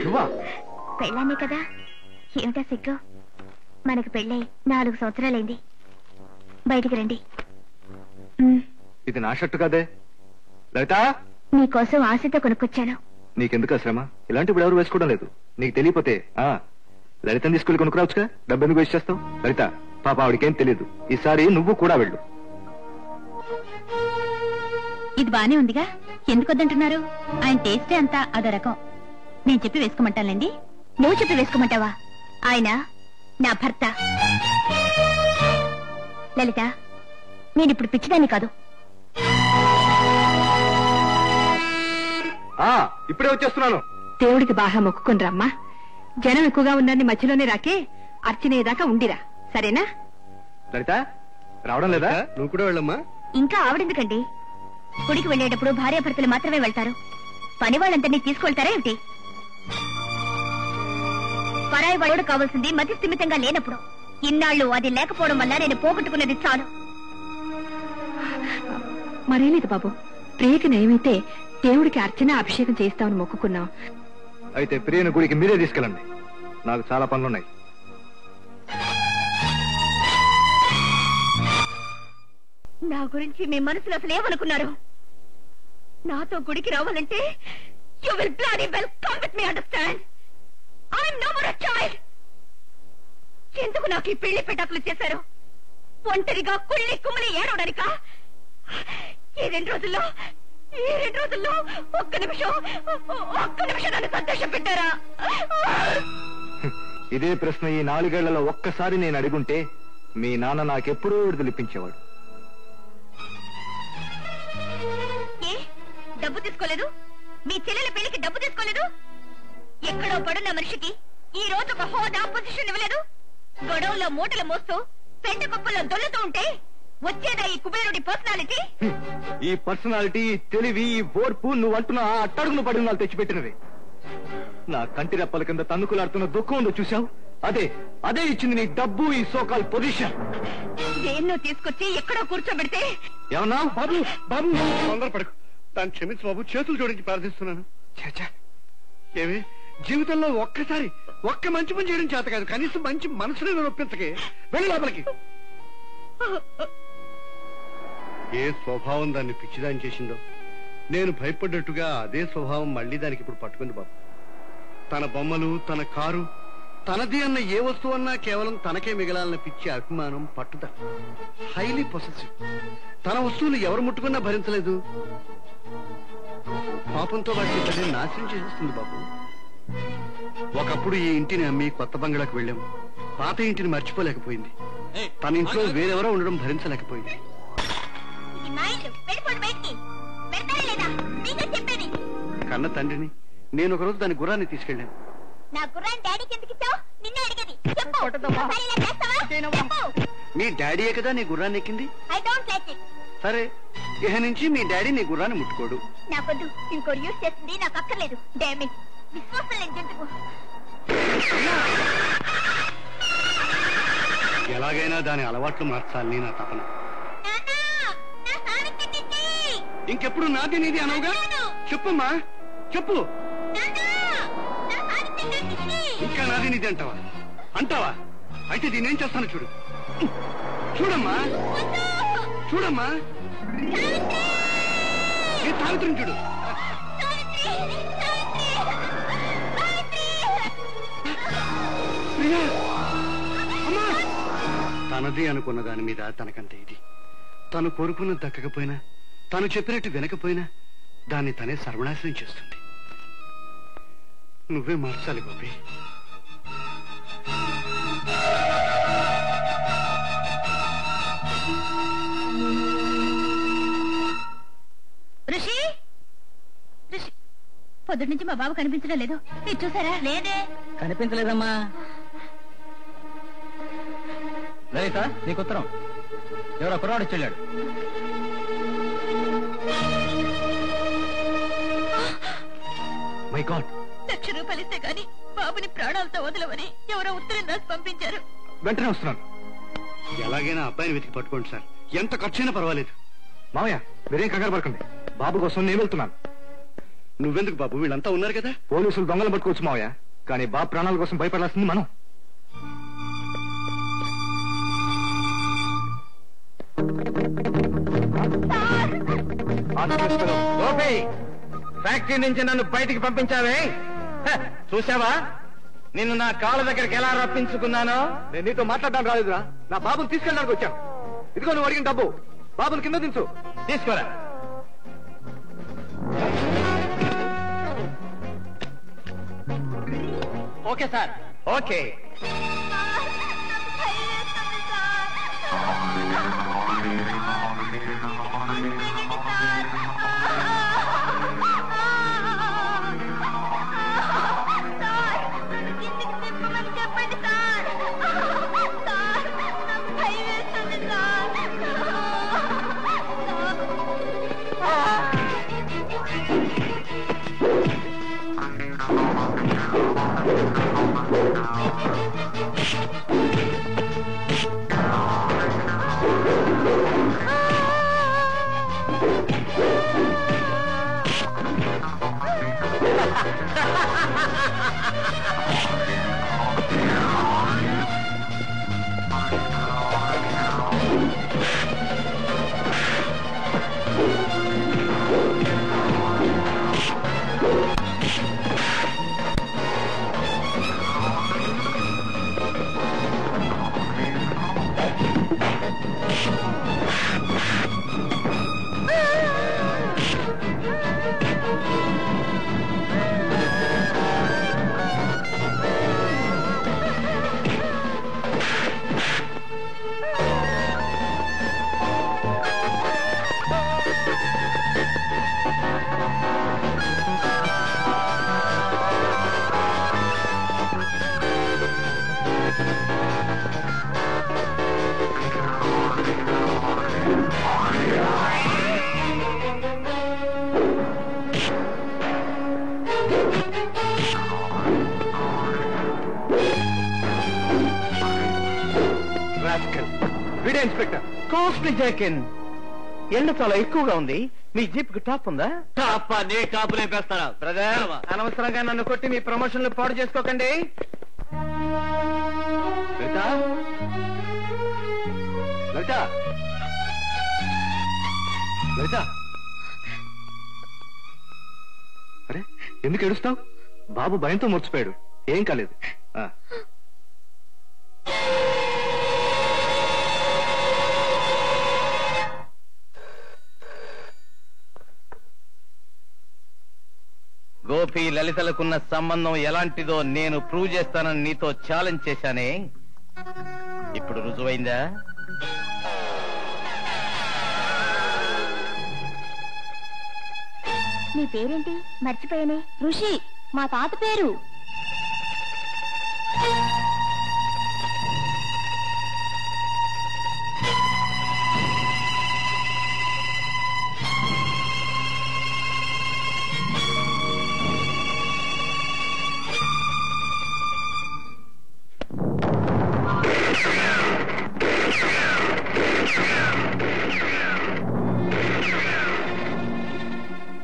నువ్వా? నిజమే కదా. ఏమిటా సిగ్గు? మనకు పెళ్ళై 4 సంవత్సరాలైంది. బయటికి రండి. ఇది నా షర్టు కదే లలిత. నీకోసం ఆశతో కొనుక్కొచ్చాను. నీకెందుకు శ్రమ? ఇలాంటిప్పుడు ఎవరు వేసుకోవడం లేదు. నీకు తెలియపోతే లలితని తీసుకెళ్ళి కొనుక్కురావచ్చుగా. డబ్బెందుకు వేస్ట్ చేస్తావు? లలిత పాప ఆవిడకేం తెలియదు. ఈసారి నువ్వు కూడా వెళ్ళు. ఇది బానే ఉందిగా, ఎందుకు వద్దంటున్నారు? ఆయన టేస్టే అంతా అదో రకం. నేను చెప్పి వేసుకోమంటానండి. నువ్వు చెప్పి వేసుకోమంటావా? ఆయన నా భర్త. లలిత, నేనిప్పుడు పిచ్చిదాన్ని కాదు. ఇప్పుడే వచ్చేస్తున్నాను. దేవుడికి బాగా మొక్కుకుని రమ్మా. జనం ఎక్కువగా ఉన్నారని మధ్యలోనే రాకే, అర్చనేదాకా ఉండిరా, సరేనా? లలిత రావడం లేదా? నువ్వు కూడా వెళ్ళమ్మా. ఇంకా ఆవిడెందుకండి? గుడికి వెళ్ళేటప్పుడు భార్యాభర్తలు మాత్రమే వెళ్తారు. పని వాళ్ళందరినీ తీసుకెళ్తారా ఏమిటి? పరాయి వాడు కావాల్సింది మతి స్థిమితంగా లేనప్పుడు. ఇన్నాళ్ళు అది లేకపోవడం వల్ల నేను పోగొట్టుకున్నది చాలు. మరేలేదు బాబు, ప్రియకి నయమైతే దేవుడికి అర్చన అభిషేకం చేస్తామని మొక్కుకున్నాం. అయితే ప్రియను గుడికి మీరే తీసుకెళ్ళండి. నాకు చాలా పనులున్నాయి. నా గురించి మీ మనసులో అసలు ఏమనుకున్నారు? నాతో గుడికి రావాలంటే you will bloody well come with me, understand? I am no more a child. ఎందుకు నాకు ఈ పెళ్లి పెటాకులు చేశారు? ఒంటరిగా కుళ్ళి కుమ్మలి ఏడవడానికా? ఈ 2 రోజుల్లో ఒక్క నిమిషం నన్ను సంతోషం పెట్టారా? ఇదే ప్రశ్న ఈ 4 ఏళ్లలో ఒక్కసారి నేను అడుగుంటే మీ నాన్న నాకెప్పుడూ విడుదలిప్పించేవాడు. డబ్బు తీసుకోలేదు? మీ చెల్లెల పెళ్లికి డబ్బు తీసుకోలేదు? ఎక్కడో పడున్న మనిషికి ఈ రోజు ఒక హోదా పొజిషన్ ఇవ్వలేదు? గొడవల్లో మూటలు మోస్తూ పెంట కుప్పల్లో దొల్లుతూ ఉంటే వచ్చేదా ఈ కుబేరుడి పర్సనాలిటీ? ఈ పర్సనాలిటీ, తెలివి, ఈ ఓర్పు నువ్వు అంటున్న అట్టడుగును పడి వాళ్ళు తెచ్చిపెట్టినవి. నా కంటి రెప్పల కింద తన్నుకులాడుతున్న దుఃఖం ఉందో చూసావు? అదే ఇచ్చింది నీ డబ్బు, ఈ సోకాల్ పొజిషన్. దేన్నో తీసుకొచ్చి ఎక్కడో కూర్చోబెడితే ఏమన్నా? బాబు బాబు తొందరపడకు. దాన్ని క్షమించు బాబు, చేతులు జోడించి ప్రార్థిస్తున్నాను. ఏమి జీవితంలో ఒక్కసారి ఒక్క మంచి పని చేయడం చేత కాదు, కనీసం మంచి మనసునే నొప్పించకే. వెళ్ళి లోపలికి. ఏ స్వభావం దాన్ని పిచ్చిదాన్ని చేసిందో, నేను భయపడ్డట్టుగా అదే స్వభావం మళ్ళీ దానికి ఇప్పుడు పట్టుకుంది బాబు. తన బొమ్మలు, తన కారు, తనది అన్న ఏ వస్తువు అన్నా కేవలం తనకే మిగలాలన్న పిచ్చి అభిమానం, పట్టుదల. Highly possessive. తన వస్తువులు ఎవరు ముట్టుకున్నా భరించలేదు. పాపంతో వాటిని తల్లి నాశనం చేసేస్తుంది బాబు. ఒకప్పుడు ఈ ఇంటిని అమ్మి కొత్త బంగ్లాకు వెళ్ళాం. పాత ఇంటిని మర్చిపోలేకపోయింది. తన ఇంట్లో వేరెవరో ఉండడం భరించలేకపోయింది. కన్న తండ్రిని నేను ఒకరోజు దాని గుర్రాన్ని తీసుకెళ్ళాను. నా గుర్రాన్ని డాడీకి ఎందుకు ఇచ్చావు? నిన్నే అడిగేది. మీ డాడీయే కదా నీ గుర్రాన్ని ఎక్కింది. I don't like it. సరే, ఇహ నుంచి మీ డాడీ నీ గుర్రాన్ని ముట్టుకోడు. నాకొద్దు. ఇంకోటి యూజ్ చేస్తుంది, నాకు అక్కర్లేదు. డామేజ్ విశ్వాసం లేని జంతువు. ఎలాగైనా దాని అలవాట్లు మార్చాలని నా తపన. ఇంకెప్పుడు నాది నీది అనవుగా? చెప్పమ్మా, చెప్పు. ఇంకా నాది నీది అంటావా? అయితే దీనేం చేస్తాను చూడు. చూడమ్మా, ఈ సావిత్రిని చూడు. తనది అనుకున్న దాని మీద తనకంత ఇది. తను కోరుకున్నది దక్కకపోయినా, తను చెప్పినట్టు వినకపోయినా దాన్ని తనే సర్వనాశనం చేస్తుంది. నువ్వే మార్చాలి గోపి. ఋషి, పొద్దుటి నుంచి మా బాబు కనిపించడం లేదు. ఇది చూసారా? లేదే. కనిపించలేదమ్మా. లలిత, నీకు ఉత్తరం. ఎవరో కుర్రాడు చెల్లాడు. My God. ₹1,00,000 ఇస్తే గాని బాబుని ప్రాణాలతో వదలవని ఎవరో ఉత్తరం రాసి పంపించారు. వెంటనే వస్తున్నాను. ఎలాగైనా అబ్బాయిని వెతికి పట్టుకోండి సార్. ఎంత ఖర్చైనా పర్వాలేదు. మామయ్య, మీరేం కంగారు పడకండి. బాబు కోసం నేను వెళ్తున్నాను. నువ్వెందుకు బాబు? వీళ్ళంతా ఉన్నారు కదా. పోలీసులు దొంగలు పట్టుకోవచ్చు మావయ్య. కానీ బాబు ప్రాణాల కోసం భయపడాల్సింది మనం. గోపి, ఫ్యాక్టరీ నుంచి నన్ను బయటికి పంపించావే, చూసావా నిన్ను నా కాళ్ళ దగ్గరికి ఎలా రప్పించుకున్నానో? నేను నీతో మాట్లాడడానికి రాలేదురా, నా బాబుని తీసుకెళ్ళడానికి వచ్చాను. ఇదిగో నువ్వు అడిగిన డబ్బు, బాబుని కింద దించు. తీసుకోరా. Okay sir. ఓకే. చెప్పండి సార్, నాకు భయం వేస్తుంది సార్. వీడే ఇన్స్పెక్టర్. కాస్ట్లీ జాకిన్, ఎండ చాలా ఎక్కువగా ఉంది. మీ జీప్ కి టాప్ ఉందా? టాప్ నీ టాప్ లేపేస్తారా? బ్రదర్, అనవసరంగా నన్ను కొట్టి మీ ప్రమోషన్లు పాడు చేసుకోకండి. లలిత, లలిత, లలిత. అరే ఎందుకు ఏడుస్తావు? బాబు భయంతో మూర్చిపోయాడు, ఏం కాలేదు. గోపి లలితలకున్న సంబంధం ఎలాంటిదో నేను ప్రూవ్ చేస్తానని నీతో ఛాలెంజ్ చేశానే, ఇప్పుడు రుజువైందా? నీ పేరేంటి? మర్చిపోయానే. ఋషి, మా తాత పేరు.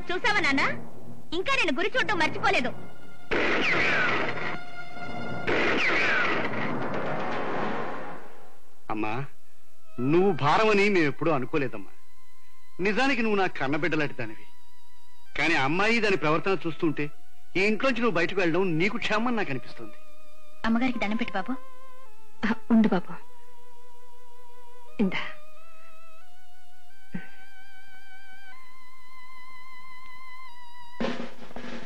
చూసావా నాన్న, ఇంకా నేను గురి చూడటం మర్చిపోలేదు. అమ్మా, నువ్వు భారమని మేమెప్పుడూ అనుకోలేదమ్మా. నిజానికి నువ్వు నా కన్నబిడ్డలాంటి దానివి. కానీ అమ్మాయి దాని ప్రవర్తన చూస్తుంటే ఈ ఇంట్లోంచి నువ్వు బయటకు వెళ్ళడం నీకు క్షేమం నాకు అనిపిస్తుంది. అమ్మగారికి దండం పెట్టి బాబు. ఉండు బాబు, ఇందా.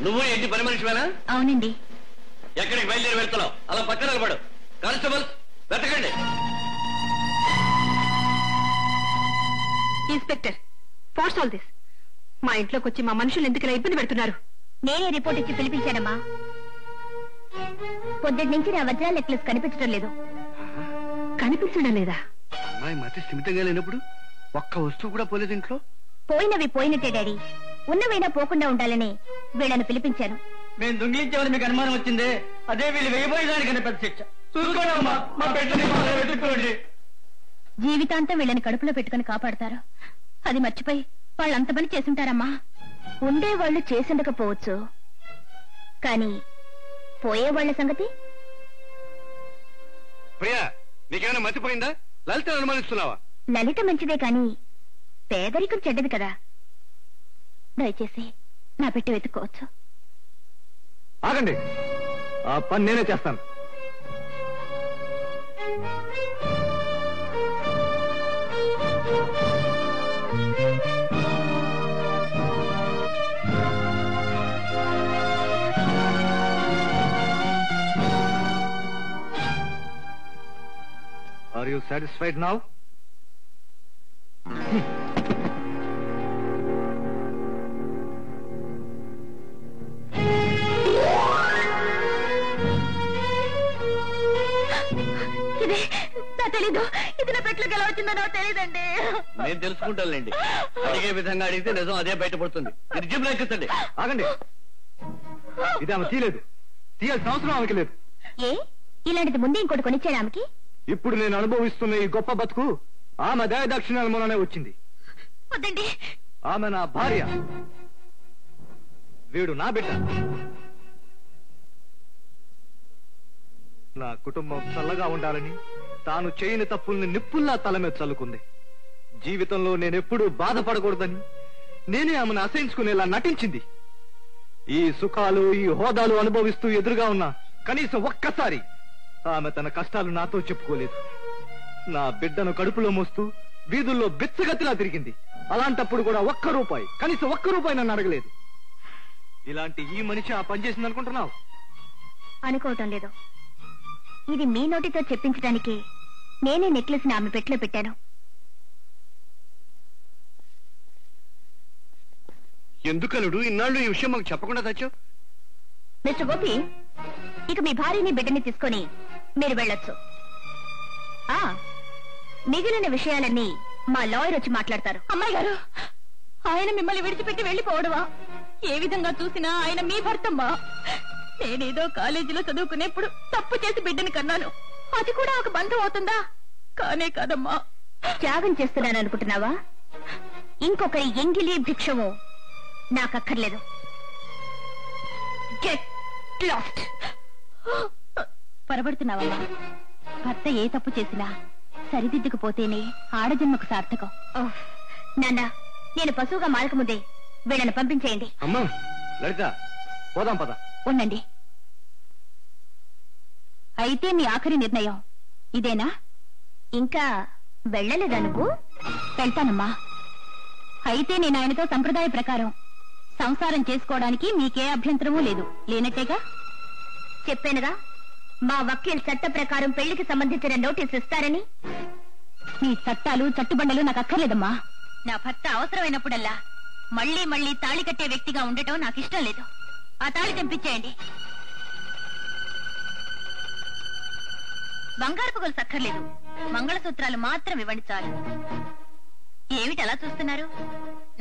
నువ్వు ఏంటి పని మనిషివేనా? అవునండి. ఎక్కడికి బయలుదేరి వెళ్తున్నావు? అలా పక్కన నిలబడు. కానిస్టేబుల్స్ వెతకండి. Inspector, what's all this? మా ఇంట్లోకి వచ్చి మా మనుషులు ఎందుకు ఇలా ఇబ్బంది పెడుతున్నారు? నేనే రిపోర్ట్ ఇచ్చి పిలిపించానమ్మా. పొద్దుటి నుంచి నా వజ్రాల నెక్లెస్ కనిపించడం లేదు. కనిపించడం లేదా? అమ్మాయి మతి స్థిమితంగా లేనప్పుడు ఒక్క వస్తువు కూడా పోలేదు ఇంట్లో. పోయినవి పోయినట్టే డాడీ, ఉన్నవైనా పోకుండా ఉండాలని వీళ్ళను పిలిపించాను. మేము దొంగిలించేవారు మీకు అనుమానం వచ్చిందే, అదే వీళ్ళు వేయబోయేదానికన్నా పెద్ద శిక్ష. చూసుకోండి, మా బిడ్డని వెతుక్కోండి. జీవితాంతం వీళ్ళని కడుపులో పెట్టుకుని కాపాడతారు. అది మర్చిపోయి వాళ్ళు అంత పని చేసుంటారమ్మా. ఉండేవాళ్లు చేసుండకపోవచ్చు, కానీ పోయేవాళ్ల సంగతి? ప్రియా, నీకేమైనా మతిపోయిందా? లలిత అనుమానిస్తున్నావా? లలిత మంచిదే కాని పేదరికం చెడ్డది కదా. దయచేసి నా పెట్టి వెతుక్కోవచ్చు. ఆగండి, ఆ పని నేనే చేస్తాను. Are you satisfied now? ఇది నా తెలీదు. ఇది నా పెట్లోకి ఎలా వచ్చిందో నాకు తెలియదండి. నేను తెలుసుకుంటానులేండి. అడిగే విధంగా అడిగితే నిజం అదే బయటపడుతుంది. ఇది జిమ్ ఎక్కించండి. ఆగండి, ఇది ఆమె తీయలేదు. తీయాల్సిన అవసరం ఆమెకి లేదు. ఏ ఇలాంటిది ముందే ఇంకోటి కొనిచ్చాడు ఆమెకి? ఇప్పుడు నేను అనుభవిస్తున్న ఈ గొప్ప బతుకు ఆమె దయదాక్షిణ్యాల మూలనే వచ్చింది. వద్దండి. ఆమె నా భార్య, వీడు నా బిడ్డ. నా కుటుంబం చల్లగా ఉండాలని తాను చేయని తప్పుల్ని నిప్పుల్లా తల మీద చల్లుకుంది. జీవితంలో నేనెప్పుడూ బాధపడకూడదని నేనే ఆమెను అసహించుకునేలా నటించింది. ఈ సుఖాలు ఈ హోదాలు అనుభవిస్తూ ఎదురుగా ఉన్నా కనీసం ఒక్కసారి ఆమె తన కష్టాలు నాతో చెప్పుకోలేదు. నా బిడ్డను కడుపులో మోస్తూ వీధుల్లో బిచ్చగతిలా తిరిగింది. అలాంటప్పుడు కూడా కనీసం ఒక్క రూపాయి నన్ను అడగలేదు. ఇలాంటి ఈ మనిషి ఆ పని చేసింది అనుకుంటున్నావు? అనుకోవటం లేదు. ఇది మీ నోటితో చెప్పించడానికి నేనే నెక్లెస్ ని ఆమె పెట్లో పెట్టాను. ఎందుకలుడు ఇన్నాళ్ళు ఈ విషయం మాకు చెప్పకుండా తెచ్చావు? మిస్టర్ గోపి, ఇక మీ భార్యని బిడ్డని తీసుకొని మీరు వెళ్ళొచ్చు. మిగిలిన విషయాలన్నీ మా లాయర్ వచ్చి మాట్లాడతారు. అమ్మాయి గారు, ఆయన మిమ్మల్ని విడిచిపెట్టి వెళ్ళిపోవడమా? ఏ విధంగా చూసినా ఆయన మీ భర్తమ్మా. నేనేదో కాలేజీలో చదువుకునేప్పుడు తప్పు చేసి బిడ్డని కన్నాను. అది కూడా ఒక బంధం అవుతుందా? కానే కాదమ్మా. త్యాగం చేస్తున్నాను అనుకుంటున్నావా? ఇంకొకరి ఎంగిలి భిక్షము నాకక్కర్లేదు. Get lost. పొరబడుతున్నావమ్మా. భర్త ఏ తప్పు చేసినా సరిదిద్దుకుపోతేనే ఆడజన్మకు సార్థకం. నాన్న, నేను పశువుగా మారకముందే వీళ్ళని పంపించేయండి. అమ్మా లలిత, పోదాం పద. ఉండండి. అయితే మీ ఆఖరి నిర్ణయం ఇదేనా? ఇంకా వెళ్ళలేదా నువ్వు? వెళ్తానమ్మా. అయితే నేను ఆయనతో సంప్రదాయ ప్రకారం సంసారం చేసుకోవడానికి మీకే అభ్యంతరమూ లేదు. లేనట్టేగా? చెప్పానుగా, మా వకీల్ చట్ట ప్రకారం పెళ్లికి సంబంధించిన నోటీస్ ఇస్తారని. మీ చట్టాలు చట్టుబండలు నాకు అక్కర్లేదమ్మా. నా భర్త అవసరమైనప్పుడల్లా మళ్లీ మళ్లీ తాళి కట్టే వ్యక్తిగా ఉండటం నాకు ఇష్టం లేదు. ఆ తాళి తెంపించేయండి. బంగారపు గొలుసు అక్కర్లేదు, మంగళసూత్రాలు మాత్రం ఇవ్వండి చాలు. ఏమిటి అలా చూస్తున్నారు?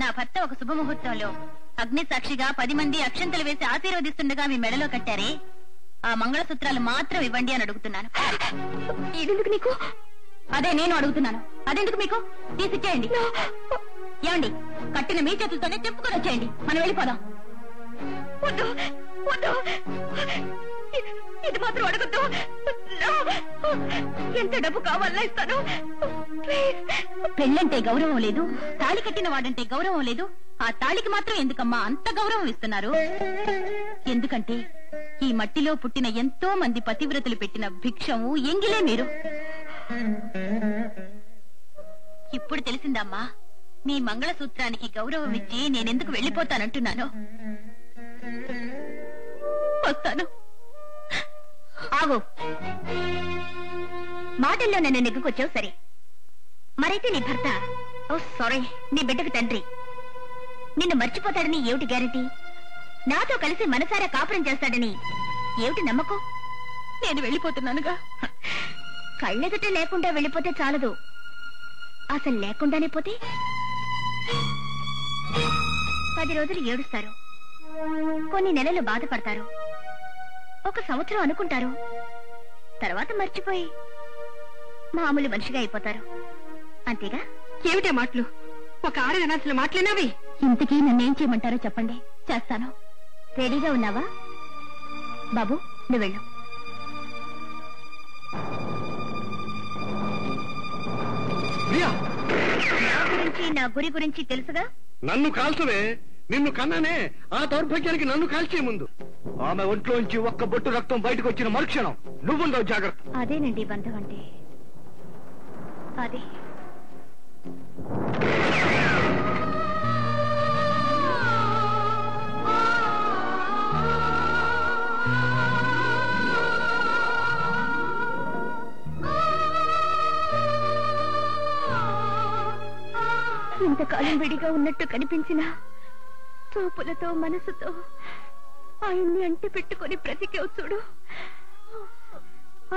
నా భర్త ఒక శుభముహూర్తంలో అగ్ని సాక్షిగా 10 మంది అక్షంతలు వేసి ఆశీర్వదిస్తుండగా మీ మెడలో కట్టారే, ఆ మంగళసూత్రాలు మాత్రం ఇవ్వండి అని అడుగుతున్నాను. ఇదెందుకు నీకు? అదే నేను అడుగుతున్నాను. అదెందుకు మీకు? తీసిచ్చేయండి. ఏమండి, కట్టిన మీ చేతులతోనే చెప్పుకొని వచ్చేయండి. మనం వెళ్ళిపోదాం. వద్దు వద్దు, ఇది మాత్రం అడగద్దు. ఎంత డబ్బు కావాలా ఇస్తాను. పెళ్ళంటే గౌరవం లేదు, తాళి కట్టిన వాడంటే గౌరవం లేదు. ఆ తాళికి మాత్రం ఎందుకమ్మా అంత గౌరవం ఇస్తున్నారు? ఎందుకంటే ఈ మట్టిలో పుట్టిన ఎంతో మంది పతివ్రతలు పెట్టిన భిక్షము ఎంగిలే మీరు. ఇప్పుడు తెలిసిందమ్మా, మీ మంగళసూత్రానికి గౌరవం ఇచ్చి నేనెందుకు వెళ్ళిపోతానంటున్నాను. వస్తాను. ఆగు. మాటల్లో నన్ను నెగ్గుకొచ్చావు సరే, మరైతే నీ భర్త, ఓ సారీ, నీ బిడ్డకు తండ్రి నిన్ను మర్చిపోతాడని ఏమిటి గ్యారెంటీ? నాతో కలిసి మనసారా కాపురం చేస్తాడని ఏమిటి నమ్మకం? నేను వెళ్ళిపోతున్నానుగా. కళ్ళెదుట లేకుండా వెళ్ళిపోతే చాలదు, అసలు లేకుండానే పోతే 10 రోజులు ఏడుస్తారు, కొన్ని నెలలు బాధపడతారు, 1 సంవత్సరం అనుకుంటారు, తర్వాత మర్చిపోయి మామూలు మనిషిగా అయిపోతారు. అంతేగా? ఏమిటే మాటలు? ఒక ఆడదనాల్సిన మాటలేనావి? ఇంతకీ నన్నేం చేయమంటారో చెప్పండి, చేస్తాను. రెడీగా ఉన్నావా బాబు? నువ్వు వెళ్ళు. నా గురించి నా గురి గురించి తెలుసుగా. నన్ను కాల్చవే, నిన్ను కన్నానే ఆ దౌర్భాగ్యానికి నన్ను కాల్చే ముందు ఆమె ఒంట్లోంచి ఒక్క బొట్టు రక్తం బయటకు వచ్చిన మరుక్షణం నువ్వుండవు జాగ్రత్త. అదేనండి బంధం అంటే. అదే ఇంతకాలం విడిగా ఉన్నట్టు కనిపించిన చూపులతో మనసుతో ఆయన్ని అంటి పెట్టుకుని బ్రతికేవు చూడు.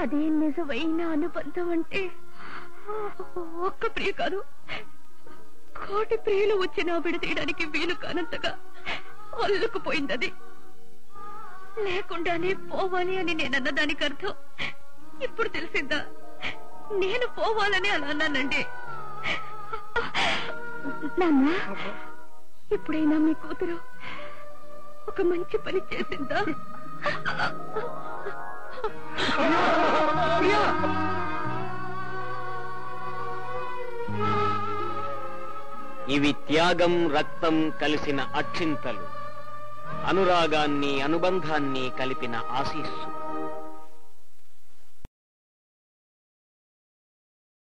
అదే నిజమైన అనుబంధం అంటే. ఒక్క ప్రియ కాదు, కోటి ప్రియులు వచ్చినా విడదీయడానికి వీలు కానంతగా అల్లుకుపోయిందది. లేకుండానే పోవాలి అని నేనన్న దానికి అర్థం ఇప్పుడు తెలిసిందా? నేను పోవాలని అలా అన్నానండి. నాన్న, ఇప్పుడైనా మీ కూతురు ఒక మంచి పని చేసిందా? ఇవి త్యాగం రక్తం కలిసిన అక్షింతలు, అనురాగాన్ని అనుబంధాన్ని కలిపిన ఆశీస్సు.